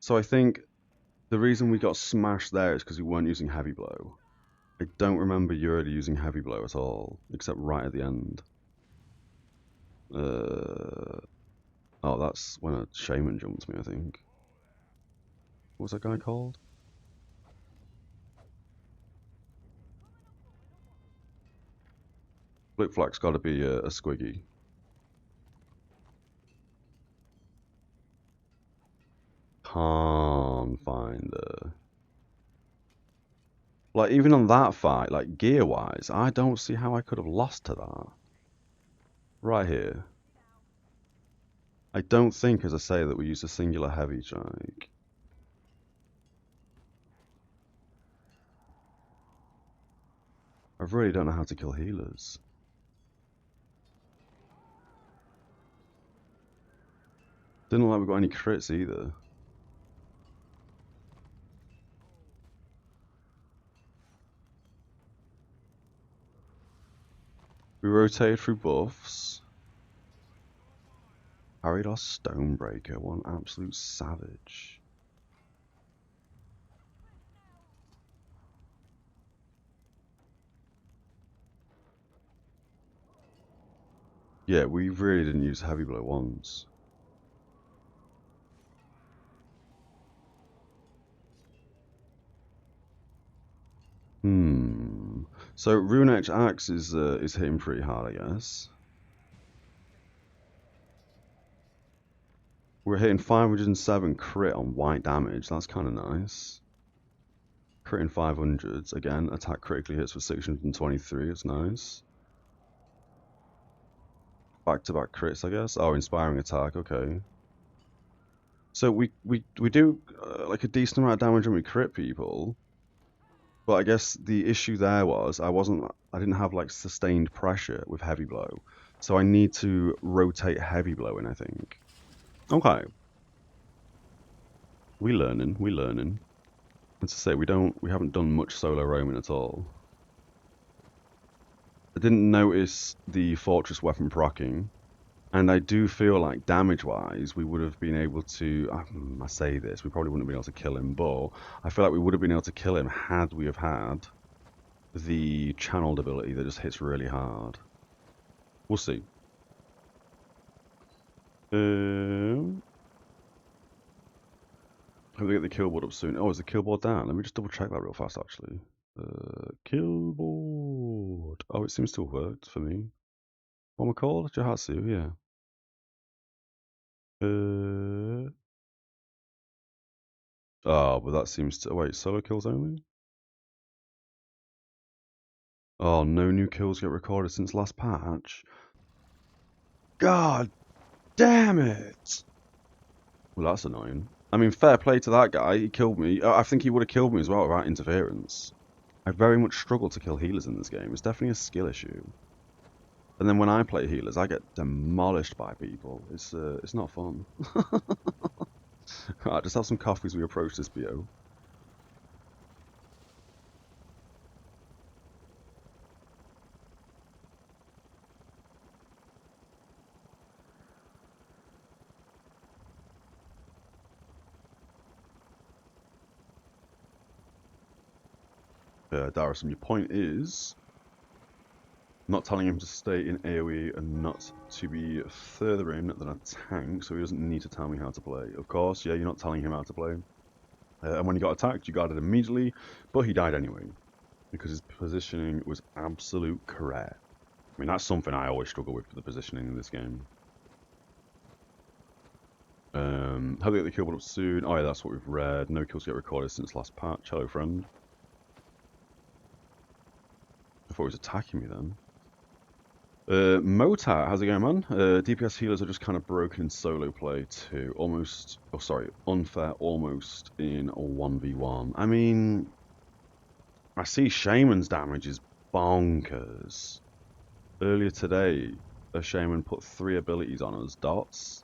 So I think the reason we got smashed there is because we weren't using heavy blow. I don't remember Yuri using heavy blow at all, except right at the end. Oh, that's when a shaman jumped me, I think. What was that guy called? Flipflap's got to be a squiggy. Can't find her. Like, even on that fight, like, gear-wise, I don't see how I could have lost to that. Right here. I don't think, as I say, that we used a singular heavy strike. I really don't know how to kill healers. Didn't look like we got any crits either. We rotated through buffs. Carried our Stonebreaker, one absolute savage. Yeah, we really didn't use heavy blow once. So Rune Edge Axe is hitting pretty hard, I guess. We're hitting 507 crit on white damage. That's kind of nice. Critting 500s again. Attack critically hits for 623. It's nice. Back-to-back crits, I guess. Oh, inspiring attack. Okay. So we do like a decent amount of damage when we crit people. But I guess the issue there was I didn't have like sustained pressure with heavy blow. So I need to rotate heavy blow in, I think. Okay. We learning. And to say we haven't done much solo roaming at all. I didn't notice the fortress weapon proccing. And I do feel like damage-wise, we would have been able to... I say this, we probably wouldn't have been able to kill him, but I feel like we would have been able to kill him had we have had the channeled ability that just hits really hard. We'll see. Hope they get the kill board up soon. Oh, is the kill board down? Let me just double check that real fast, actually. Kill board. Oh, it seems to have worked for me. What am I called? Jahatsu, yeah. Oh, but that seems to... Wait, solo kills only? Oh, no new kills get recorded since last patch. God damn it! Well, that's annoying. I mean, fair play to that guy. He killed me. I think he would have killed me as well without interference. I very much struggle to kill healers in this game. It's definitely a skill issue. And then when I play healers, I get demolished by people. It's not fun. Alright, just have some coffee as we approach this BO. Darrison, your point is not telling him to stay in AoE and not to be further in than a tank, so he doesn't need to tell me how to play. Of course, yeah, you're not telling him how to play. And when he got attacked, you guarded immediately, but he died anyway, because his positioning was absolute crap. I mean, that's something I always struggle with for the positioning in this game. How do they get the kill board up soon? Oh yeah, that's what we've read. No kills get recorded since last patch. Hello, friend. I thought he was attacking me then. Motar, how's it going, man? DPS healers are just kind of broken in solo play too. Almost, oh sorry, unfair almost in a 1v1. I mean, I see Shaman's damage is bonkers. Earlier today, a Shaman put 3 abilities on us, dots,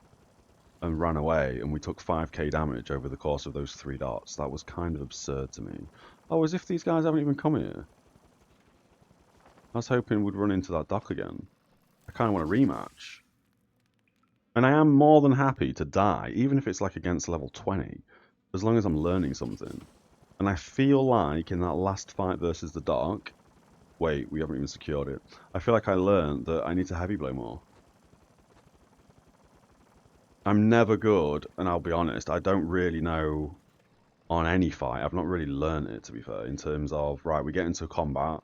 and ran away, and we took 5k damage over the course of those 3 dots. That was kind of absurd to me. Oh, as if these guys haven't even come here. I was hoping we'd run into that dock again. I kind of want a rematch. And I am more than happy to die, even if it's like against level 20, as long as I'm learning something. And I feel like in that last fight versus the dock... Wait, we haven't even secured it. I feel like I learned that I need to heavy blow more. I'm never good, and I'll be honest, I don't really know on any fight. I've not really learned it, to be fair, in terms of, right, we get into combat.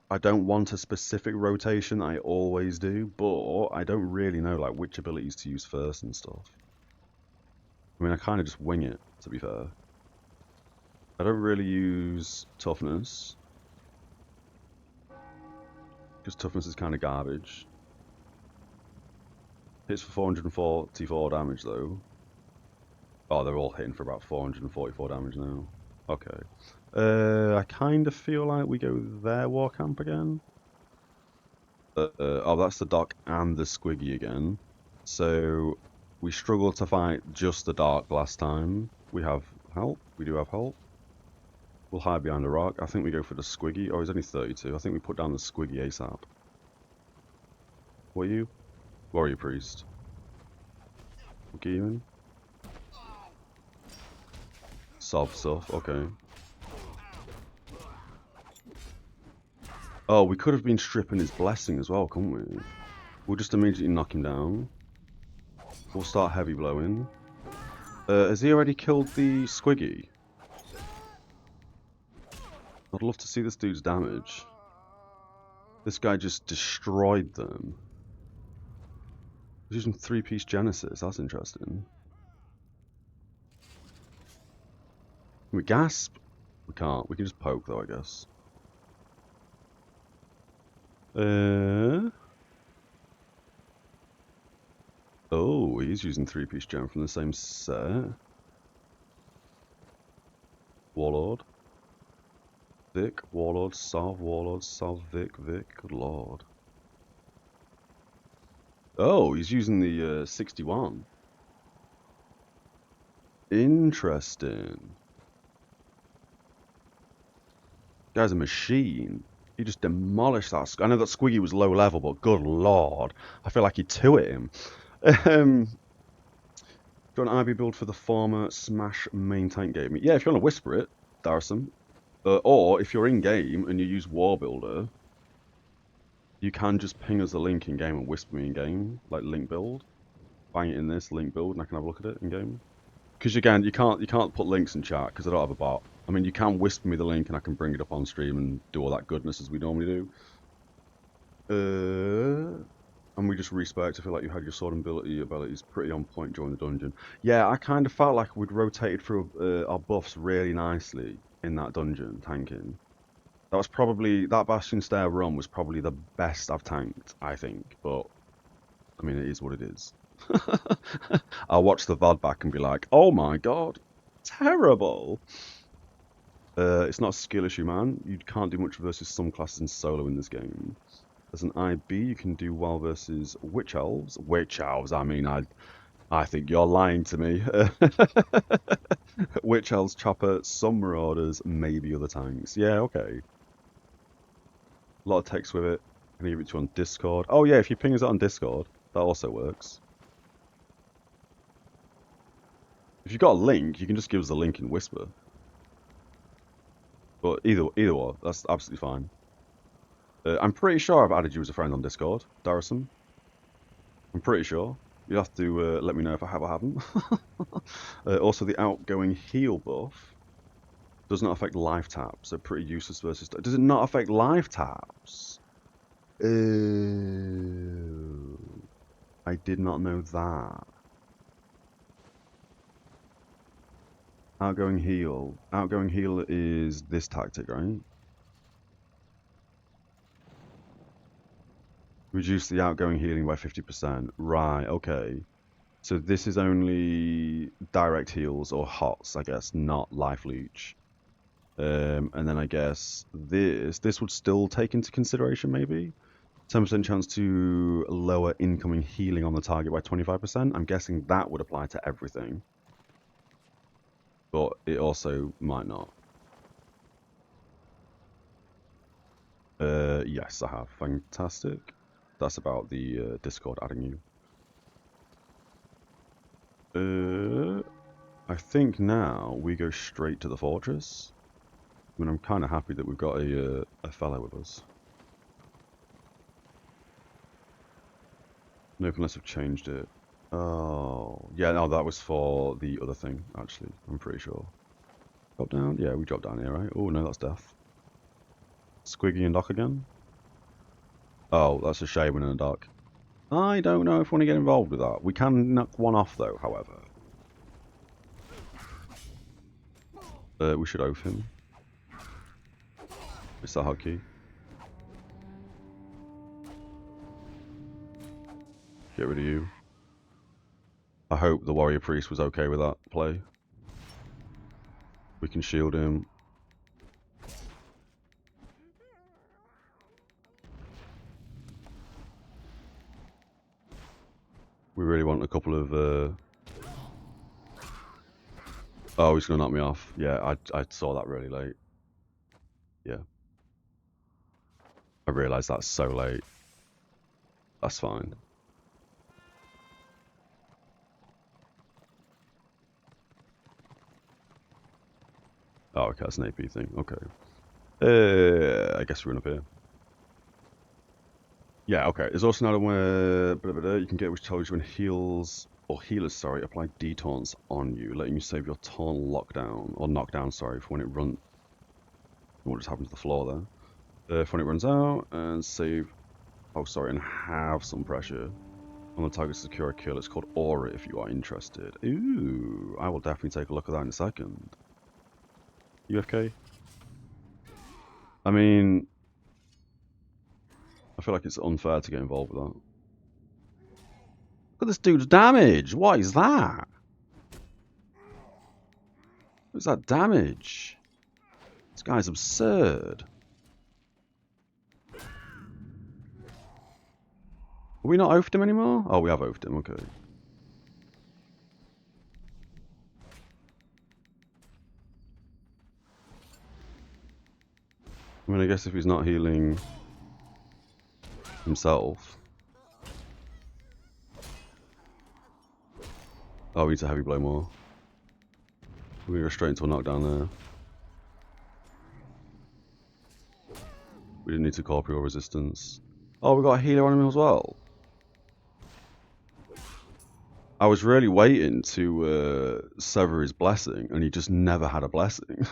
I don't want a specific rotation I always do, but I don't really know like which abilities to use first and stuff. I mean, I kind of just wing it, to be fair. I don't really use toughness, because toughness is kind of garbage. Hits for 444 damage though. Oh, they're all hitting for about 444 damage now. Okay. I kind of feel like we go their war camp again. Oh, that's the dock and the squiggy again. So we struggled to fight just the dark last time. We have help. We do have help. We'll hide behind a rock. I think we go for the squiggy. Oh, he's only 32. I think we put down the squiggy ASAP. What are you? Warrior priest. Okay, you in? Sob stuff. Okay. Oh, we could have been stripping his blessing as well, couldn't we? We'll just immediately knock him down. We'll start heavy blowing. Has he already killed the squiggy? I'd love to see this dude's damage. This guy just destroyed them. He's using 3-piece Genesis. That's interesting. Can we gasp? We can't. We can just poke though, I guess. Oh, he's using 3-piece gem from the same set. Warlord. Vic, Warlord, Salv, Vic, good lord. Oh, he's using the 61. Interesting. Guy's a machine. He just demolished that. I know that Squiggy was low level, but good lord. I feel like he two-hit him. Do you want an IB build for the former Smash main tank game? Yeah, if you want to whisper it, Darson. Or if you're in game and you use War Builder, you can just ping us a link in game and whisper me in game, like link build. Bang it in this link build, and I can have a look at it in game. Because again, you can't put links in chat because I don't have a bot. I mean, you can whisper me the link and I can bring it up on stream and do all that goodness as we normally do. And we just respect. I feel like you had your sword and abilities pretty on point during the dungeon. Yeah, I kind of felt like we'd rotated through our buffs really nicely in that dungeon, tanking. That was probably, that Bastion Stair run was probably the best I've tanked, I think. But, I mean, it is what it is. I'll watch the VOD back and be like, oh my god, terrible. It's not a skill issue, man. You can't do much versus some classes in solo in this game. As an IB, you can do well versus Witch Elves. Witch Elves, I mean, I think you're lying to me. Witch Elves, Chopper, some Marauders, maybe other tanks. Yeah, okay. A lot of text with it. Can I give it to you on Discord? Oh yeah, if you ping us on Discord, that also works. If you've got a link, you can just give us a link in Whisper. But either or, that's absolutely fine. I'm pretty sure I've added you as a friend on Discord, Darrison. I'm pretty sure. You'll have to let me know if I have or haven't. Also, the outgoing heal buff does not affect life taps, so pretty useless versus... Does it not affect life taps? I did not know that. Outgoing heal. Outgoing heal is this tactic, right? Reduce the outgoing healing by 50%. Right, okay. So this is only direct heals or hots, I guess, not life leech. And then I guess this would still take into consideration maybe? 10% chance to lower incoming healing on the target by 25%. I'm guessing that would apply to everything. But it also might not. Yes, I have. Fantastic. That's about the Discord adding you. I think now we go straight to the fortress. I mean, I'm kind of happy that we've got a fellow with us. Nope, unless I've changed it. Oh, yeah, no, that was for the other thing, actually. I'm pretty sure. Drop down? Yeah, we dropped down here, right? Oh, no, that's death. Squiggy and Doc again? Oh, that's a shame in a dock. I don't know if we want to get involved with that. We can knock one off, though, however. We should oath him. It's that hotkey. Get rid of you. I hope the warrior priest was okay with that play. We can shield him. We really want a couple of... Oh, he's going to knock me off. Yeah, I saw that really late. Yeah. I realised that's so late. That's fine. Oh, okay, that's an AP thing. Okay. I guess we're up here. Yeah, okay. There's also another one you can get which tells you when healers apply D-taunts on you, letting you save your taunt lockdown or knockdown, sorry, for when it runs. What just happened to the floor there? For when it runs out and save. Oh, sorry, and have some pressure on the target to secure a kill. It's called Aura if you are interested. Ooh, I will definitely take a look at that in a second. UFK? I mean, I feel like it's unfair to get involved with that. Look at this dude's damage! What is that? What's that damage? This guy's absurd. Have we not oafed him anymore? Oh, we have oafed him, okay. I mean, I guess if he's not healing himself. Oh, we need to heavy blow more. We're going to go straight into a knockdown there. We didn't need to corporeal resistance. Oh, we got a healer on him as well. I was really waiting to sever his blessing, and he just never had a blessing.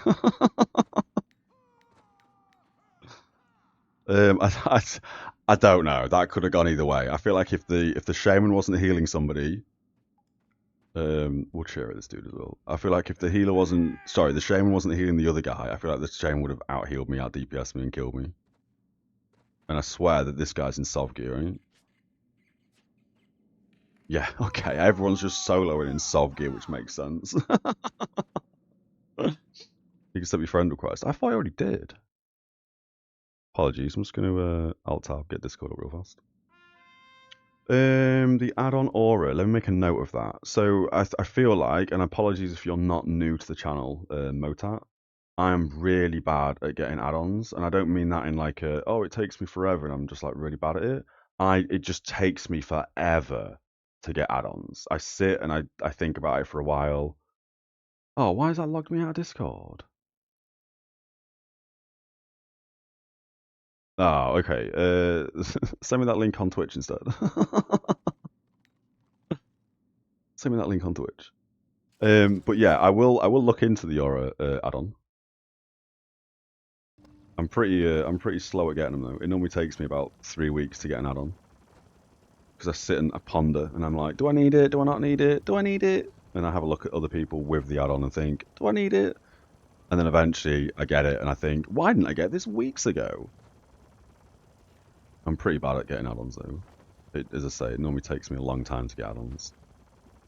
I don't know. That could have gone either way. I feel like if the shaman wasn't healing somebody, we'll share this dude as well. I feel like if the healer wasn't, sorry, the shaman wasn't healing the other guy, I feel like the shaman would have out healed me, out DPS me, and killed me. And I swear that this guy's in soft gear, right? Yeah, okay. Everyone's just soloing in soft gear, which makes sense. You can set me friend request. I thought I already did. Apologies. I'm just going to alt tab, get Discord up real fast. The add-on aura. Let me make a note of that. So I feel like, and apologies if you're not new to the channel, Motat. I am really bad at getting add-ons, and I don't mean that in like a, oh, it takes me forever, and I'm just like really bad at it. It just takes me forever to get add-ons. I sit and I think about it for a while. Oh, why has that logged me out of Discord? Oh, okay. Send me that link on Twitch instead. Send me that link on Twitch. But yeah, I will look into the Aura add-on. I'm pretty slow at getting them though. It normally takes me about 3 weeks to get an add-on. Because I sit and I ponder and I'm like, do I need it? Do I not need it? Do I need it? And I have a look at other people with the add-on and think, do I need it? And then eventually I get it and I think, why didn't I get this weeks ago? I'm pretty bad at getting add-ons though. As I say, it normally takes me a long time to get add-ons.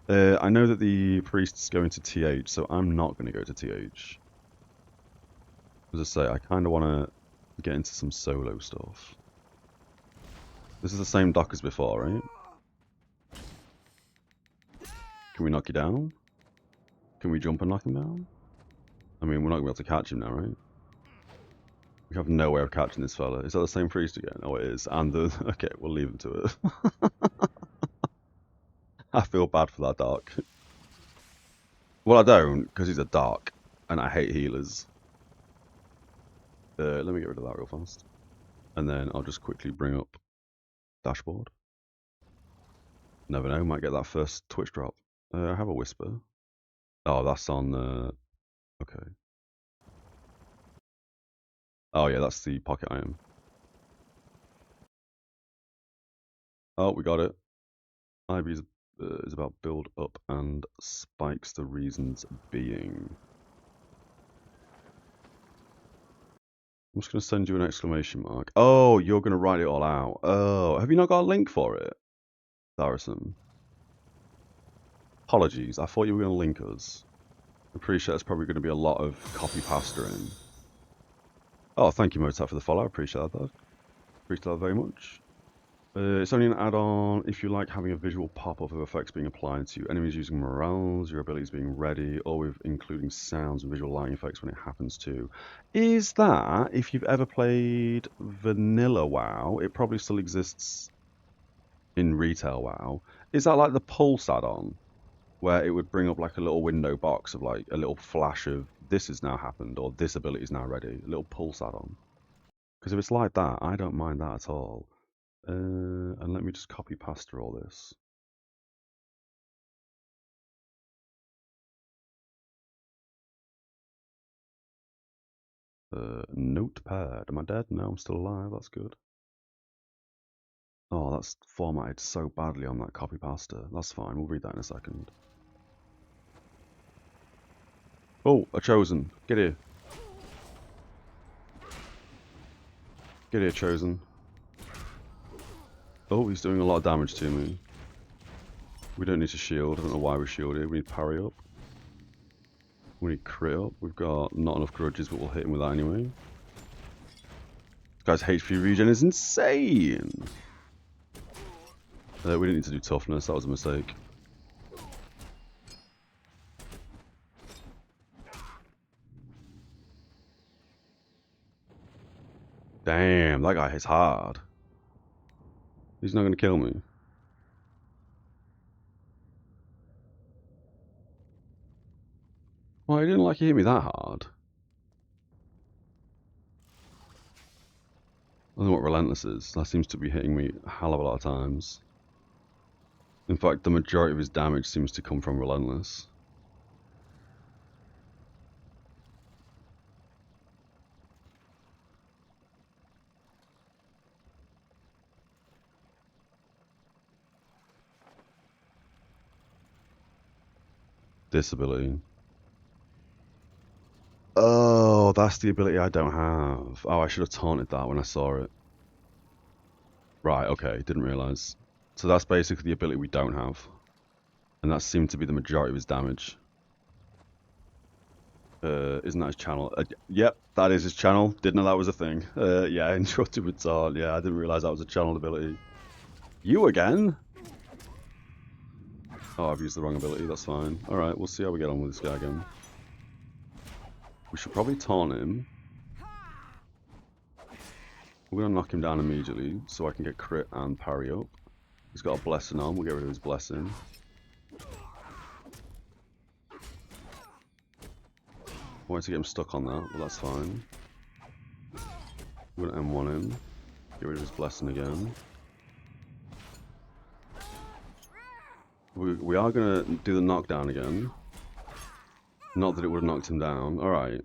I know that the priest's going to TH, so I'm not going to go to TH. As I say, I kind of want to get into some solo stuff. This is the same dock as before, right? Can we knock you down? Can we jump and knock him down? I mean, we're not going to be able to catch him now, right? We have no way of catching this fella. Is that the same priest again? Oh, it is. And the... Okay, we'll leave him to it. I feel bad for that dark. Well, I don't, because he's a dark, and I hate healers. Let me get rid of that real fast. And then I'll just quickly bring up dashboard. Never know, might get that first Twitch drop. I have a whisper. Oh, that's on... Okay. Oh yeah, that's the pocket iron. Oh, we got it. Ivy is about build up and spikes the reasons being. I'm just going to send you an exclamation mark. Oh, you're going to write it all out. Oh, have you not got a link for it, Darrison? Apologies, I thought you were going to link us. Appreciate there's probably going to be a lot of copy pasta in. Oh, thank you, Motat, for the follow. I appreciate that. Appreciate that very much. It's only an add-on if you like having a visual pop-up of effects being applied to enemies using morales, your abilities being ready, or with including sounds and visual lighting effects when it happens to. Is that, if you've ever played Vanilla WoW, it probably still exists in Retail WoW, is that like the Pulse add-on? Where it would bring up like a little window box of like a little flash of this has now happened or this ability is now ready, a little pulse add-on. Because if it's like that, I don't mind that at all. And let me just copy pasta all this. Notepad. Am I dead? No, I'm still alive. That's good. Oh, that's formatted so badly on that copy pasta. That's fine. We'll read that in a second. Oh, a chosen. Get here. Get here, chosen. Oh, he's doing a lot of damage to me. We don't need to shield. I don't know why we're shielded. We need parry up. We need crit up. We've got not enough grudges, but we'll hit him with that anyway. This guy's HP regen is insane. We didn't need to do toughness. That was a mistake. Damn, that guy hits hard. He's not going to kill me. Well, I didn't like he hit me that hard. I don't know what Relentless is. That seems to be hitting me a hell of a lot of times. In fact, the majority of his damage seems to come from Relentless. This ability. Oh, that's the ability I don't have. Oh, I should have taunted that when I saw it. Right, okay, didn't realise. So that's basically the ability we don't have. And that seemed to be the majority of his damage. Isn't that his channel? Yep, that is his channel. Didn't know that was a thing. Yeah, interrupted with taunt. Yeah, I didn't realise that was a channel ability. You again? Oh, I've used the wrong ability, that's fine. Alright, we'll see how we get on with this guy again. We should probably taunt him. We're going to knock him down immediately so I can get crit and parry up. He's got a blessing on, we'll get rid of his blessing. I wanted to get him stuck on that, but that's fine. We're going to M1 him. Get rid of his blessing again. We are going to do the knockdown again. Not that it would have knocked him down. Alright.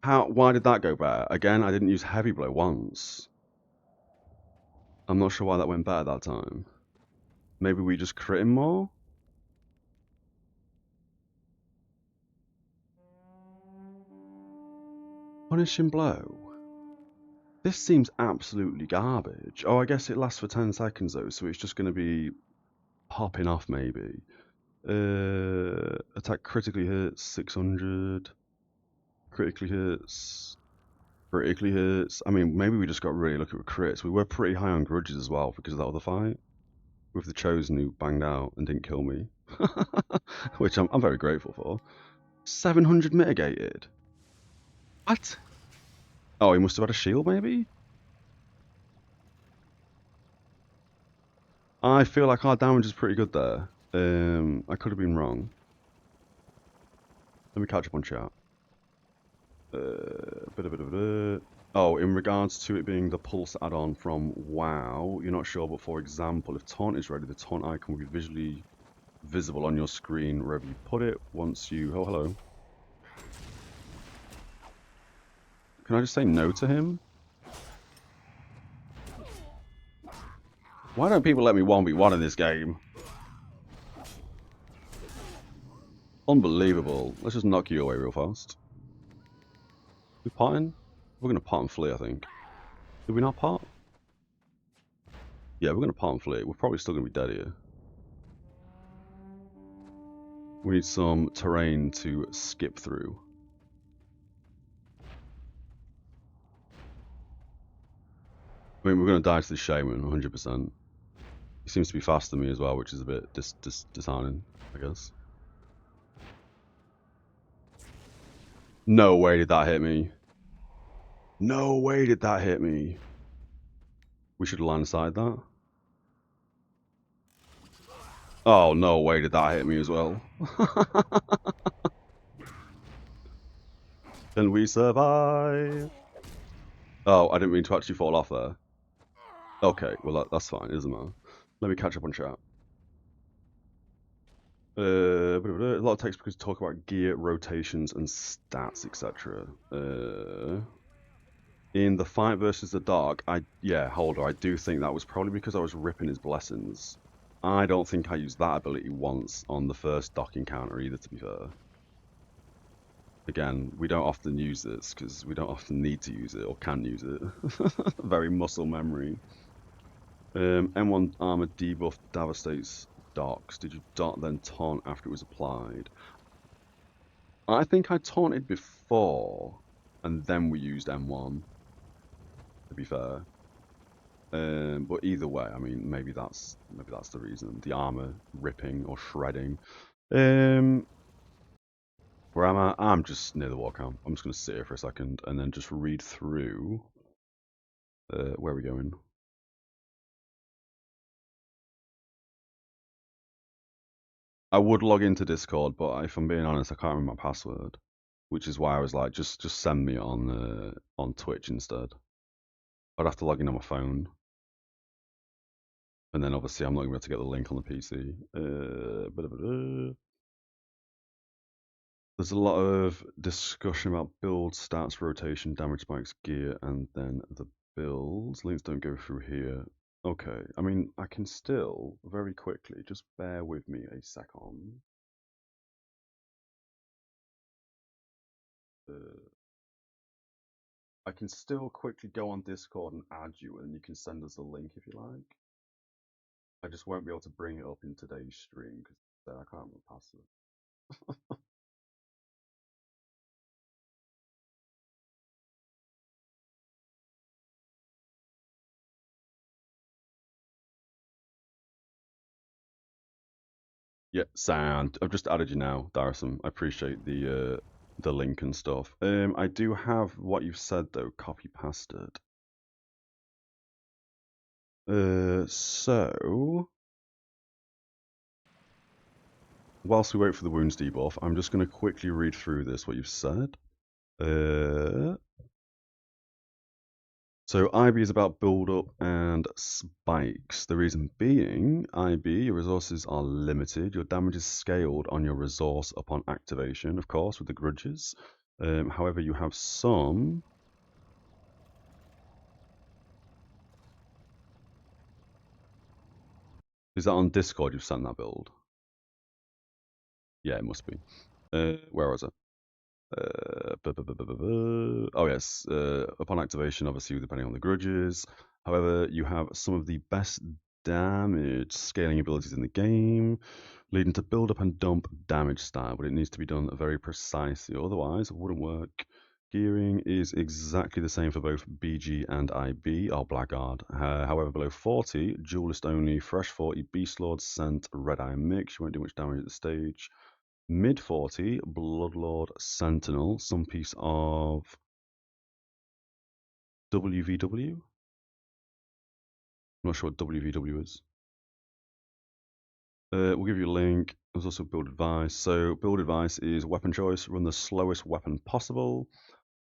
Why did that go better? Again, I didn't use heavy blow once. I'm not sure why that went better that time. Maybe we just crit him more? Punishing blow. This seems absolutely garbage. Oh, I guess it lasts for 10 seconds though, so it's just going to be popping off maybe. Attack critically hits, 600. Critically hits. Critically hits. I mean, maybe we just got really lucky with crits. We were pretty high on grudges as well because of that other fight. With the Chosen who banged out and didn't kill me. Which I'm very grateful for. 700 mitigated. What? Oh, he must have had a shield maybe? I feel like our damage is pretty good there. I could have been wrong. Let me catch up on chat. Oh, in regards to it being the Pulse add-on from WoW, you're not sure, but for example, if Taunt is ready, the Taunt icon will be visually visible on your screen wherever you put it once you... Oh, hello. Can I just say no to him? Why don't people let me 1v1 in this game? Unbelievable. Let's just knock you away real fast. We potting? We're going to pot and flee, I think. Did we not pot? Yeah, we're going to pot and flee. We're probably still going to be dead here. We need some terrain to skip through. I mean, we're going to die to the shaman, 100%. He seems to be faster than me as well, which is a bit disheartening, I guess. No way did that hit me. No way did that hit me. We should line aside that. Oh, no way did that hit me as well. Can we survive? Oh, I didn't mean to actually fall off there. Okay, well that's fine, it doesn't matter. Let me catch up on chat. A lot of text because talk about gear, rotations, and stats, etc. In the fight versus the dark, Holder, I do think that was probably because I was ripping his blessings. I don't think I used that ability once on the first dock encounter either, to be fair. Again, we don't often use this because we don't often need to use it or can use it. Very muscle memory. M1 armor debuff devastates docks. Did you dot then taunt after it was applied? I think I taunted before, and then we used M1. To be fair, but either way, I mean, maybe that's the reason. The armor ripping or shredding. Where am I? I'm just near the war camp. I'm just gonna sit here for a second and then just read through. Where are we going? I would log into Discord, but if I'm being honest, I can't remember my password, which is why I was like, just send me on Twitch instead. I'd have to log in on my phone, and then obviously I'm not going to be able to get the link on the PC. There's a lot of discussion about build, stats, rotation, damage spikes, gear, and then the builds. Links don't go through here. Okay, I mean, I can still, very quickly, just bear with me a second. I can still quickly go on Discord and add you, and you can send us the link if you like. I just won't be able to bring it up in today's stream, because then I can't remember the password. Yeah, sound. I've just added you now, Darrison. I appreciate the link and stuff. I do have what you've said though, copy pasted. So whilst we wait for the wounds debuff, I'm just going to quickly read through this, what you've said. So IB is about build up and spikes. The reason being, IB, your resources are limited. Your damage is scaled on your resource upon activation, of course, with the grudges. However, you have some... Is that on Discord you've sent that build? Yeah, it must be. Where was it? Oh yes, upon activation, obviously depending on the grudges. However, you have some of the best damage scaling abilities in the game, leading to build up and dump damage style, but it needs to be done very precisely, otherwise it wouldn't work. Gearing is exactly the same for both BG and IB, or Blackguard. However, below 40, Duelist only, Fresh 40, Beast Lord, Scent, Red Eye Mix, you won't do much damage at the stage. Mid 40, Bloodlord Sentinel, some piece of WVW. I'm not sure what WVW is. We'll give you a link. There's also build advice. So build advice is weapon choice. Run the slowest weapon possible.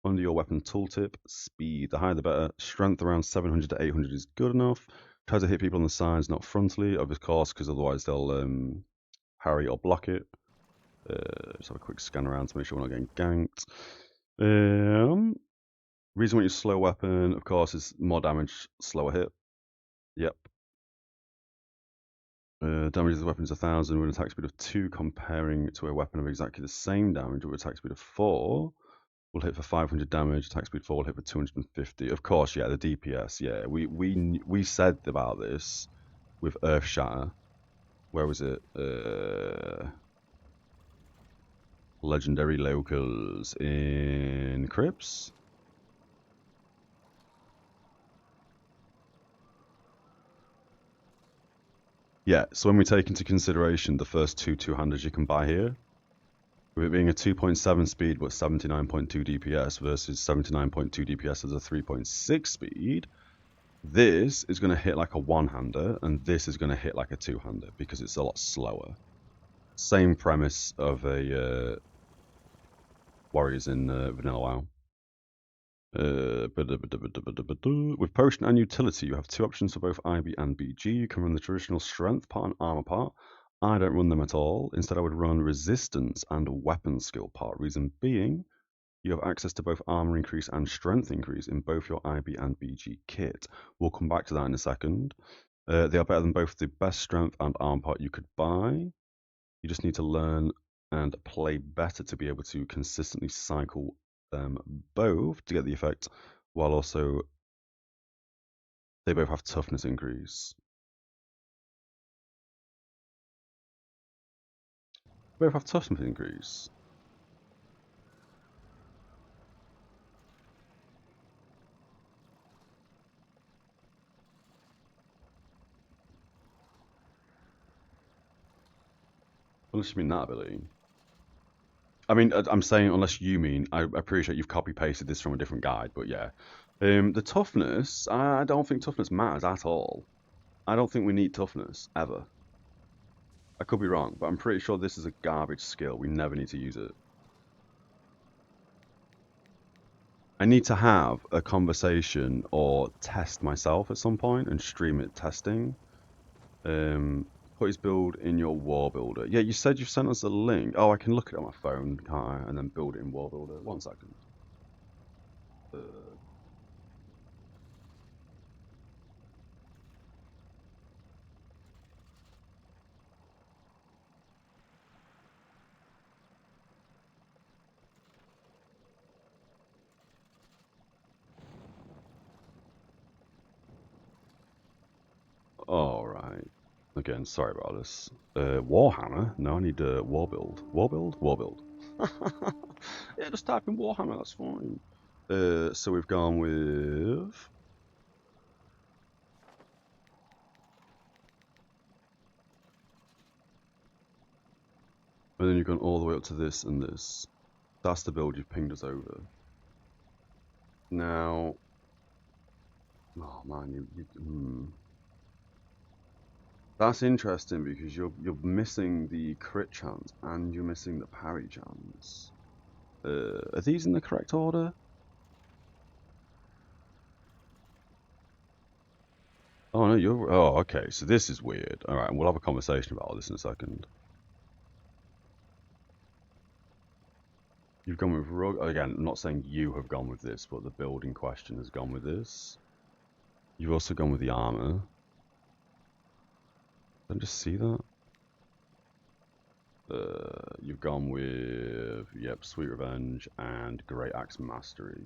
Under your weapon tooltip, speed. The higher the better. Strength around 700 to 800 is good enough. Try to hit people on the sides, not frontally, of course, because otherwise they'll parry or block it. Just have a quick scan around to make sure we're not getting ganked. Reason why you slow weapon, of course, is more damage, slower hit. Yep. Damage of the weapon is 1,000 with an attack speed of 2, comparing to a weapon of exactly the same damage with attack speed of 4. Will hit for 500 damage. Attack speed 4 will hit for 250. Of course, yeah, the DPS. Yeah, we said about this with Earth Shatter. Where was it? Legendary locals in Crips. Yeah, so when we take into consideration the first two-handers you can buy here, with it being a 2.7 speed but 79.2 DPS versus 79.2 DPS as a 3.6 speed, this is going to hit like a one-hander and this is going to hit like a two-hander because it's a lot slower. Same premise of a Warriors in Vanilla WoW. With Potion and Utility, you have two options for both IB and BG. You can run the traditional Strength part and Armor part. I don't run them at all. Instead, I would run Resistance and Weapon Skill part. Reason being, you have access to both Armor increase and Strength increase in both your IB and BG kit. We'll come back to that in a second. They are better than both the best Strength and Armor part you could buy. You just need to learn and play better to be able to consistently cycle them both to get the effect, while also they both have toughness increase. Both have toughness increase. Unless you mean that ability. I mean, I'm saying unless you mean, I appreciate you've copy-pasted this from a different guide, but yeah. The toughness, I don't think toughness matters at all. I don't think we need toughness, ever. I could be wrong, but I'm pretty sure this is a garbage skill. We never need to use it. I need to have a conversation or test myself at some point and stream it testing. Put his build in your War Builder. Yeah, you said you sent us a link. Oh, I can look at it on my phone, can't I? And then build it in War Builder. 1 second. Alright. Again, sorry about this. Warhammer? No, I need War Build. War Build? War Build. Yeah, just type in Warhammer, that's fine. So we've gone with... And then you've gone all the way up to this and this. That's the build you've pinged us over. Now... Oh man, That's interesting because you're missing the crit chance and you're missing the parry chance. Are these in the correct order? Oh no, you're... Oh, okay, so this is weird. Alright, we'll have a conversation about all this in a second. You've gone with Rug... Again, I'm not saying you have gone with this, but the build in question has gone with this. You've also gone with the armor. Did I just see that? You've gone with... Yep, Sweet Revenge and Great Axe Mastery.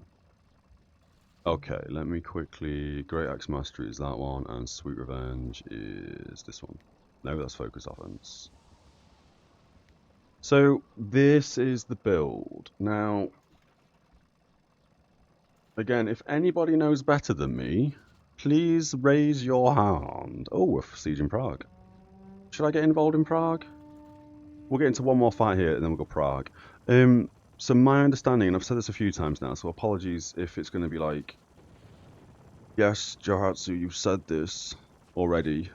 Okay, let me quickly... Great Axe Mastery is that one, and Sweet Revenge is this one. No, that's Focus Offense. So, this is the build. Now, again, if anybody knows better than me, please raise your hand. Oh, we're Siege in Prague. Should I get involved in Prague? We'll get into one more fight here, and then we'll go Prague. So my understanding, and I've said this a few times now, so apologies if it's going to be like, yes, Johatsu, you've said this already.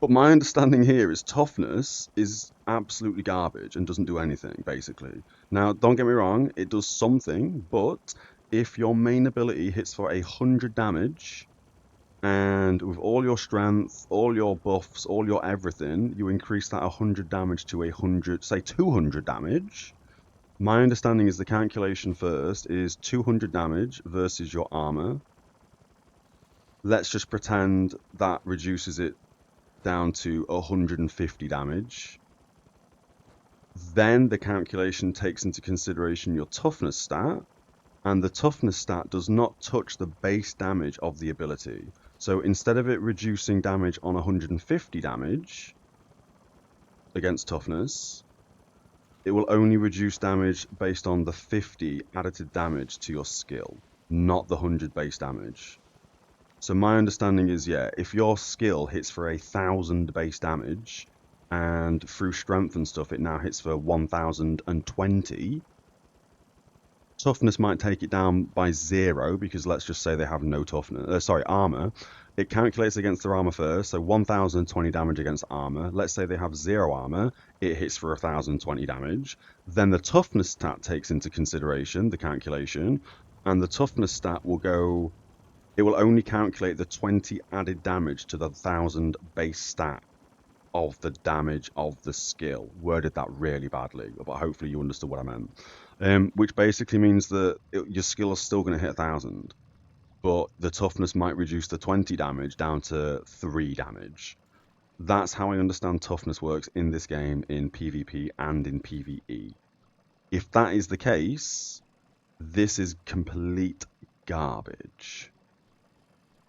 But my understanding here is toughness is absolutely garbage and doesn't do anything, basically. Now, don't get me wrong, it does something, but if your main ability hits for 100 damage, and with all your strength, all your buffs, all your everything, you increase that 100 damage to 100, say 200 damage. My understanding is the calculation first is 200 damage versus your armor. Let's just pretend that reduces it down to 150 damage. Then the calculation takes into consideration your toughness stat, and the toughness stat does not touch the base damage of the ability. So instead of it reducing damage on 150 damage against toughness, it will only reduce damage based on the 50 additive damage to your skill, not the 100 base damage. So my understanding is, yeah, if your skill hits for 1,000 base damage, and through strength and stuff it now hits for 1,020, toughness might take it down by 0, because let's just say they have no toughness, armor. It calculates against their armor first, so 1,020 damage against armor. Let's say they have 0 armor, it hits for 1,020 damage. Then the toughness stat takes into consideration the calculation, and the toughness stat will go, it will only calculate the 20 added damage to the 1,000 base stat of the damage of the skill. Worded that really badly, but hopefully you understood what I meant. Which basically means that your skill is still going to hit 1,000, but the toughness might reduce the 20 damage down to 3 damage. That's how I understand toughness works in this game, in PvP and in PvE. If that is the case, this is complete garbage.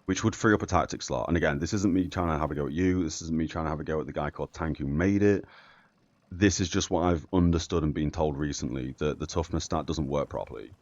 Which would free up a tactic slot. And again, this isn't me trying to have a go at you. This isn't me trying to have a go at the guy called Tank who made it. This is just what I've understood and been told recently, that the toughness stat doesn't work properly.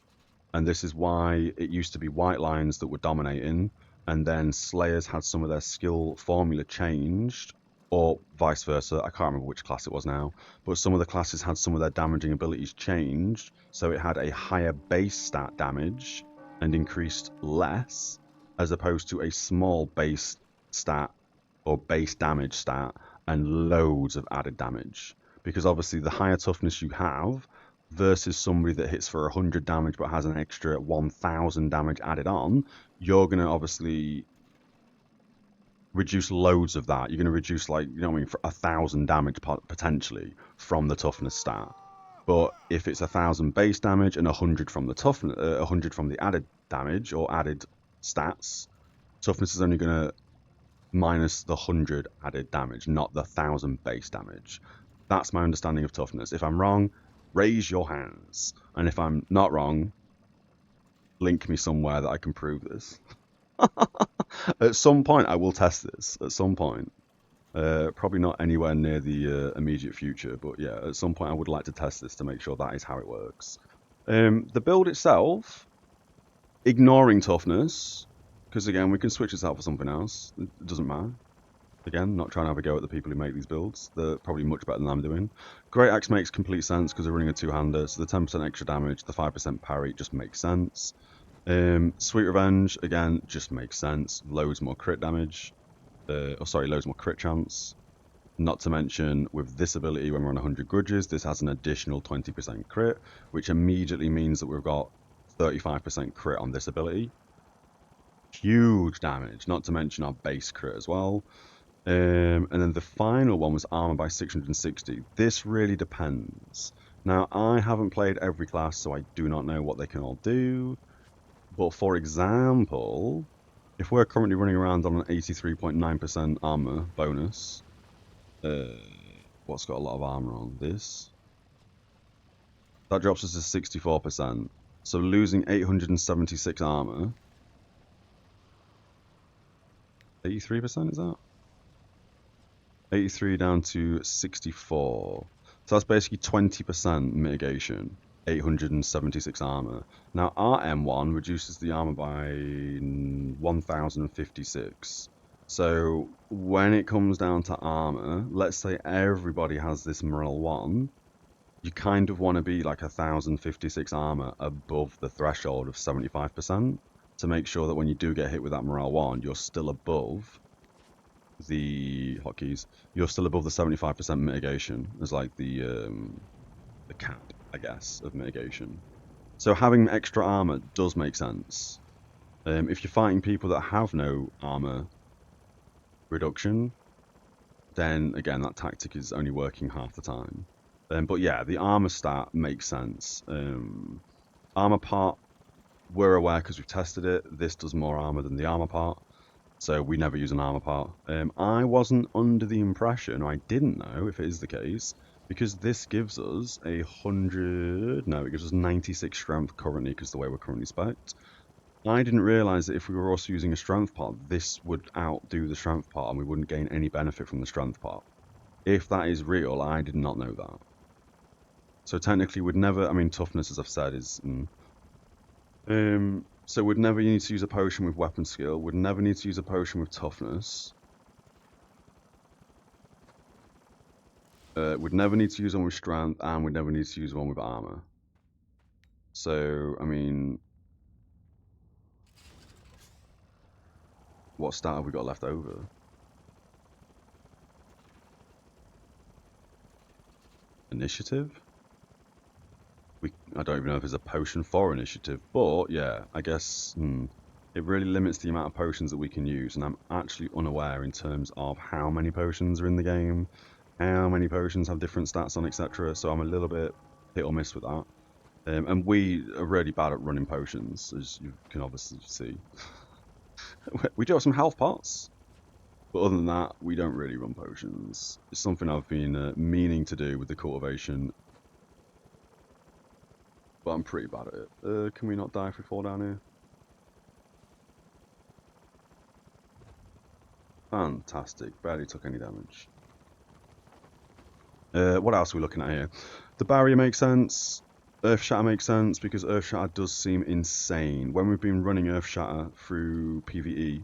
And this is why it used to be white lions that were dominating, and then slayers had some of their skill formula changed, or vice versa. I can't remember which class it was now, but some of the classes had some of their damaging abilities changed, so it had a higher base stat damage and increased less, as opposed to a small base stat or base damage stat and loads of added damage. Because obviously the higher toughness you have versus somebody that hits for 100 damage but has an extra 1,000 damage added on, you're going to obviously reduce loads of that. You're going to reduce, like, you know what I mean, for 1,000 damage potentially from the toughness stat. But if it's 1,000 base damage and 100 from the toughness, 100 from the added damage or added stats, toughness is only going to minus the 100 added damage, not the 1,000 base damage. That's my understanding of toughness. If I'm wrong, raise your hands. And if I'm not wrong, link me somewhere that I can prove this. At some point, I will test this. At some point. Probably not anywhere near the immediate future, but yeah, at some point I would like to test this to make sure that is how it works. The build itself, ignoring toughness, because again, we can switch this out for something else. It doesn't matter. Again, not trying to have a go at the people who make these builds. They're probably much better than I'm doing. Great Axe makes complete sense because they're running a two-hander, so the 10% extra damage, the 5% parry just makes sense. Sweet Revenge, again, just makes sense. Loads more crit damage. Loads more crit chance. Not to mention, with this ability, when we're on 100 grudges, this has an additional 20% crit, which immediately means that we've got 35% crit on this ability. Huge damage, not to mention our base crit as well. And then the final one was armor by 660. This really depends. Now, I haven't played every class, so I do not know what they can all do. But for example, if we're currently running around on an 83.9% armor bonus, what's got a lot of armor on this? That drops us to 64%. So losing 876 armor. 83% is that? 83 down to 64. So that's basically 20% mitigation. 876 armor. Now our M1 reduces the armor by 1056. So when it comes down to armor, let's say everybody has this morale 1, you kind of want to be like 1056 armor above the threshold of 75% to make sure that when you do get hit with that morale 1, you're still above the hotkeys. You're still above the 75% mitigation as like the cap, I guess, of mitigation. So having extra armor does make sense. If you're fighting people that have no armor reduction, then again that tactic is only working half the time. But yeah, the armor stat makes sense. Armor part, we're aware because we've tested it. This does more armor than the armor part, so we never use an armor part. I wasn't under the impression, or I didn't know if it is the case, because this gives us it gives us 96 strength currently because the way we're currently spec'd. I didn't realise that if we were also using a strength part, this would outdo the strength part and we wouldn't gain any benefit from the strength part. If that is real, I did not know that. So technically we'd never, I mean toughness as I've said is, so we'd never need to use a potion with weapon skill, we'd never need to use a potion with toughness. We'd never need to use one with strength, and we'd never need to use one with armor. So, I mean, what stat have we got left over? Initiative? I don't even know if there's a potion for initiative, but yeah, I guess it really limits the amount of potions that we can use, and I'm actually unaware in terms of how many potions are in the game, how many potions have different stats on, etc. So I'm a little bit hit or miss with that. And we are really bad at running potions, as you can obviously see. We do have some health pots, but other than that, we don't really run potions. It's something I've been meaning to do with the cultivation, but I'm pretty bad at it. Can we not die if we fall down here? Fantastic, barely took any damage. What else are we looking at here? The barrier makes sense. Earth Shatter makes sense because Earth Shatter does seem insane. When we've been running Earth Shatter through PvE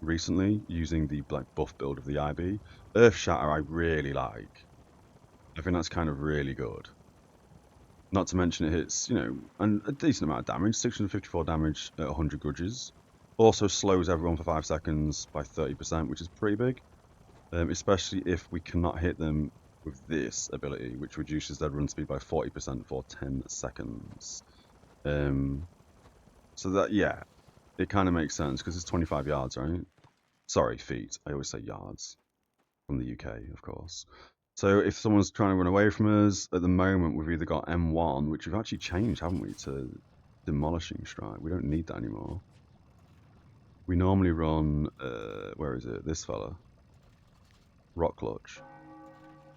recently, using the buff build of the IB, Earth Shatter I really like. I think that's kind of really good. Not to mention it hits, you know, a decent amount of damage, 654 damage at 100 grudges. Also slows everyone for 5 seconds by 30%, which is pretty big. Especially if we cannot hit them with this ability, which reduces their run speed by 40% for 10 seconds. So that, yeah, it kind of makes sense because it's 25 yards, right? Sorry, feet. I always say yards. From the UK, of course. So if someone's trying to run away from us, at the moment we've either got M1, which we've actually changed, haven't we, to Demolishing Strike. We don't need that anymore. We normally run, where is it? This fella. Rock Clutch.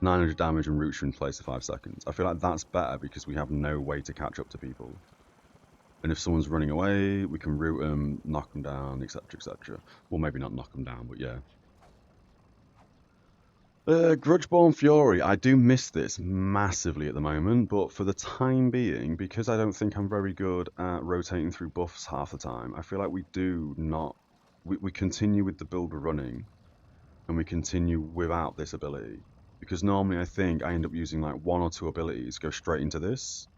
900 damage and roots you in place for 5 seconds. I feel like that's better because we have no way to catch up to people. And if someone's running away, we can root them, knock them down, etc, etc. Well, maybe not knock them down, but yeah. Grudgeborn Fury. I do miss this massively at the moment, but for the time being, because I don't think I'm very good at rotating through buffs half the time, I feel like we do not... We continue with the build we're running, and we continue without this ability. Because normally I think I end up using like 1 or 2 abilities, go straight into this,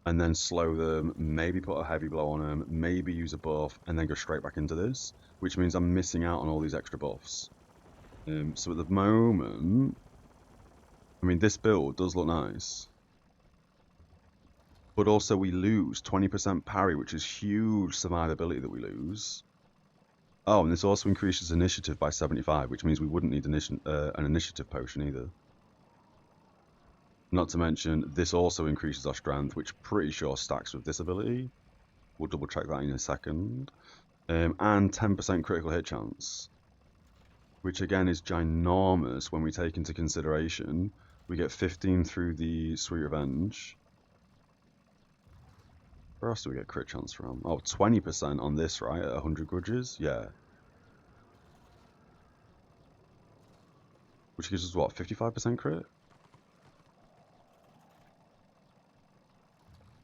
and then slow them, maybe put a heavy blow on them, maybe use a buff, and then go straight back into this, which means I'm missing out on all these extra buffs. So at the moment, I mean, this build does look nice. But also we lose 20% parry, which is huge survivability that we lose. Oh, and this also increases initiative by 75, which means we wouldn't need an initiative potion either. Not to mention, this also increases our strength, which pretty sure stacks with this ability. We'll double check that in a second. And 10% critical hit chance, which again is ginormous when we take into consideration we get 15 through the Sweet Revenge. Where else do we get crit chance from? Oh, 20% on this, right? At 100 grudges? Yeah. Which gives us what, 55% crit?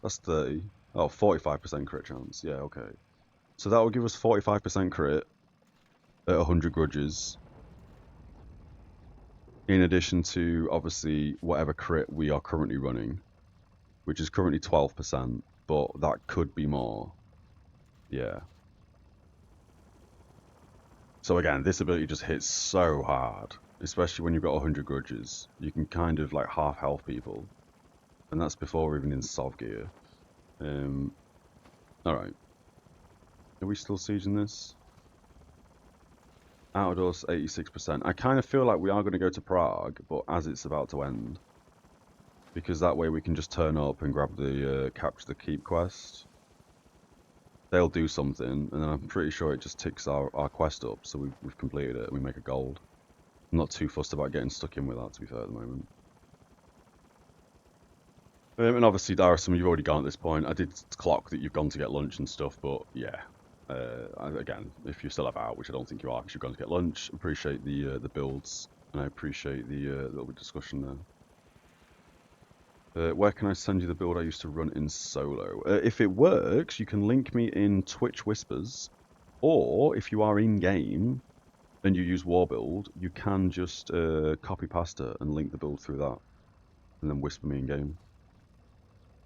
That's 30. Oh, 45% crit chance. Yeah, okay. So that will give us 45% crit at 100 grudges. In addition to, obviously, whatever crit we are currently running, which is currently 12%, but that could be more. Yeah. So again, this ability just hits so hard, especially when you've got 100 grudges. You can kind of like half health people, and that's before we're even in Sov gear. Alright. Are we still sieging this? Out of doors, 86%. I kind of feel like we are going to go to Prague, but as it's about to end. Because that way we can just turn up and grab the capture the keep quest. They'll do something, and then I'm pretty sure it just ticks our quest up, so we've completed it and we make a gold. I'm not too fussed about getting stuck in with that, to be fair, at the moment. And obviously, Dara, some of you've already gone at this point. I did clock that you've gone to get lunch and stuff, but yeah. Again, if you're still about, which I don't think you are because you've gone to get lunch, appreciate the builds, and I appreciate the little bit of discussion Where can I send you the build I used to run in solo? If it works, you can link me in Twitch Whispers, or if you are in game and you use War Build, you can just copy pasta and link the build through that, and then whisper me in game.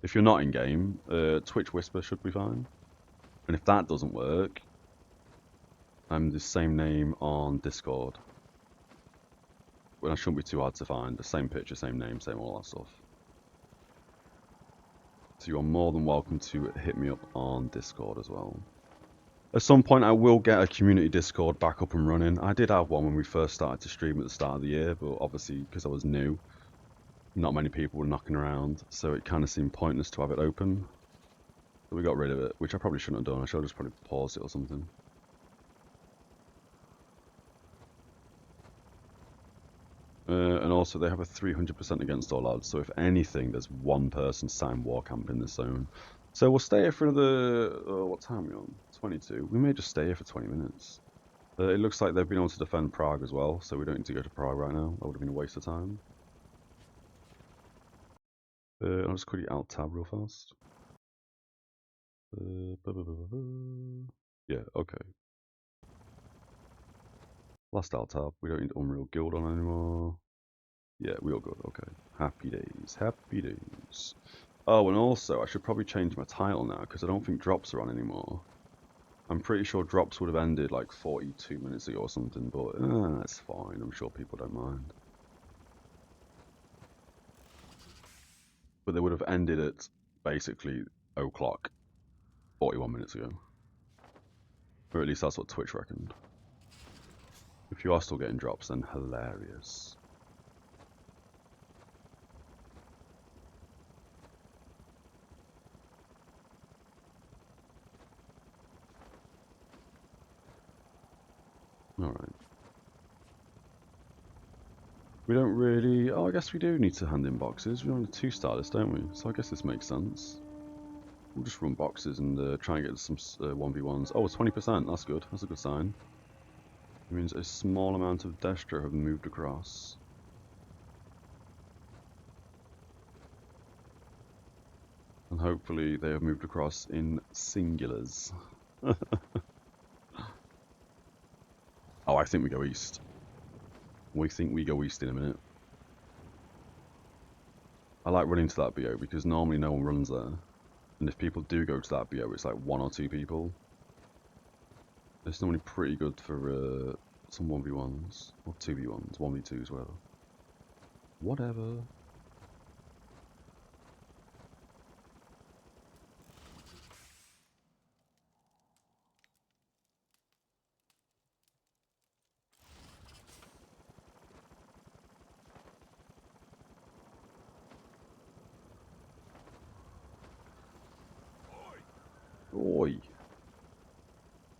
If you're not in game, Twitch Whisper should be fine. And if that doesn't work, I'm the same name on Discord. Well, I shouldn't be too hard to find. The same picture, same name, same all that stuff. So you are more than welcome to hit me up on Discord as well. At some point I will get a community Discord back up and running. I did have one when we first started to stream at the start of the year, but obviously because I was new, not many people were knocking around, so it kind of seemed pointless to have it open. So we got rid of it, which I probably shouldn't have done. I should have just probably paused it or something. And also they have a 300% against all odds, so if anything, there's one person signed war camp in this zone. So we'll stay here for another, what time are we on? 22. We may just stay here for 20 minutes. It looks like they've been able to defend Prague as well, so we don't need to go to Prague right now. That would have been a waste of time. I'll just quickly alt tab real fast. Yeah, okay. Last alt tab. We don't need Unreal Guild on anymore. Yeah, we all good. Okay. Happy days. Happy days. Oh, and also, I should probably change my title now, because I don't think drops are on anymore. I'm pretty sure drops would have ended like 42 minutes ago or something, but that's fine. I'm sure people don't mind. But they would have ended at basically 0 o'clock 41 minutes ago. Or at least that's what Twitch reckoned. If you are still getting drops, then hilarious. Alright. We don't really... Oh, I guess we do need to hand in boxes. We're on a 2-star list, don't we? So I guess this makes sense. We'll just run boxes and try and get some 1v1s. Oh, 20%. That's good. That's a good sign. It means a small amount of Destra have moved across. And hopefully they have moved across in singulars. Oh, I think we go east. We think we go east in a minute. I like running to that BO because normally no one runs there. And if people do go to that BO, it's like 1 or 2 people. It's normally pretty good for some 1v1s. Or 2v1s, 1v2s, whatever. Whatever. Oi.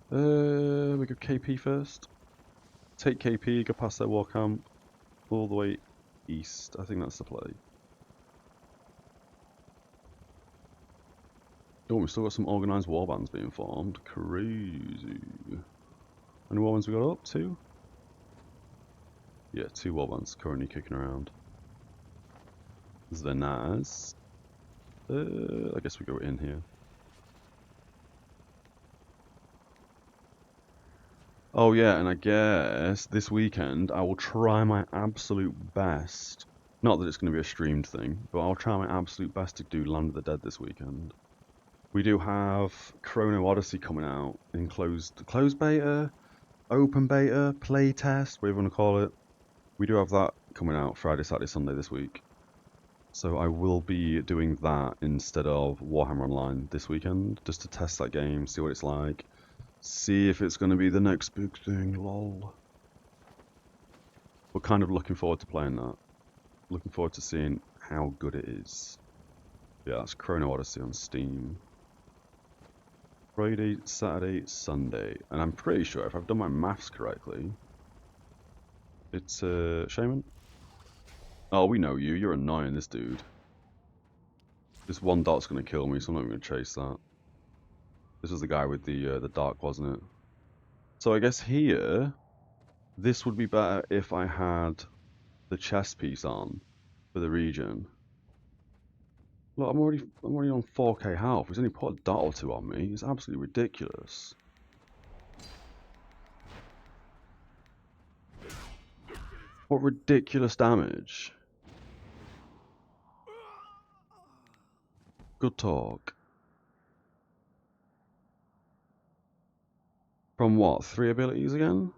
We go KP first. Take KP, go past their war camp, all the way east. I think that's the play. Oh, we've still got some organised warbands being formed. Crazy. How many warbands we got up? 2? Yeah, 2 warbands currently kicking around. They're nice. I guess we go in here. Oh yeah, and I guess this weekend I will try my absolute best. Not that it's going to be a streamed thing, but I'll try my absolute best to do Land of the Dead this weekend. We do have Chrono Odyssey coming out in closed beta, open beta, play test, whatever you want to call it. We do have that coming out Friday, Saturday, Sunday this week. So I will be doing that instead of Warhammer Online this weekend, just to test that game, see what it's like. See if it's going to be the next big thing, lol. We're kind of looking forward to playing that. Looking forward to seeing how good it is. Yeah, that's Chrono Odyssey on Steam. Friday, Saturday, Sunday. And I'm pretty sure, if I've done my maths correctly, it's, Shaman? Oh, we know you. You're annoying, this dude. This 1 dot's going to kill me, so I'm not going to chase that. This was the guy with the dark, wasn't it? So I guess here, this would be better if I had the chess piece on for the region. Look, I'm already on 4k health. He's only put a dot or two on me. It's absolutely ridiculous. What ridiculous damage. Good talk. From what? 3 abilities again?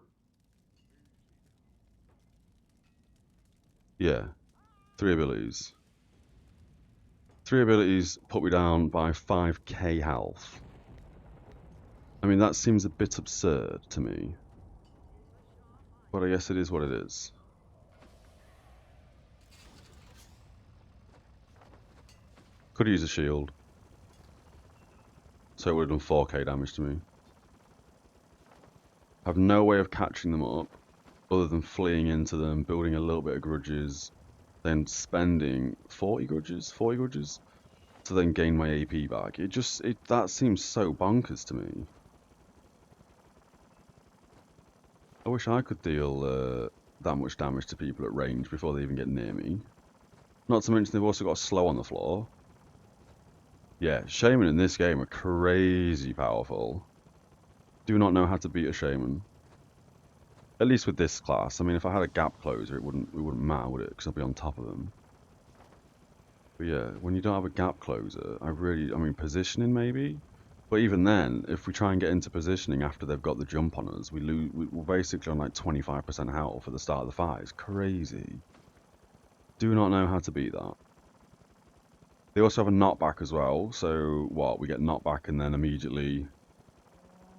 Yeah. 3 abilities. 3 abilities put me down by 5k health. I mean, that seems a bit absurd to me. But I guess it is what it is. Could use a shield. So it would have done 4k damage to me. I have no way of catching them up other than fleeing into them, building a little bit of grudges, then spending 40 grudges to then gain my AP back. That seems so bonkers to me. I wish I could deal that much damage to people at range before they even get near me. Not to mention they've also got a slow on the floor. Yeah, Shaman in this game are crazy powerful. Do not know how to beat a Shaman. At least with this class. I mean, if I had a gap closer, it wouldn't matter, would it? Because I'd be on top of them. But yeah, when you don't have a gap closer, I mean, positioning maybe? But even then, if we try and get into positioning after they've got the jump on us, we're basically on like 25% health at the start of the fight. It's crazy. Do not know how to beat that. They also have a knockback as well, so what? We get knockback and then immediately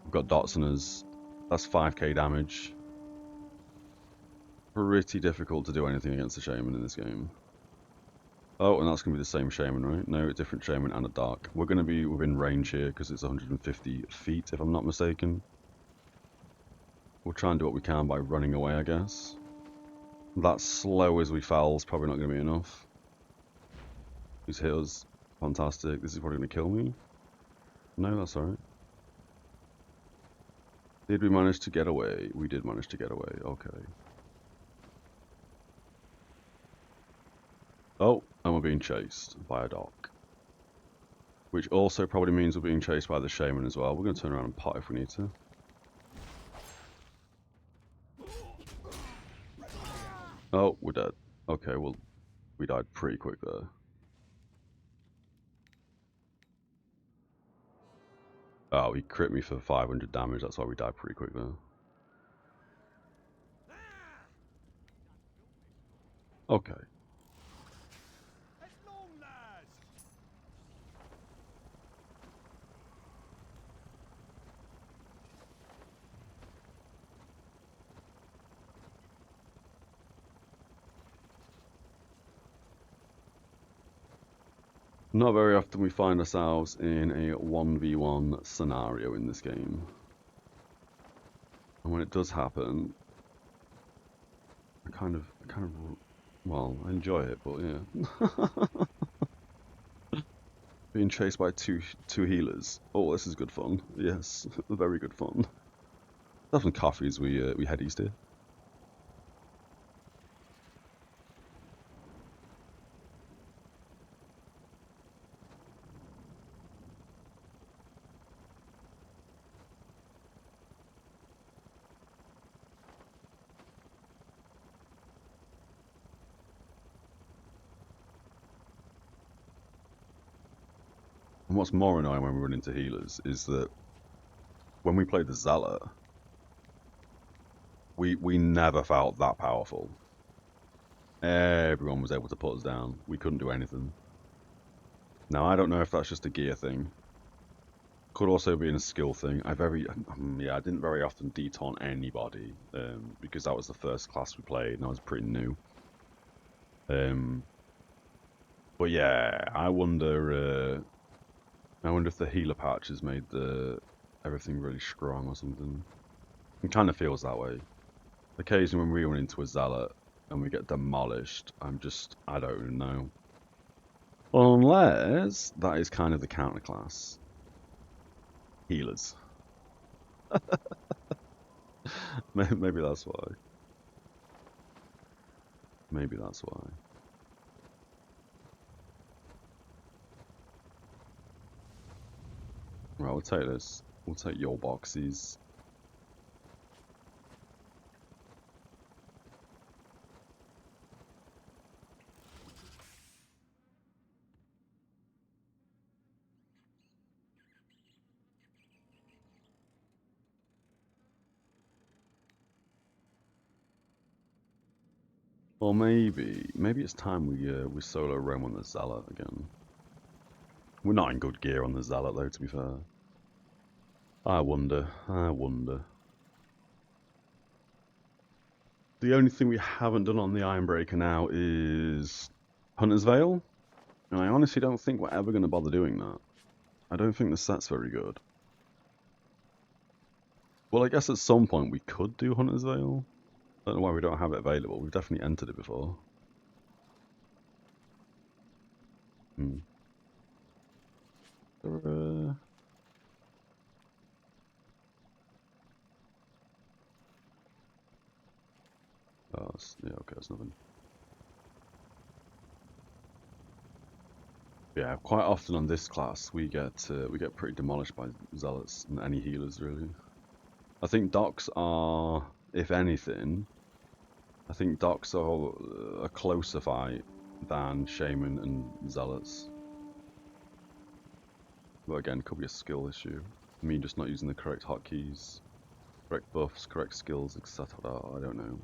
we've got dots on us. That's 5k damage. Pretty difficult to do anything against the Shaman in this game. Oh, and that's going to be the same Shaman, right? No, a different Shaman and a Dark. We're going to be within range here because it's 150 feet, if I'm not mistaken. We'll try and do what we can by running away, I guess. That slow as we fell is probably not going to be enough. He's hit us. Fantastic. This is probably going to kill me. No, that's alright. Did we manage to get away? We did manage to get away. Okay. Oh, and we're being chased by a dock. Which also probably means we're being chased by the Shaman as well. We're going to turn around and pot if we need to. Oh, we're dead. Okay, well, we died pretty quick there. Oh, he crit me for 500 damage. That's why we died pretty quick there. Okay. Not very often we find ourselves in a 1v1 scenario in this game. And when it does happen, I kind of, well, I enjoy it, but yeah. Being chased by two healers. Oh, this is good fun. Yes, very good fun. Have some coffee as we head east here. And what's more annoying when we run into healers is that when we played the Zealot, we never felt that powerful. Everyone was able to put us down. We couldn't do anything. Now, I don't know if that's just a gear thing. Could also be a skill thing. I didn't very often detaunt anybody because that was the first class we played and I was pretty new. But yeah, I wonder if the healer patch has made everything really strong or something. It kind of feels that way. Occasionally when we run into a Zealot and we get demolished, I don't even know. Unless that is kind of the counter class. Healers. Maybe that's why. Maybe that's why. Right, we'll take this. We'll take your boxes. Or maybe it's time we solo roam on the Zealot again. We're not in good gear on the Zealot though, to be fair. I wonder. The only thing we haven't done on the Ironbreaker now is Hunter's Veil, and I honestly don't think we're ever going to bother doing that. I don't think the set's very good. Well, I guess at some point we could do Hunter's Veil. I don't know why we don't have it available. We've definitely entered it before. Hmm. Oh, yeah, okay, that's nothing. Yeah, quite often on this class we get pretty demolished by zealots and any healers really. I think docs are, if anything, I think docs are a closer fight than shaman and zealots. But again, could be a skill issue. Me just not using the correct hotkeys, correct buffs, correct skills, etc. I don't know.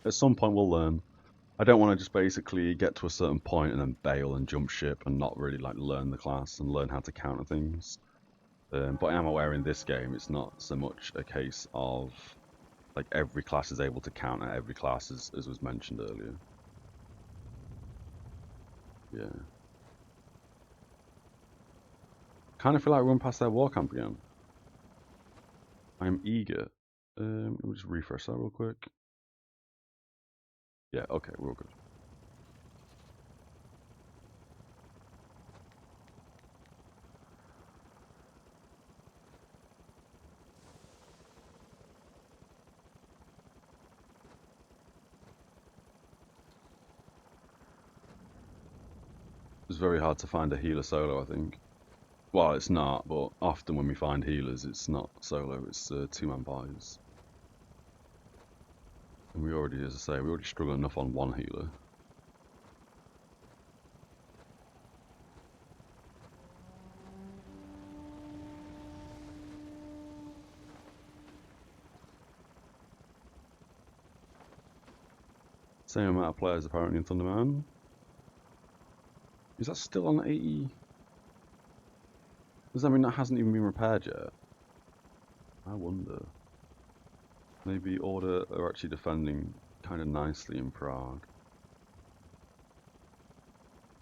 At some point we'll learn. I don't want to just basically get to a certain point and then bail and jump ship and not really like learn the class and learn how to counter things. But I am aware in this game it's not so much a case of like every class is able to counter every class as was mentioned earlier. Yeah. Kind of feel like we're going past their war camp again. I'm eager. Let me just refresh that real quick. Yeah, okay, we're all good. It's very hard to find a healer solo, I think. Well, it's not, but often when we find healers, it's not solo, it's two-man parties. And we already, as I say, we already struggle enough on one healer. Same amount of players apparently in Thunderman. Is that still on 80? Does that mean that hasn't even been repaired yet? I wonder. Maybe Order are actually defending kind of nicely in Prague.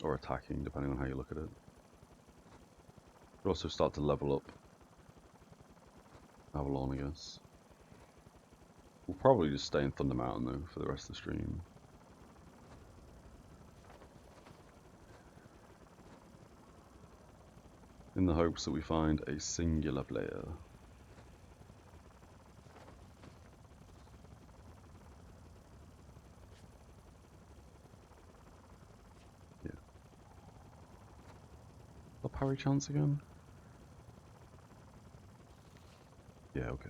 Or attacking, depending on how you look at it. We'll also start to level up Avalon, I guess. We'll probably just stay in Thunder Mountain though for the rest of the stream. In the hopes that we find a singular player. Yeah. A parry chance again? Yeah, okay.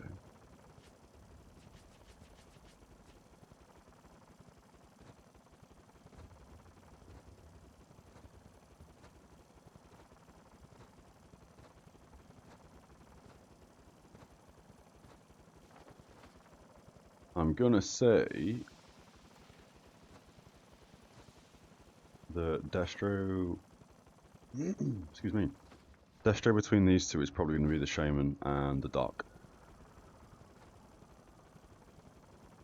I'm gonna say the Destro, excuse me, Destro between these two is probably going to be the Shaman and the Doc.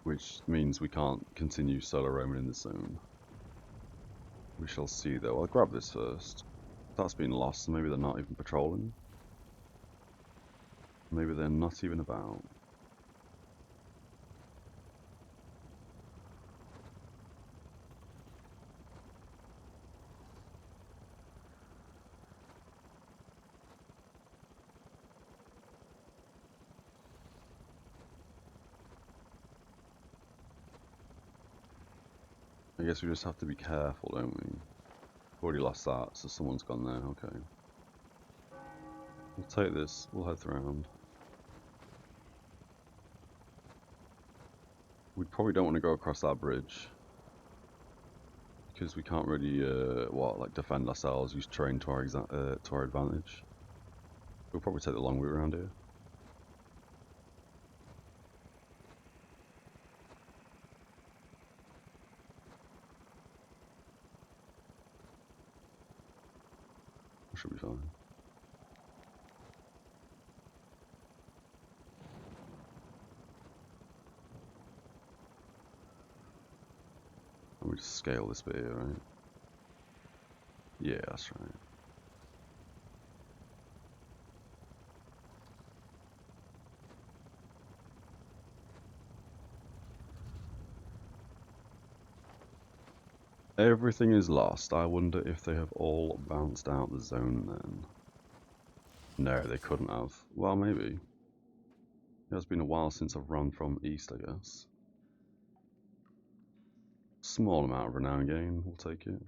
Which means we can't continue solo roaming in the zone. We shall see though. I'll grab this first. That's been lost, so maybe they're not even patrolling. Maybe they're not even about. I guess we just have to be careful, don't we? We've already lost that, so someone's gone there, okay. We'll take this, we'll head around. We probably don't want to go across that bridge. Because we can't really, defend ourselves, use terrain to our advantage. We'll probably take the long route around here. Should be fine. Let me just scale this bit here, right? Yeah, that's right. Everything is lost. I wonder if they have all bounced out the zone then. No, they couldn't have. Well, maybe. It has been a while since I've run from east, I guess. Small amount of renown gain, we'll take it.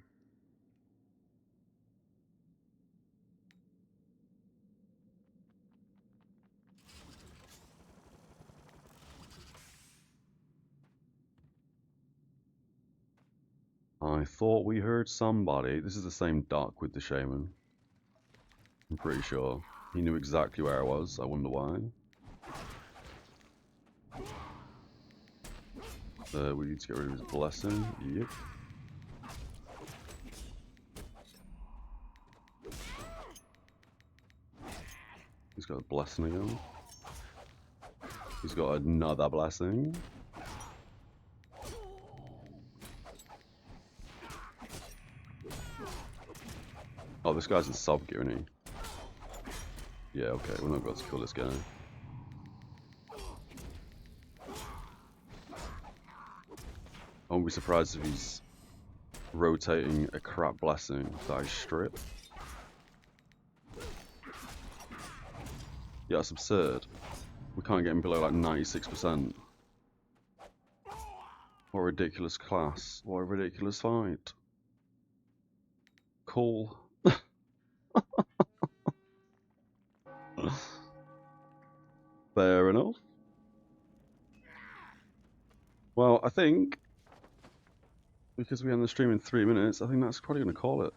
I thought we heard somebody. This is the same dock with the shaman. I'm pretty sure. He knew exactly where I was. I wonder why. We need to get rid of his blessing. Yep. He's got a blessing again. He's got another blessing. Oh, this guy's in sub gear, isn't he? Yeah, okay, we're not about to kill this guy. I won't be surprised if he's rotating a crap blessing that I strip. Yeah, that's absurd. We can't get him below like 96%. What a ridiculous class. What a ridiculous fight. Cool. Fair enough. Well, I think, because we end the stream in 3 minutes, I think that's probably going to call it.